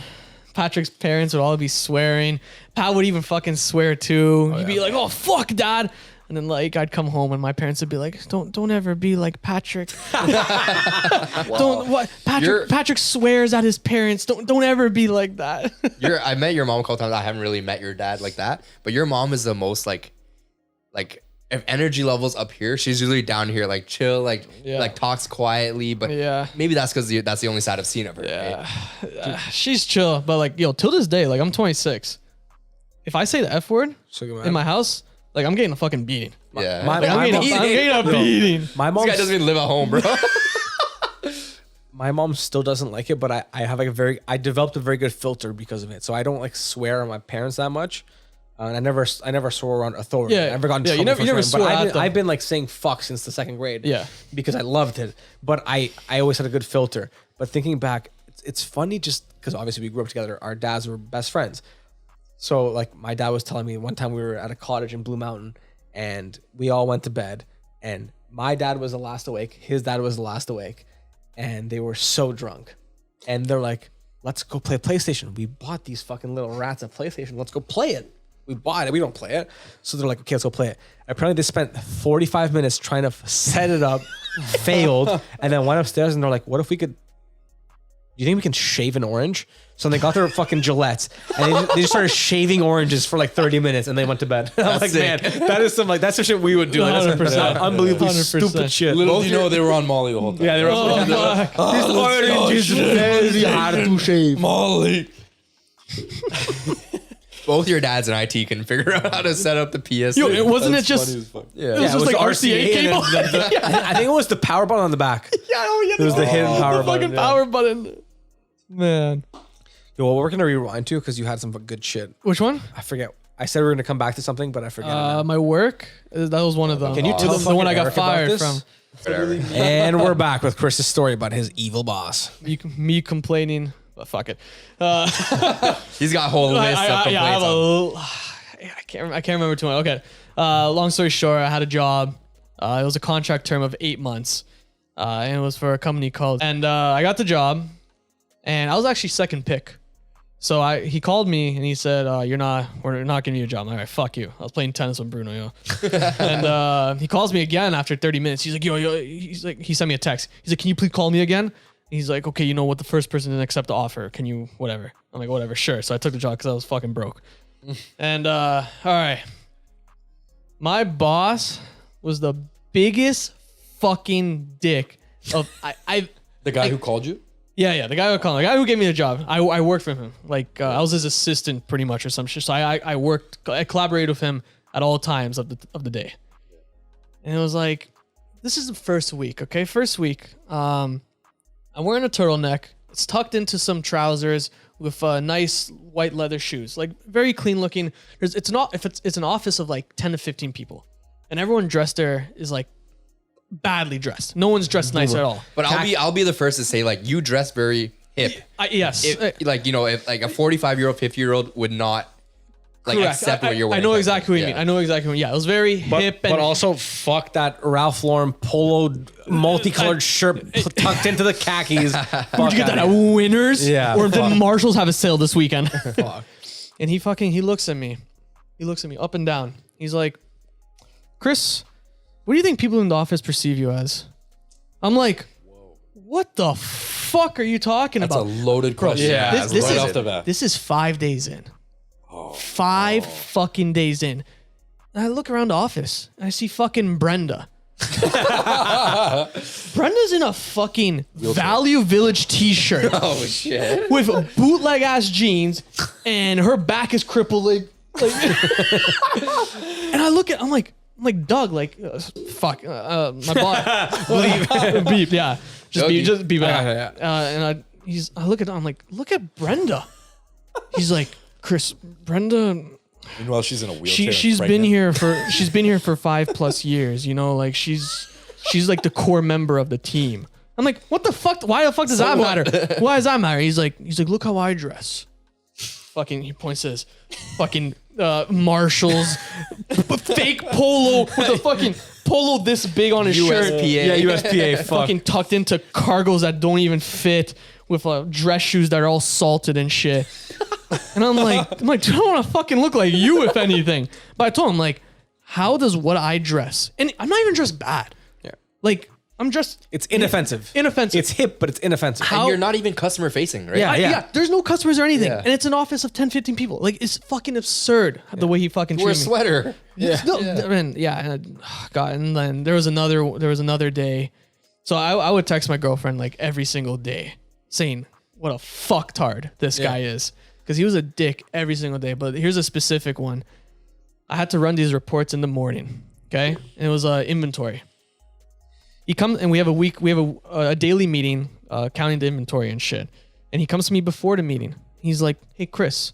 [SPEAKER 5] Patrick's parents would all be swearing. Pat would even fucking swear too. He'd be like, "Oh fuck, dad," and then like I'd come home and my parents would be like, "Don't ever be like Patrick. Patrick swears at his parents. Don't ever be like that."
[SPEAKER 1] I met your mom a couple times. I haven't really met your dad like that, but your mom is the most like if energy levels up here, she's usually down here like chill, like talks quietly. But maybe that's because that's the only side I've seen of her.
[SPEAKER 5] Yeah, right? She's chill, but like till this day, like I'm 26. If I say the F word in my house, like I'm getting a fucking beating.
[SPEAKER 1] Yeah,
[SPEAKER 5] I'm getting a beating.
[SPEAKER 2] My mom.
[SPEAKER 1] This guy doesn't even live at home, bro.
[SPEAKER 2] My mom still doesn't like it, but I have like I developed a very good filter because of it. So I don't like swear at my parents that much. And I never swore around authority. I never got in trouble.
[SPEAKER 5] You never swore at them.
[SPEAKER 2] I've been like saying fuck since the second grade.
[SPEAKER 5] Yeah.
[SPEAKER 2] Because I loved it. But I always had a good filter. But thinking back, it's funny just because obviously we grew up together. Our dads were best friends. So like my dad was telling me one time we were at a cottage in Blue Mountain and we all went to bed and my dad was the last awake. His dad was the last awake. And they were so drunk. And they're like, let's go play PlayStation. We bought these fucking little rats of PlayStation. Let's go play it. We bought it. We don't play it. So they're like, okay, let's go play it. Apparently they spent 45 minutes trying to set it up, failed, and then went upstairs and they're like, what if we could, do you think we can shave an orange? So they got their fucking Gillettes and they just started shaving oranges for like 30 minutes and they went to bed. I'm like, man, that's some shit we would do. Like, that's
[SPEAKER 5] 100%.
[SPEAKER 2] Unbelievably
[SPEAKER 5] 100%.
[SPEAKER 2] stupid shit.
[SPEAKER 6] Little do you know they were on Molly the whole time.
[SPEAKER 2] Yeah, they were
[SPEAKER 5] Oh,
[SPEAKER 2] these oranges very hard to shave.
[SPEAKER 6] Molly.
[SPEAKER 1] Both your dads and IT can figure out how to set up the PS.
[SPEAKER 5] Yo, wasn't it
[SPEAKER 6] That's
[SPEAKER 5] just?
[SPEAKER 6] funny as fuck.
[SPEAKER 5] It was just like RCA cable.
[SPEAKER 2] I think it was the power button on the back. It was the hidden power button.
[SPEAKER 5] Fucking power button. Man,
[SPEAKER 2] Yo, well, we're gonna rewind too because you had some good shit.
[SPEAKER 5] which one?
[SPEAKER 2] I forget. I said we were gonna come back to something, but I forget. it now.
[SPEAKER 5] My work. That was one of them.
[SPEAKER 2] Can you tell
[SPEAKER 5] the one I got
[SPEAKER 2] Eric about
[SPEAKER 5] fired
[SPEAKER 2] this?
[SPEAKER 5] from?
[SPEAKER 1] Whatever.
[SPEAKER 2] And we're back with Chris's story about his evil boss.
[SPEAKER 5] Me complaining. But fuck it.
[SPEAKER 1] He's got a whole list of complaints.
[SPEAKER 5] I have I can't remember too much. Okay. Long story short, I had a job. It was a contract term of 8 months. And it was for a company called. And I got the job, and I was actually second pick. So he called me and he said, we're not giving you a job. I'm like, all right, fuck you. I was playing tennis with Bruno, yo. And he calls me again after 30 minutes. He's like, yo, he sent me a text. He's like, can you please call me again? He's like, okay, you know what? The first person didn't accept the offer. Can you, whatever? I'm like, whatever, sure. So I took the job because I was fucking broke. And all right. My boss was the biggest fucking dick of
[SPEAKER 6] The guy who called you?
[SPEAKER 5] Yeah, the guy who called, the guy who gave me the job. I worked for him. Like I was his assistant pretty much or some shit. So I collaborated with him at all times of the day. And it was like, this is the first week, okay? First week. I'm wearing a turtleneck. It's tucked into some trousers with nice white leather shoes, like very clean looking. It's an office of like 10 to 15 people, and everyone dressed there is like badly dressed. No one's dressed nice at all.
[SPEAKER 1] But I'll be the first to say, like, you dress very hip.
[SPEAKER 5] Yes.
[SPEAKER 1] If, like, if like a 45-year-old, 50-year-old would not like
[SPEAKER 5] Correct.
[SPEAKER 1] accept what you're wearing.
[SPEAKER 5] I know exactly what you mean. I know exactly what. Yeah, it was very hip,
[SPEAKER 2] but also fuck that Ralph Lauren polo multicolored shirt tucked into the khakis.
[SPEAKER 5] Would you get that at Winners?
[SPEAKER 2] Yeah,
[SPEAKER 5] Or did
[SPEAKER 2] fuck.
[SPEAKER 5] Marshalls have a sale this weekend?
[SPEAKER 2] Fuck.
[SPEAKER 5] And he looks at me. He looks at me up and down. He's like, Chris, what do you think people in the office perceive you as? I'm like, what the fuck are you talking
[SPEAKER 6] That's
[SPEAKER 5] about?
[SPEAKER 6] a loaded question.
[SPEAKER 1] Yeah,
[SPEAKER 5] This
[SPEAKER 6] right
[SPEAKER 5] is
[SPEAKER 6] off the bat.
[SPEAKER 5] This is 5 days in. 5 fucking days in. And I look around the office and I see fucking Brenda. Brenda's in a fucking Value Village t-shirt.
[SPEAKER 1] Oh shit.
[SPEAKER 5] With bootleg ass jeans, and her back is crippled. Like and I look at, I'm like Doug, like fuck, my boss, beep, yeah, just beep. And I look at him, I'm like, look at Brenda. He's like, Chris, Brenda.
[SPEAKER 6] Meanwhile, she's in a wheelchair.
[SPEAKER 5] She's been here for 5+ years. You know, like she's like the core member of the team. I'm like, what the fuck? Why the fuck does that matter? Why does that matter? He's like, look how I dress. Fucking, he points to his fucking Marshalls fake polo with a fucking polo this big on his shirt.
[SPEAKER 1] USPA.
[SPEAKER 2] Yeah, USPA.
[SPEAKER 5] Fucking tucked into cargos that don't even fit, with dress shoes that are all salted and shit. And I'm like, dude, I don't want to fucking look like you, if anything. But I told him, like, how does what I dress, and I'm not even dressed bad.
[SPEAKER 2] Yeah.
[SPEAKER 5] Like, I'm just,
[SPEAKER 2] It's inoffensive.
[SPEAKER 5] Inoffensive.
[SPEAKER 2] It's hip, but it's inoffensive.
[SPEAKER 1] And you're not even customer facing, right?
[SPEAKER 2] Yeah.
[SPEAKER 5] there's no customers or anything.
[SPEAKER 1] Yeah.
[SPEAKER 5] And it's an office of 10, 15 people. Like, it's fucking absurd the way he fucking
[SPEAKER 1] Wear a
[SPEAKER 5] treated me.
[SPEAKER 1] sweater.
[SPEAKER 5] No, and God, and then there was another day. So I would text my girlfriend like every single day saying what a fucktard this guy is, because he was a dick every single day. But here's a specific one. I had to run these reports in the morning. Okay, and it was inventory. He comes and we have a daily meeting, counting the inventory and shit. And he comes to me before the meeting. He's like, "Hey Chris,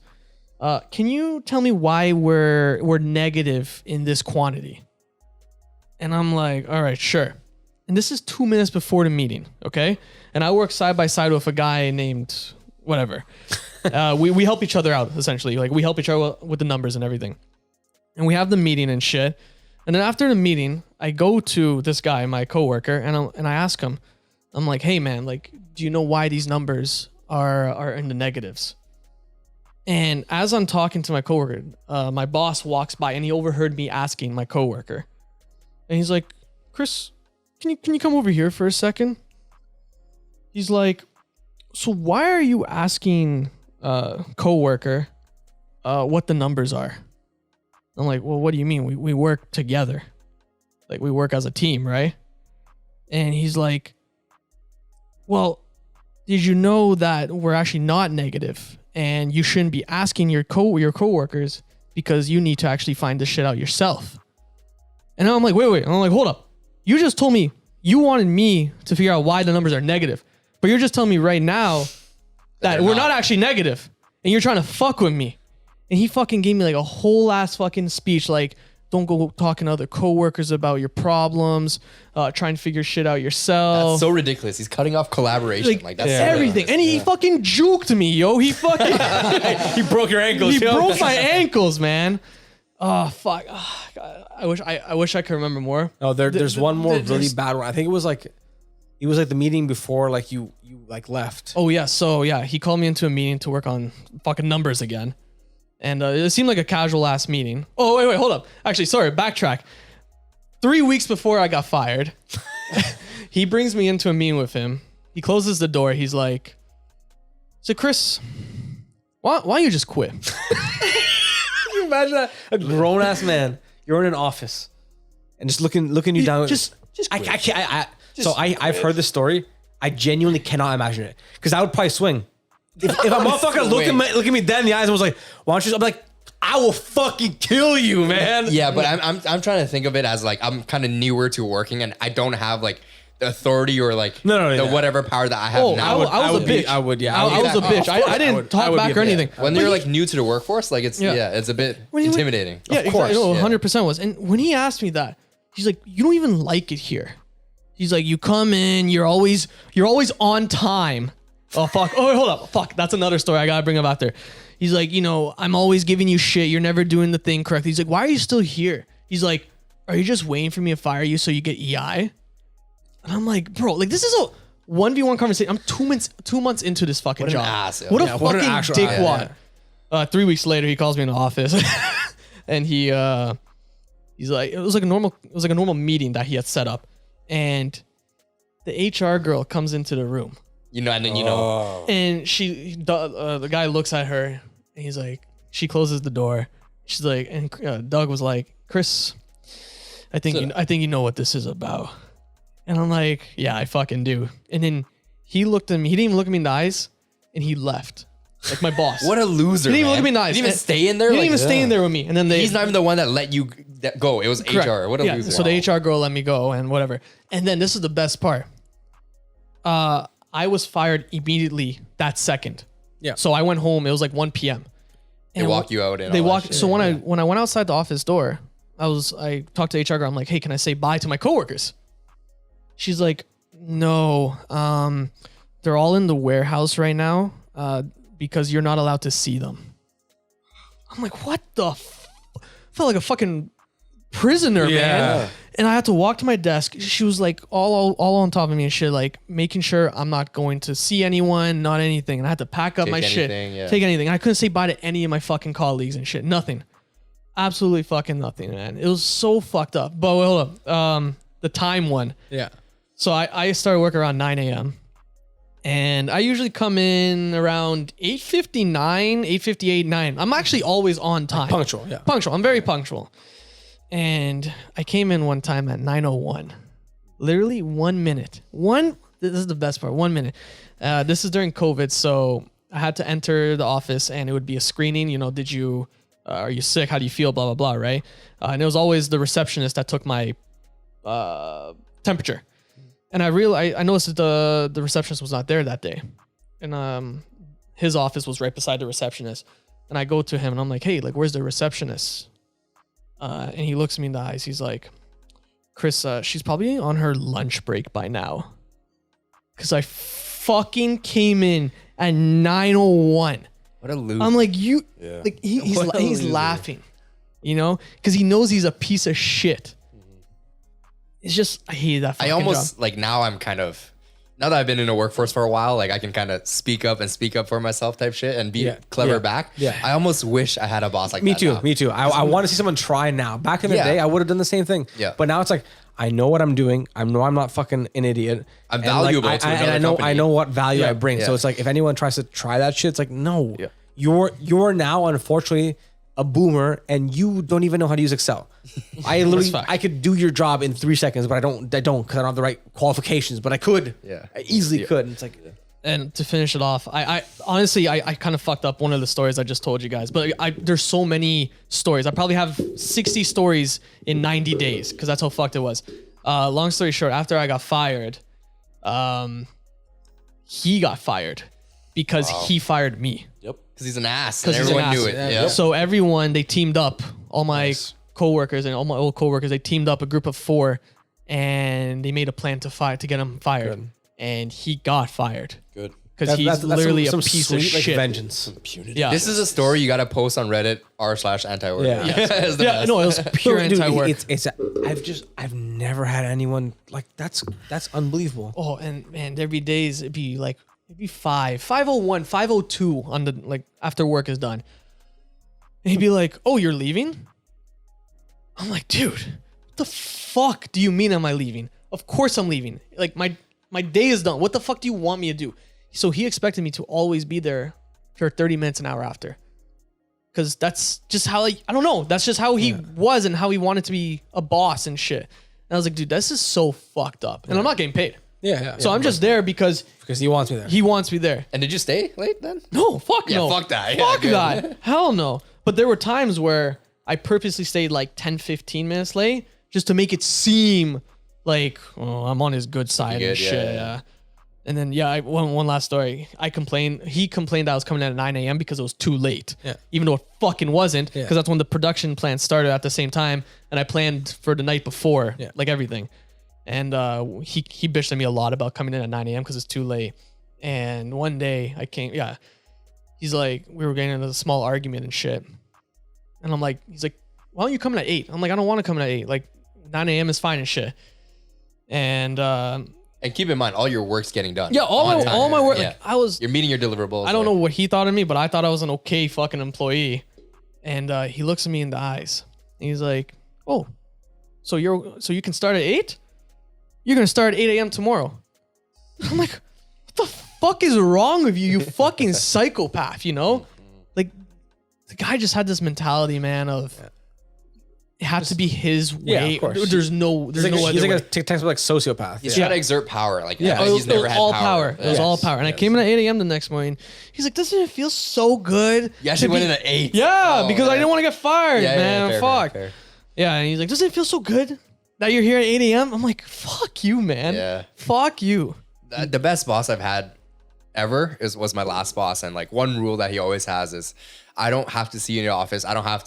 [SPEAKER 5] can you tell me why we're negative in this quantity?" And I'm like, "All right, sure." And this is 2 minutes before the meeting, okay? And I work side by side with a guy named whatever. We help each other out, essentially. Like, we help each other with the numbers and everything. And we have the meeting and shit. And then after the meeting, I go to this guy, my coworker, and I ask him, I'm like, "Hey man, like, do you know why these numbers are in the negatives?" And as I'm talking to my coworker, my boss walks by and he overheard me asking my coworker. And he's like, "Chris, can you come over here for a second?" He's like, "So why are you asking coworker what the numbers are?" I'm like, "Well, what do you mean? We work together. Like, we work as a team, right?" And he's like, "Well, did you know that we're actually not negative, and you shouldn't be asking your coworkers, because you need to actually find this shit out yourself?" And I'm like, wait. I'm like, hold up. You just told me you wanted me to figure out why the numbers are negative, but you're just telling me right now that we're not actually negative, and you're trying to fuck with me. And he fucking gave me like a whole ass fucking speech, like, don't go talking to other coworkers about your problems, try and figure shit out yourself.
[SPEAKER 1] That's so ridiculous. He's cutting off collaboration. Like that's so
[SPEAKER 5] everything.
[SPEAKER 1] ridiculous.
[SPEAKER 5] And he fucking juked me, yo. He fucking
[SPEAKER 2] He broke your ankles.
[SPEAKER 5] he broke my ankles, man. Oh fuck. Oh, God. I wish I could remember more.
[SPEAKER 2] Oh, there's one more really bad one. I think it was like the meeting before, like you like left.
[SPEAKER 5] Oh yeah, so yeah, he called me into a meeting to work on fucking numbers again. And it seemed like a casual ass meeting. Oh, wait, hold up. Actually, sorry, backtrack. 3 weeks before I got fired, he brings me into a meeting with him. He closes the door. He's like, "So Chris, why don't you just quit?"
[SPEAKER 2] Can you imagine that? A grown ass man, you're in an office, and just looking you down.
[SPEAKER 5] Just
[SPEAKER 2] I
[SPEAKER 5] quit.
[SPEAKER 2] can't. I've heard this story. I genuinely cannot imagine it, because I would probably swing. If a motherfucker looked at me dead in the eyes and was like, "Why don't you?" I'm like, "I will fucking kill you, man."
[SPEAKER 1] Yeah, but I'm trying to think of it as like I'm kind of newer to working, and I don't have like the authority or like the whatever power that I have now.
[SPEAKER 5] I was a bitch.
[SPEAKER 2] I would.
[SPEAKER 5] I was a bitch. I didn't talk back or anything.
[SPEAKER 1] When you're like new to the workforce, like it's it's a bit intimidating.
[SPEAKER 5] Yeah,
[SPEAKER 2] Of course.
[SPEAKER 5] exactly. 100% was. And when he asked me that, he's like, "You don't even like it here." He's like, "You come in, you're always on time." Oh fuck! Oh wait, hold up! Fuck! That's another story I gotta bring up after. He's like, "I'm always giving you shit. You're never doing the thing correctly." He's like, "Why are you still here?" He's like, "Are you just waiting for me to fire you so you get EI?" And I'm like, "Bro, like this is a 1v1 conversation. I'm 2 months into this fucking job.
[SPEAKER 1] ass,
[SPEAKER 5] What a
[SPEAKER 2] yeah, what an
[SPEAKER 5] fucking
[SPEAKER 2] actual-
[SPEAKER 5] dickwad." 3 weeks later, he calls me in the office, and he's like, it was like a normal meeting that he had set up, and the HR girl comes into the room.
[SPEAKER 1] And then
[SPEAKER 5] And the guy looks at her, and he's like, she closes the door. She's like, and Doug was like, Chris, I think you know what this is about. And I'm like, yeah, I fucking do. And then he looked at me. He didn't even look at me in the eyes, and he left. Like my boss.
[SPEAKER 1] What a loser!
[SPEAKER 5] He didn't even
[SPEAKER 1] man.
[SPEAKER 5] look at me in the eyes.
[SPEAKER 1] He didn't even stay in there.
[SPEAKER 5] He didn't even stay in there with me. And then
[SPEAKER 1] He's not even the one that let you go. It was
[SPEAKER 5] Correct.
[SPEAKER 1] HR. What a
[SPEAKER 5] yeah,
[SPEAKER 1] loser!
[SPEAKER 5] so the HR girl let me go and whatever. And then this is the best part. I was fired immediately that second.
[SPEAKER 2] Yeah.
[SPEAKER 5] So I went home. It was like 1 p.m.
[SPEAKER 1] They walk you out. And
[SPEAKER 5] They
[SPEAKER 1] all that
[SPEAKER 5] walked.
[SPEAKER 1] shit.
[SPEAKER 5] So when I went outside the office door, I talked to the HR girl. I'm like, hey, can I say bye to my coworkers? She's like, no, they're all in the warehouse right now because you're not allowed to see them. I'm like, what the? Felt like a fucking prisoner, man. And I had to walk to my desk. She was like all on top of me and shit, like making sure I'm not going to see anyone, not anything. And I had to pack up my shit, take anything. I couldn't say bye to any of my fucking colleagues and shit. Nothing. Absolutely fucking nothing, man. It was so fucked up. But hold up. The time one.
[SPEAKER 2] Yeah.
[SPEAKER 5] So I started work around 9 a.m. And I usually come in around 8:59, 8:58, 9. I'm actually always on time.
[SPEAKER 2] Punctual, yeah.
[SPEAKER 5] Punctual. I'm very punctual. And I came in one time at 9:01. Literally 1 minute. This is the best part. 1 minute. This is during COVID, so I had to enter the office and it would be a screening. You know, are you sick? How do you feel? Blah, blah, blah, right? And it was always the receptionist that took my temperature. And I noticed that the receptionist was not there that day. And his office was right beside the receptionist. And I go to him and I'm like, hey, like, where's the receptionist? And he looks me in the eyes. He's like, Chris, she's probably on her lunch break by now. Because I fucking came in at 9:01.
[SPEAKER 1] What a loser!
[SPEAKER 5] I'm like, like he's laughing, you know, because he knows he's a piece of shit. It's just, I hate that fucking
[SPEAKER 1] I almost
[SPEAKER 5] job.
[SPEAKER 1] like now that I've been in the workforce for a while, like I can kind of speak up for myself type shit and be clever back.
[SPEAKER 2] Yeah.
[SPEAKER 1] I almost wish I had a boss like
[SPEAKER 2] Me
[SPEAKER 1] that.
[SPEAKER 2] too.
[SPEAKER 1] now.
[SPEAKER 2] Me too. I want to see someone try now. Back in the day, I would have done the same thing.
[SPEAKER 1] Yeah.
[SPEAKER 2] But now it's like, I know what I'm doing. I know I'm not fucking an idiot.
[SPEAKER 1] I'm
[SPEAKER 2] And,
[SPEAKER 1] valuable
[SPEAKER 2] like,
[SPEAKER 1] to
[SPEAKER 2] and
[SPEAKER 1] another
[SPEAKER 2] I know
[SPEAKER 1] company.
[SPEAKER 2] I know what value
[SPEAKER 1] Yeah.
[SPEAKER 2] I bring.
[SPEAKER 1] Yeah.
[SPEAKER 2] So it's like, if anyone tries to try that shit, it's like, no.
[SPEAKER 1] Yeah.
[SPEAKER 2] You're now unfortunately a boomer and you don't even know how to use Excel. I could do your job in 3 seconds, but I don't because I don't have the right qualifications, but I could.
[SPEAKER 1] Yeah.
[SPEAKER 2] I easily could. And it's like,
[SPEAKER 5] And to finish it off, I honestly kind of fucked up one of the stories I just told you guys, but there's so many stories. I probably have 60 stories in 90 days because that's how fucked it was. Long story short, after I got fired, he got fired because he fired me.
[SPEAKER 6] Yep.
[SPEAKER 1] Because he's an ass.
[SPEAKER 5] 'Cause
[SPEAKER 1] And
[SPEAKER 5] he's an
[SPEAKER 1] everyone knew
[SPEAKER 5] ass.
[SPEAKER 1] it. Yeah.
[SPEAKER 5] So everyone, they teamed up, all my coworkers and all my old coworkers, they teamed up, a group of 4, and they made a plan to get him fired.
[SPEAKER 2] Good.
[SPEAKER 5] And he got fired
[SPEAKER 6] Good.
[SPEAKER 5] because he's literally a piece of
[SPEAKER 2] sweet, like,
[SPEAKER 5] shit.
[SPEAKER 2] vengeance.
[SPEAKER 6] Impunity.
[SPEAKER 5] Yeah.
[SPEAKER 1] This is a story you got to post on Reddit r/anti-work.
[SPEAKER 2] Yeah.
[SPEAKER 1] It's the
[SPEAKER 5] Yeah,
[SPEAKER 1] best.
[SPEAKER 5] no, it was pure
[SPEAKER 2] Dude,
[SPEAKER 5] anti-work.
[SPEAKER 2] I've never had anyone like that's unbelievable.
[SPEAKER 5] Oh, and man, there'd be days it'd be 5:01, 5:02 on the, like, after work is done. And he'd be like, "Oh, you're leaving?" I'm like, "Dude, what the fuck do you mean am I leaving? Of course I'm leaving. Like, my day is done. What the fuck do you want me to do?" So he expected me to always be there for 30 minutes, an hour after. Cause that's just how, like, I don't know. That's just how he was and how he wanted to be a boss and shit. And I was like, dude, this is so fucked up. And I'm not getting paid.
[SPEAKER 2] Yeah.
[SPEAKER 5] So I'm just there because
[SPEAKER 2] he wants me there.
[SPEAKER 5] he wants me there.
[SPEAKER 1] And did you stay late then?
[SPEAKER 5] No, fuck
[SPEAKER 1] Yeah,
[SPEAKER 5] no.
[SPEAKER 1] fuck that. Yeah,
[SPEAKER 5] Fuck
[SPEAKER 1] good.
[SPEAKER 5] that. Hell no. But there were times where I purposely stayed like 10, 15 minutes late just to make it seem like, oh, I'm on his good side
[SPEAKER 1] good,
[SPEAKER 5] and
[SPEAKER 1] yeah,
[SPEAKER 5] shit.
[SPEAKER 1] yeah.
[SPEAKER 5] And then, one last story. He complained I was coming in at 9 a.m. because it was too late.
[SPEAKER 2] Yeah.
[SPEAKER 5] Even though it fucking wasn't, because
[SPEAKER 2] Yeah.
[SPEAKER 5] that's when the production plan started at the same time. And I planned for the night before, like everything. And he bitched at me a lot about coming in at 9 a.m. because it's too late. And one day I came, he's like, we were getting into a small argument and shit. And I'm like, he's like, why don't you come in at 8? I'm like, I don't want to come in at 8. Like, 9 a.m. is fine and shit. And
[SPEAKER 1] And keep in mind, all your work's getting done.
[SPEAKER 5] all
[SPEAKER 1] on time.
[SPEAKER 5] my work,
[SPEAKER 1] Yeah.
[SPEAKER 5] like, I was,
[SPEAKER 1] You're meeting your deliverables.
[SPEAKER 5] I don't know what he thought of me, but I thought I was an okay fucking employee. And he looks at me in the eyes. And he's like, "Oh, so you can start at 8? You're gonna start at 8 a.m. tomorrow." I'm like, what the fuck is wrong with you, you fucking psychopath? You know, like, the guy just had this mentality, man, of it had to be his way.
[SPEAKER 2] of course.
[SPEAKER 5] There's no
[SPEAKER 2] He's like,
[SPEAKER 5] other
[SPEAKER 2] he's like
[SPEAKER 5] way.
[SPEAKER 2] a textball like sociopath.
[SPEAKER 1] He's trying to exert power. Like,
[SPEAKER 2] Yeah.
[SPEAKER 1] yeah, he's never
[SPEAKER 5] was
[SPEAKER 1] had
[SPEAKER 5] all
[SPEAKER 1] power.
[SPEAKER 5] It was all power. And I came in at 8 a.m. the next morning. He's like, doesn't it feel so good?
[SPEAKER 1] You actually
[SPEAKER 5] to
[SPEAKER 1] went
[SPEAKER 5] be-"
[SPEAKER 1] in at 8.
[SPEAKER 5] Yeah,
[SPEAKER 1] Oh,
[SPEAKER 5] because I didn't want to get fired,
[SPEAKER 1] Yeah,
[SPEAKER 5] man.
[SPEAKER 1] fair,
[SPEAKER 5] Fuck.
[SPEAKER 1] fair.
[SPEAKER 5] Yeah, and he's like, doesn't it feel so good that you're here at 8 a.m.? I'm like, fuck you, man.
[SPEAKER 1] Yeah.
[SPEAKER 5] Fuck you.
[SPEAKER 1] The best boss I've had ever was my last boss, and like one rule that he always has is I don't have to see you in your office. You don't have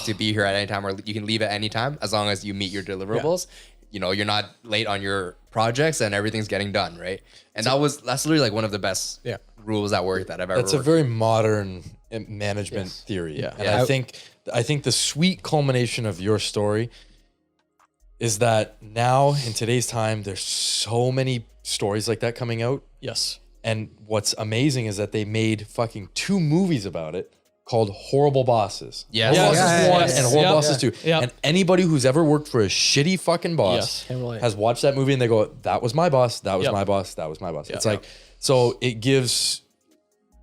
[SPEAKER 1] to be here at any time, or you can leave at any time as long as you meet your deliverables. You know, you're not late on your projects and everything's getting done, right? And that's literally like one of the best rules at work that I've ever
[SPEAKER 6] That's a very modern management theory.
[SPEAKER 2] Yeah.
[SPEAKER 6] And I think the sweet culmination of your story is that now in today's time, there's so many stories like that coming out.
[SPEAKER 5] Yes.
[SPEAKER 6] And what's amazing is that they made fucking 2 movies about it called Horrible Bosses.
[SPEAKER 1] Yes.
[SPEAKER 6] Horrible
[SPEAKER 1] Yes.
[SPEAKER 6] Bosses 1
[SPEAKER 5] Yes.
[SPEAKER 6] and Horrible
[SPEAKER 5] Yep.
[SPEAKER 6] Bosses 2.
[SPEAKER 5] Yep.
[SPEAKER 6] And anybody who's ever worked for a shitty fucking boss
[SPEAKER 5] Yes.
[SPEAKER 2] Can't relate.
[SPEAKER 6] has watched that movie and they go, that was my boss, that was
[SPEAKER 5] Yep.
[SPEAKER 6] my boss, that was my boss.
[SPEAKER 5] Yep.
[SPEAKER 6] It's like, so it gives,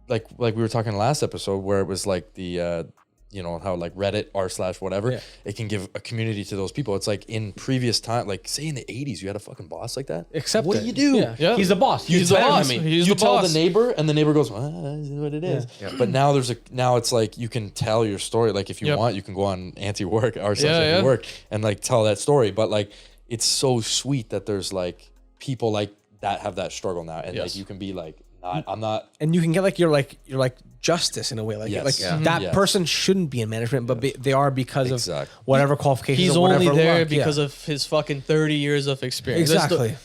[SPEAKER 6] like we were talking in the last episode where it was like the, you know, how like Reddit r/whatever, it can give a community to those people. It's like in previous time, like say in the 80s, you had a fucking boss like that.
[SPEAKER 2] Accept
[SPEAKER 6] what
[SPEAKER 2] it.
[SPEAKER 6] do you do?
[SPEAKER 2] Yeah.
[SPEAKER 5] Yeah.
[SPEAKER 2] He's the boss.
[SPEAKER 5] He's the
[SPEAKER 2] better than
[SPEAKER 5] boss.
[SPEAKER 2] me.
[SPEAKER 5] He's
[SPEAKER 6] You
[SPEAKER 5] the
[SPEAKER 6] tell
[SPEAKER 5] boss.
[SPEAKER 6] the neighbor, and the neighbor goes, this is what it is. But now now it's like you can tell your story. Like if you want, you can go on anti-work or work and like tell that story. But like it's so sweet that there's like people like that have that struggle now, and like you can be like, I'm not.
[SPEAKER 2] And you can get like your justice in a way. Like
[SPEAKER 6] Yes.
[SPEAKER 2] like
[SPEAKER 6] Yeah.
[SPEAKER 2] that
[SPEAKER 6] Yes.
[SPEAKER 2] person shouldn't be in management, but they are because
[SPEAKER 6] Exactly.
[SPEAKER 2] of whatever qualifications.
[SPEAKER 5] He's
[SPEAKER 2] or whatever
[SPEAKER 5] only there
[SPEAKER 2] luck.
[SPEAKER 5] because of his fucking 30 years of experience. That's
[SPEAKER 2] exactly.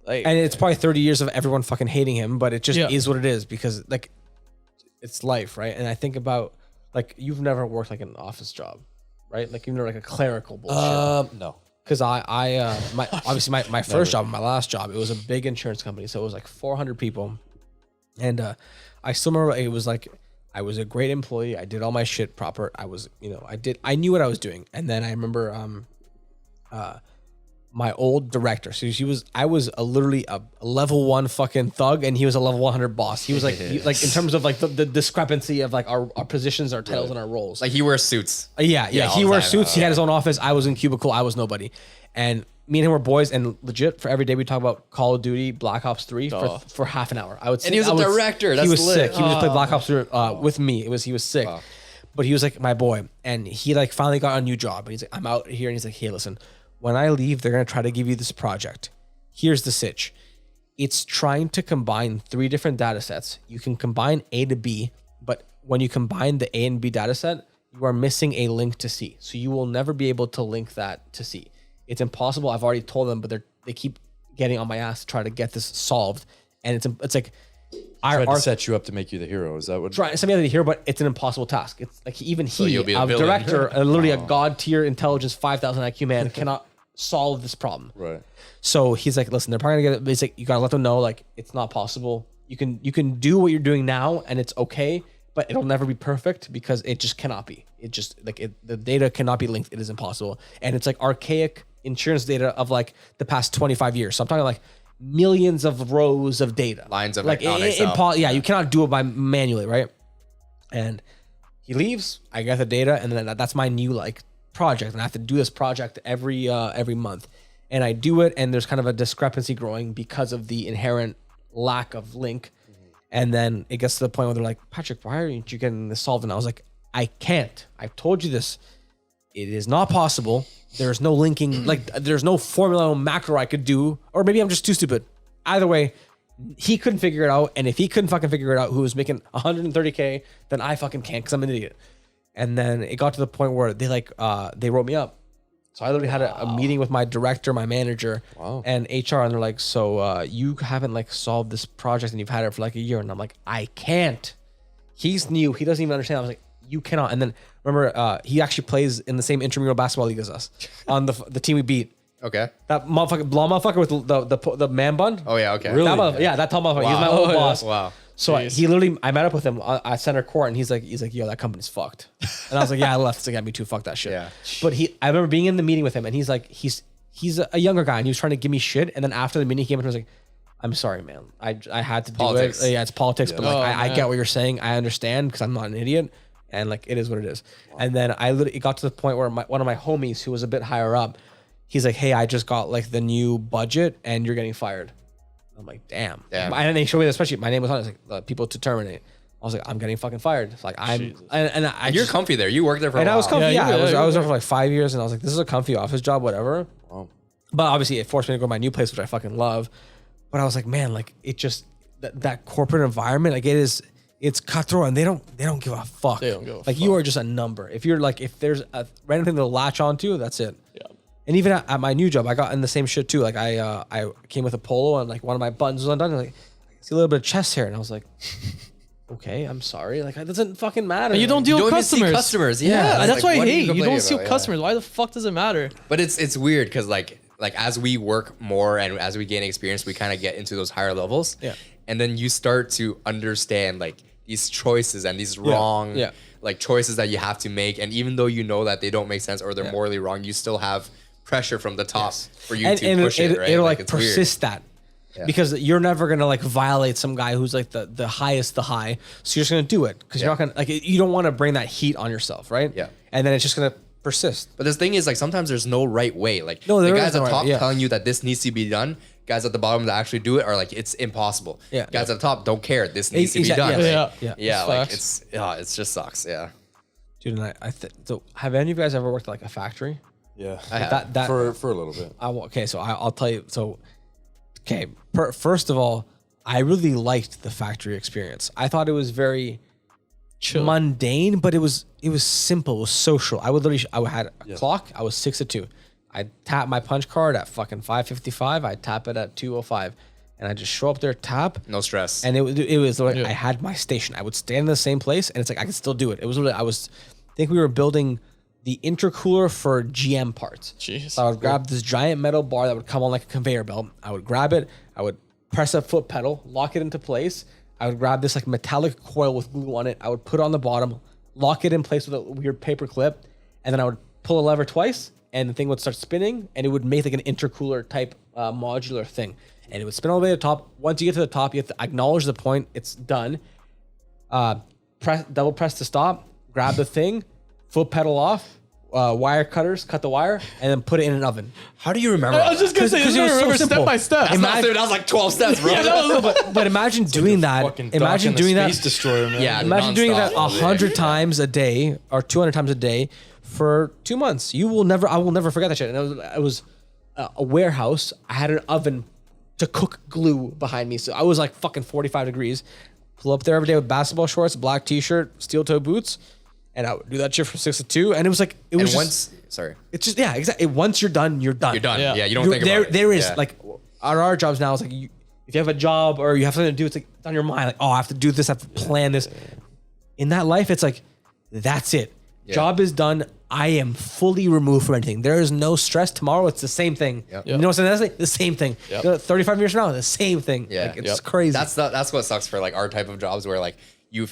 [SPEAKER 5] like,
[SPEAKER 2] And it's probably 30 years of everyone fucking hating him, but it just
[SPEAKER 5] Yeah.
[SPEAKER 2] is what it is because like it's life, right? And I think about like you've never worked like an office job, right? Like you've never like a clerical bullshit.
[SPEAKER 6] No.
[SPEAKER 2] Because my first job, my last job, it was a big insurance company, so it was like 400 people, and I still remember it was like I was a great employee. I did all my shit proper. I knew what I was doing, and then I remember my old director. So I was literally a level 1 fucking thug, and he was a level 100 boss. He was like, like in terms of like the discrepancy of like our positions, our titles, and our roles.
[SPEAKER 1] Like he wears suits.
[SPEAKER 2] Yeah.
[SPEAKER 1] all
[SPEAKER 2] He
[SPEAKER 1] the
[SPEAKER 2] wore
[SPEAKER 1] time.
[SPEAKER 2] suits. He had his own office. I was in cubicle. I was nobody. And me and him were boys. And legit, for every day we talk about Call of Duty, Black Ops 3 for half an hour. I would.
[SPEAKER 1] And he was a director.
[SPEAKER 2] He
[SPEAKER 1] That's
[SPEAKER 2] was
[SPEAKER 1] lit.
[SPEAKER 2] sick. He was play Black Ops 3 with me. He was sick. But he was like my boy. And he like finally got a new job. And he's like, I'm out here. And he's like, hey, listen, when I leave, they're gonna try to give you this project. Here's the sitch. It's trying to combine 3 different data sets. You can combine A to B, but when you combine the A and B data set, you are missing a link to C. So you will never be able to link that to C. It's impossible. I've already told them, but they keep getting on my ass to try to get this solved. And it's like
[SPEAKER 6] Tried to set you up to make you the hero. Is that what?
[SPEAKER 2] trying something to hear, but it's an impossible task. It's like even
[SPEAKER 1] you'll be a
[SPEAKER 2] a
[SPEAKER 1] villain.
[SPEAKER 2] director, literally a god tier intelligence, 5,000 IQ man cannot solve this problem.
[SPEAKER 6] Right.
[SPEAKER 2] So he's like, listen, they're probably gonna get it. He's like, you gotta let them know, like, it's not possible. You can do what you're doing now, and it's okay, but it'll never be perfect because it just cannot be. It just the data cannot be linked. It is impossible, and it's like archaic insurance data of like the past 25 years. So I'm talking like millions of rows of data,
[SPEAKER 1] Lines of
[SPEAKER 2] like
[SPEAKER 1] it on Excel.
[SPEAKER 2] yeah, you cannot do it by manually, right? And he leaves. I get the data, and then that's my new like project, and I have to do this project every month. And I do it, and there's kind of a discrepancy growing because of the inherent lack of link. And then it gets to the point where they're like, Patrick, why aren't you getting this solved? And I was like, I can't. I've told you this. It is not possible. There's no linking, like there's no formula, no macro I could do, or maybe I'm just too stupid. Either way, he couldn't figure it out. And if he couldn't fucking figure it out, who was making 130K, then I fucking can't because I'm an idiot. And then it got to the point where they wrote me up. So I literally had a meeting with my director, my manager, and HR, and they're like, so you haven't like solved this project and you've had it for like a year. And I'm like, I can't. He's new. He doesn't even understand. I was like, you cannot. And then remember, he actually plays in the same intramural basketball league as us on the team we beat.
[SPEAKER 1] Okay.
[SPEAKER 2] That motherfucker, blonde motherfucker with the man bun.
[SPEAKER 1] Oh yeah. Okay.
[SPEAKER 2] That tall motherfucker. He's my old boss.
[SPEAKER 1] Wow.
[SPEAKER 2] So he literally, I met up with him at center court, and he's like, yo, that company's fucked. And I was like, yeah, I left. It's like, me too. Fuck that shit.
[SPEAKER 1] Yeah.
[SPEAKER 2] But I remember being in the meeting with him, and he's like, he's a younger guy, and he was trying to give me shit. And then after the meeting, he came and was like, I'm sorry, man. I had to do
[SPEAKER 1] Politics.
[SPEAKER 2] it. Yeah, it's politics, but like,
[SPEAKER 5] Oh,
[SPEAKER 2] I
[SPEAKER 5] man.
[SPEAKER 2] get what you're saying. I understand because I'm not an idiot. and like it is what it is. And then it got to the point where one of my homies who was a bit higher up, he's like, hey, I just got like the new budget and you're getting fired. I'm like, damn. And they showed me the spreadsheet. My name was on it. It's like people to terminate. I was like, I'm getting fucking fired. It's like
[SPEAKER 1] You're comfy there. You worked there for a while.
[SPEAKER 2] I was comfy.
[SPEAKER 5] Yeah,
[SPEAKER 2] I was there for like 5 years, and I was like, this is a comfy office job, whatever.
[SPEAKER 6] Wow.
[SPEAKER 2] But obviously, it forced me to go to my new place, which I fucking love. But I was like, man, like it just that corporate environment, like it's cutthroat, and they don't give a fuck.
[SPEAKER 5] They don't give a
[SPEAKER 2] like you are just a number. If you're like, if there's a random thing to latch onto, that's it.
[SPEAKER 5] Yeah.
[SPEAKER 2] And even at my new job, I got in the same shit too. Like I came with a polo, and like one of my buttons was undone. And like, I see a little bit of chest hair, and I was like, okay, I'm sorry. Like it doesn't fucking matter.
[SPEAKER 5] And you don't deal with
[SPEAKER 1] even see
[SPEAKER 5] customers.
[SPEAKER 1] customers.
[SPEAKER 5] Yeah,
[SPEAKER 1] Yeah.
[SPEAKER 5] that's
[SPEAKER 1] Like,
[SPEAKER 5] why I
[SPEAKER 1] what are you
[SPEAKER 5] hate. You
[SPEAKER 1] complaining
[SPEAKER 5] don't see
[SPEAKER 1] about? Yeah.
[SPEAKER 5] customers. Why the fuck does it matter?
[SPEAKER 1] But it's weird because like as we work more and as we gain experience, we kind of get into those higher levels.
[SPEAKER 2] Yeah.
[SPEAKER 1] And then you start to understand like these choices and these wrong like choices that you have to make. And even though you know that they don't make sense or they're morally wrong, you still have pressure from the top for you to push it, right?
[SPEAKER 2] It'll like
[SPEAKER 1] it's weird.
[SPEAKER 2] persist that.
[SPEAKER 1] Yeah.
[SPEAKER 2] Because you're never gonna like violate some guy who's like the highest, the high. So you're just gonna do it because you're not gonna like you don't want to bring that heat on yourself, right?
[SPEAKER 1] Yeah.
[SPEAKER 2] And then it's just gonna persist.
[SPEAKER 1] But the thing is, like, sometimes there's no right way. Like,
[SPEAKER 2] No,
[SPEAKER 1] the
[SPEAKER 2] there
[SPEAKER 1] guys
[SPEAKER 2] is
[SPEAKER 1] at
[SPEAKER 2] no
[SPEAKER 1] the
[SPEAKER 2] right-
[SPEAKER 1] top
[SPEAKER 2] yeah.
[SPEAKER 1] telling you that this needs to be done. Guys at the bottom that actually do it are like, it's impossible.
[SPEAKER 2] Yeah.
[SPEAKER 1] Guys at the top don't care. This needs to be
[SPEAKER 2] Exactly,
[SPEAKER 1] done.
[SPEAKER 2] yeah.
[SPEAKER 1] Like,
[SPEAKER 2] Yeah.
[SPEAKER 1] yeah.
[SPEAKER 5] It's
[SPEAKER 1] Like
[SPEAKER 5] facts.
[SPEAKER 1] it's just sucks. Yeah.
[SPEAKER 2] Dude, and so have any of you guys ever worked at like a factory?
[SPEAKER 6] Yeah.
[SPEAKER 1] I have.
[SPEAKER 2] That
[SPEAKER 6] For a little bit.
[SPEAKER 2] okay, so I'll tell you. So, okay, first of all, I really liked the factory experience. I thought it was very mundane, but it was simple. It was social. I had a clock. I was 6 to 2. I'd tap my punch card at fucking 5:55. I'd tap it at 2:05, and I just show up there, tap,
[SPEAKER 1] No stress.
[SPEAKER 2] and it was like I had my station. I would stand in the same place, and it's like I could still do it. It was literally, I think we were building the intercooler for GM parts.
[SPEAKER 5] Jeez.
[SPEAKER 2] So I would grab this giant metal bar that would come on like a conveyor belt. I would grab it. I would press a foot pedal, lock it into place. I would grab this like metallic coil with glue on it. I would put it on the bottom, lock it in place with a weird paper clip, and then I would pull a lever twice, and the thing would start spinning, and it would make like an intercooler type modular thing. And it would spin all the way to the top. Once you get to the top, you have to acknowledge the point. It's done. Double press to stop. Grab the thing. Foot pedal off. Wire cutters, cut the wire, and then put it in an oven.
[SPEAKER 1] How do you remember?
[SPEAKER 5] I was just gonna say,
[SPEAKER 2] Because
[SPEAKER 5] you
[SPEAKER 2] it was so
[SPEAKER 5] remember
[SPEAKER 2] simple.
[SPEAKER 5] step by step.
[SPEAKER 1] that was like 12 steps, bro.
[SPEAKER 2] But imagine doing that.
[SPEAKER 6] Fucking
[SPEAKER 2] Imagine
[SPEAKER 6] docking
[SPEAKER 2] doing
[SPEAKER 6] the
[SPEAKER 2] that.
[SPEAKER 6] Space Destroyer, man.
[SPEAKER 1] Yeah.
[SPEAKER 2] Imagine doing that
[SPEAKER 1] nonstop.
[SPEAKER 2] 100 times a day or 200 times a day for 2 months. I will never forget that shit. And it was a warehouse. I had an oven to cook glue behind me. So I was like fucking 45 degrees. Pull up there every day with basketball shorts, black t-shirt, steel toe boots. And I would do that shit from 6 to 2. And it was like, it was
[SPEAKER 1] And
[SPEAKER 2] just,
[SPEAKER 1] sorry.
[SPEAKER 2] it's just, yeah, exactly. Once you're done, you're done.
[SPEAKER 1] You're done.
[SPEAKER 5] Yeah.
[SPEAKER 1] Yeah. You don't think about it.
[SPEAKER 2] There is
[SPEAKER 1] Yeah.
[SPEAKER 2] like our jobs now is like if you have a job or you have something to do, it's like it's on your mind. Like, oh, I have to do this, I have to plan this. In that life, it's like that's it.
[SPEAKER 1] Yeah.
[SPEAKER 2] Job is done. I am fully removed from anything. There is no stress. Tomorrow, it's the same thing.
[SPEAKER 1] Yep.
[SPEAKER 2] You know what I'm saying? That's like the same thing.
[SPEAKER 5] Yep.
[SPEAKER 2] You know, 35 years from now, the same thing.
[SPEAKER 1] Yeah.
[SPEAKER 2] Like, it's
[SPEAKER 5] Yep.
[SPEAKER 2] crazy.
[SPEAKER 1] That's what sucks for like our type of jobs where like you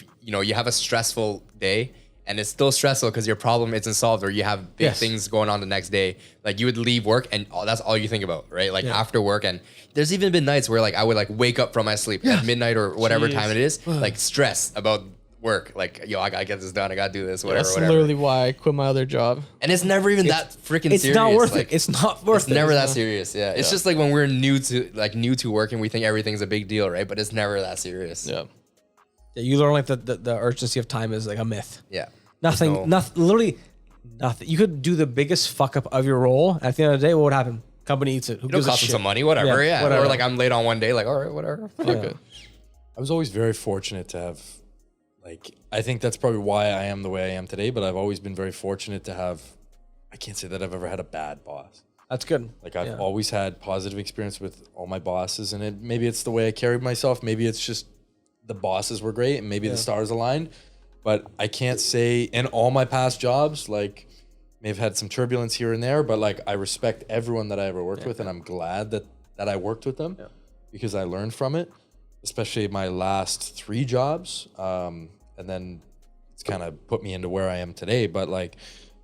[SPEAKER 1] have a stressful day and it's still stressful because your problem isn't solved or you have big
[SPEAKER 2] Yes.
[SPEAKER 1] things going on the next day. Like you would leave work and that's all you think about, right? Like after work. And there's even been nights where like I would like wake up from my sleep at midnight or whatever
[SPEAKER 5] Jeez.
[SPEAKER 1] time it is, like stress about work. Like, yo, I gotta get this done. I gotta do this, whatever,
[SPEAKER 5] That's
[SPEAKER 1] whatever.
[SPEAKER 5] literally why I quit my other job.
[SPEAKER 1] And it's never even that freaking
[SPEAKER 2] it's
[SPEAKER 1] serious.
[SPEAKER 2] not worth
[SPEAKER 1] like,
[SPEAKER 2] it. It's not worth
[SPEAKER 1] it's
[SPEAKER 2] it.
[SPEAKER 1] never that serious. Yeah. It's just like when we're new to work and we think everything's a big deal, right? But it's never that serious.
[SPEAKER 5] Yeah.
[SPEAKER 2] Yeah, you learn like the urgency of time is like a myth.
[SPEAKER 1] Yeah.
[SPEAKER 2] Nothing,
[SPEAKER 1] No.
[SPEAKER 2] nothing, literally nothing. You could do the biggest fuck up of your role. At the end of the day, what would happen? Company eats it. Who
[SPEAKER 1] It'll
[SPEAKER 2] gives a
[SPEAKER 1] cost them
[SPEAKER 2] shit?
[SPEAKER 1] some money, whatever. Yeah.
[SPEAKER 2] whatever.
[SPEAKER 1] Or like I'm late on one day, like, all right, whatever.
[SPEAKER 5] Okay.
[SPEAKER 6] I was always very fortunate to have, like, I think that's probably why I am the way I am today, but I've always been very fortunate to have, I can't say that I've ever had a bad boss.
[SPEAKER 2] That's good.
[SPEAKER 6] Like I've always had positive experience with all my bosses, and maybe it's the way I carried myself. Maybe it's just the bosses were great and maybe the stars aligned, but I can't say in all my past jobs, like may have had some turbulence here and there, but like I respect everyone that I ever worked with, and I'm glad that I worked with them because I learned from it, especially my last 3 jobs. And then it's kind of put me into where I am today. But like,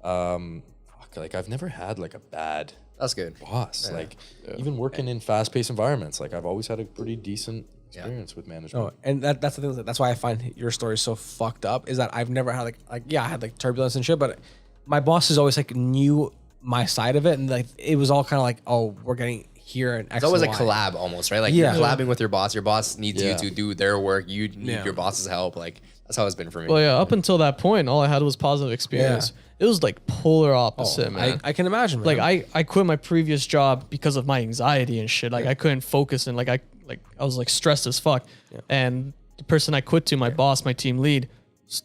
[SPEAKER 6] like I've never had like a bad
[SPEAKER 1] That's good.
[SPEAKER 6] boss. Like even working in fast-paced environments, like I've always had a pretty decent experience with management.
[SPEAKER 2] No, and that's the thing. That's why I find your story so fucked up. Is that I've never had like I had like turbulence and shit, but my bosses always like knew my side of it, and like it was all kind of like, oh, we're getting here and X.
[SPEAKER 1] It's always a
[SPEAKER 2] and Y.
[SPEAKER 1] collab almost, right? Like
[SPEAKER 2] Yeah.
[SPEAKER 1] you're collabing with your boss. Your boss needs
[SPEAKER 6] Yeah.
[SPEAKER 1] you to do their work. You need
[SPEAKER 2] Yeah.
[SPEAKER 1] your boss's help. Like that's how it's been for me.
[SPEAKER 5] Well, yeah, up until that point, all I had was positive experience. It was like polar opposite, man.
[SPEAKER 2] I can imagine. Man.
[SPEAKER 5] Like I quit my previous job because of my anxiety and shit. Like I couldn't focus and I was like stressed as fuck. And the person I quit to, my boss, my team lead,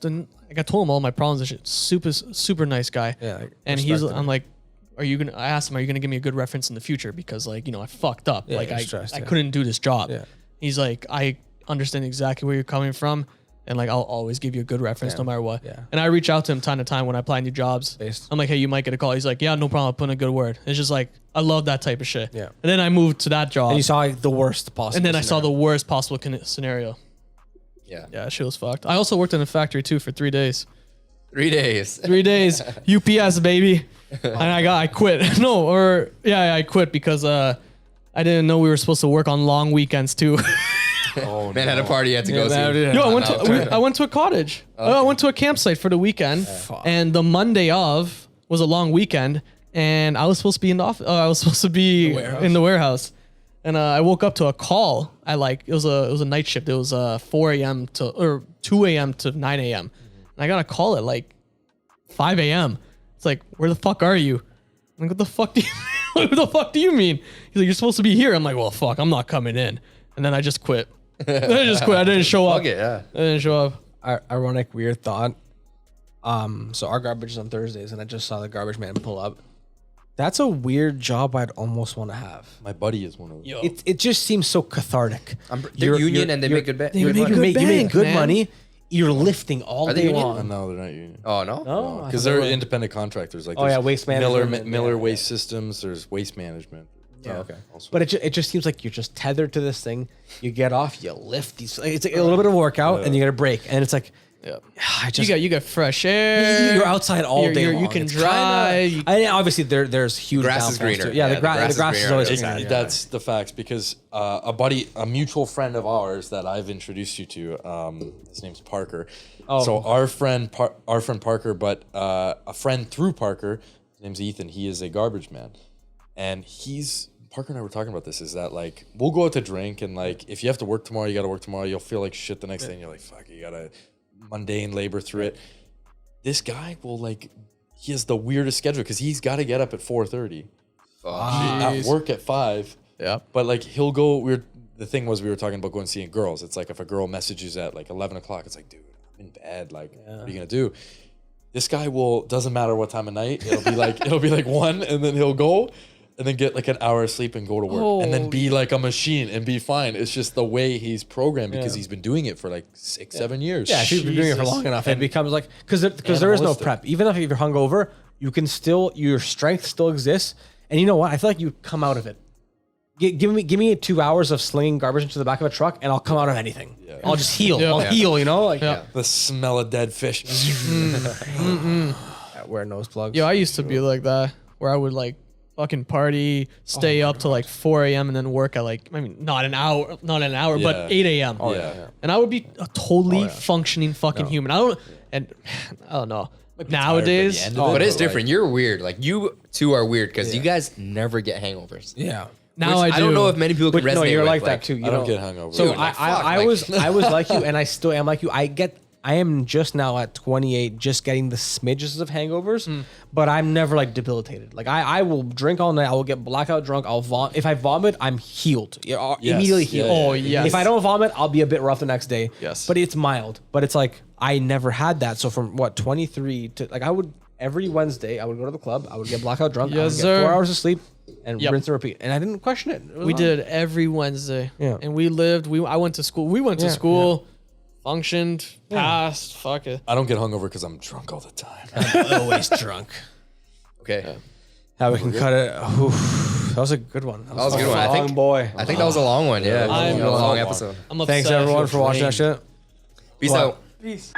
[SPEAKER 5] like I told him all my problems and shit. Super nice guy.
[SPEAKER 2] Yeah, I
[SPEAKER 5] and
[SPEAKER 2] respect him.
[SPEAKER 5] I'm like, I asked him, are you gonna give me a good reference in the future? Because like, I fucked up.
[SPEAKER 2] Yeah,
[SPEAKER 5] like
[SPEAKER 2] you're
[SPEAKER 5] I
[SPEAKER 2] stressed, yeah.
[SPEAKER 5] couldn't do this job.
[SPEAKER 2] Yeah.
[SPEAKER 5] He's like, I understand exactly where you're coming from. And like, I'll always give you a good reference no matter what.
[SPEAKER 2] Yeah.
[SPEAKER 5] And I reach out to him time to time when I apply new jobs. I'm like, hey, you might get a call. He's like, yeah, no problem. I'll put in a good word. It's just like, I love that type of shit.
[SPEAKER 2] Yeah.
[SPEAKER 5] And then I moved to that job.
[SPEAKER 2] and you saw like the worst possible.
[SPEAKER 5] And then I saw the
[SPEAKER 2] scenario.
[SPEAKER 5] worst possible scenario.
[SPEAKER 1] yeah.
[SPEAKER 5] Yeah, shit was fucked. I also worked in a factory too for 3 days.
[SPEAKER 1] 3 days.
[SPEAKER 5] 3 days, UPS baby, and I quit. I quit because I didn't know we were supposed to work on long weekends too.
[SPEAKER 6] Oh,
[SPEAKER 1] Man had a party he had to go
[SPEAKER 2] man,
[SPEAKER 1] to.
[SPEAKER 2] yeah.
[SPEAKER 5] Yo,
[SPEAKER 1] Oh,
[SPEAKER 5] I went to a cottage. I went to a campsite for the weekend, and the Monday of was a long weekend, and I was supposed to be in the office. I was supposed to be in the warehouse, and I woke up to a call. It was a night shift. It was 4 a.m. or 2 a.m. to 9 a.m. And I got a call at like 5 a.m. It's like, where the fuck are you? I'm like, what the fuck do you what the fuck do you mean? He's like, you're supposed to be here. I'm like, well, fuck, I'm not coming in. And then I just quit. I didn't show up.
[SPEAKER 1] Fuck it, yeah.
[SPEAKER 5] I didn't show up.
[SPEAKER 2] Ironic, weird thought. So our garbage is on Thursdays, and I just saw the garbage man pull up. That's a weird job I'd almost want to have.
[SPEAKER 6] my buddy is one of them.
[SPEAKER 5] Yo.
[SPEAKER 2] It just seems so cathartic.
[SPEAKER 1] They're union and they make good
[SPEAKER 5] They make
[SPEAKER 2] You
[SPEAKER 5] good
[SPEAKER 2] make
[SPEAKER 5] bank,
[SPEAKER 2] good
[SPEAKER 5] man.
[SPEAKER 2] money. You're lifting all
[SPEAKER 1] Are they
[SPEAKER 2] day
[SPEAKER 1] union?
[SPEAKER 2] long.
[SPEAKER 6] No, they're not union.
[SPEAKER 1] Oh no.
[SPEAKER 2] No,
[SPEAKER 6] Because they're independent contractors. Like
[SPEAKER 2] Oh, yeah,
[SPEAKER 6] there's
[SPEAKER 2] waste
[SPEAKER 6] Miller,
[SPEAKER 2] management.
[SPEAKER 6] Miller
[SPEAKER 2] Yeah,
[SPEAKER 6] Waste Systems. There's Waste Management.
[SPEAKER 2] Yeah.
[SPEAKER 1] okay.
[SPEAKER 6] Also.
[SPEAKER 2] But it just seems like you're just tethered to this thing. You get off, you lift these. It's like a little bit of workout, and you get a break, and it's like,
[SPEAKER 5] Yeah.
[SPEAKER 2] I just
[SPEAKER 5] You got fresh air.
[SPEAKER 2] you're outside all day long.
[SPEAKER 5] You can
[SPEAKER 2] It's
[SPEAKER 5] drive.
[SPEAKER 2] kinda- I mean, obviously there's huge
[SPEAKER 1] Grass is
[SPEAKER 2] downfalls
[SPEAKER 1] greener.
[SPEAKER 2] too. Yeah,
[SPEAKER 1] Yeah,
[SPEAKER 2] the grass is
[SPEAKER 1] greener
[SPEAKER 2] always
[SPEAKER 1] on the
[SPEAKER 2] greener.
[SPEAKER 1] other side.
[SPEAKER 6] That's the facts because a mutual friend of ours that I've introduced you to, his name's Parker.
[SPEAKER 2] Oh.
[SPEAKER 6] So our friend Parker, but a friend through Parker, his name's Ethan. He is a garbage man, and Parker and I were talking about this. Is that like we'll go out to drink, and like if you have to work tomorrow, you got to work tomorrow. You'll feel like shit the next day, and you're like, fuck, you gotta mundane labor through it. This guy will like. He has the weirdest schedule because he's got to get up at 4:30. At work at 5.
[SPEAKER 5] Yeah.
[SPEAKER 6] But like he'll go. The thing was we were talking about going seeing girls. It's like if a girl messages at like 11 o'clock, it's like, dude, I'm in bed. Like, what are you gonna do? This guy doesn't matter what time of night. It'll be like 1, and then he'll go, and then get like an hour of sleep and go to work, and then be like a machine and be fine. It's just the way he's programmed because he's been doing it for like 6-7 years.
[SPEAKER 2] Yeah, if you've been doing it for long enough, it becomes like because there is no
[SPEAKER 6] animalistic.
[SPEAKER 2] prep. Even if you're hungover, you can still your strength still exists. And you know what? I feel like you come out of it. Give me 2 hours of slinging garbage into the back of a truck, and I'll come out of anything. I'll just heal.
[SPEAKER 5] Yeah.
[SPEAKER 2] I'll heal. You know, like
[SPEAKER 6] The smell of dead fish.
[SPEAKER 2] wear nose plugs.
[SPEAKER 5] Yo, I used to be like that, where I would like fucking party, stay up till like 4 a.m. and then work at like, I mean, not an hour, but
[SPEAKER 6] Yeah.
[SPEAKER 5] 8 a.m.
[SPEAKER 6] Yeah.
[SPEAKER 5] And I would be a totally functioning fucking human. I don't know. Nowadays,
[SPEAKER 6] end of it,
[SPEAKER 1] But it's
[SPEAKER 6] like-
[SPEAKER 1] different. You're weird. Like you two are weird because you guys never get hangovers.
[SPEAKER 2] yeah.
[SPEAKER 5] now I do.
[SPEAKER 1] I don't know if many people can
[SPEAKER 2] But
[SPEAKER 1] resonate
[SPEAKER 2] no, you're
[SPEAKER 1] with,
[SPEAKER 2] like that too. You
[SPEAKER 6] I don't
[SPEAKER 2] know?
[SPEAKER 6] get hungover.
[SPEAKER 2] So
[SPEAKER 1] Dude, like, fuck,
[SPEAKER 2] I
[SPEAKER 1] like-
[SPEAKER 2] was like you, and I still am like you. I am just now at 28, just getting the smidges of hangovers, but I'm never like debilitated. Like I will drink all night. I will get blackout drunk. I'll vomit. If I vomit, I'm healed. Immediately healed.
[SPEAKER 6] Yeah, yeah,
[SPEAKER 5] Oh, yes.
[SPEAKER 2] If I don't vomit, I'll be a bit rough the next day.
[SPEAKER 5] Yes.
[SPEAKER 2] But it's mild. But it's like I never had that. So from 23 to like I would every Wednesday I would go to the club. I would get blackout drunk. I would
[SPEAKER 5] Yes,
[SPEAKER 2] get
[SPEAKER 5] sir.
[SPEAKER 2] 4 hours of sleep and
[SPEAKER 5] Yep.
[SPEAKER 2] rinse and repeat. And I didn't question it. It was
[SPEAKER 5] we
[SPEAKER 2] on.
[SPEAKER 5] did it every Wednesday.
[SPEAKER 2] Yeah.
[SPEAKER 5] And I went to school. We went to
[SPEAKER 2] Yeah,
[SPEAKER 5] school, functioned, passed, fuck it.
[SPEAKER 6] I don't get hungover because I'm drunk all the time.
[SPEAKER 2] Always drunk.
[SPEAKER 1] Okay.
[SPEAKER 2] How we can cut it. Oof, that was a good one. That
[SPEAKER 1] was a good one. I
[SPEAKER 2] Long
[SPEAKER 1] think-
[SPEAKER 2] boy.
[SPEAKER 1] I think that was a long one. Yeah.
[SPEAKER 5] I'm-
[SPEAKER 1] a long episode.
[SPEAKER 5] I'm upset.
[SPEAKER 2] Thanks everyone for watching that shit.
[SPEAKER 1] Peace
[SPEAKER 2] What?
[SPEAKER 1] out.
[SPEAKER 5] Peace.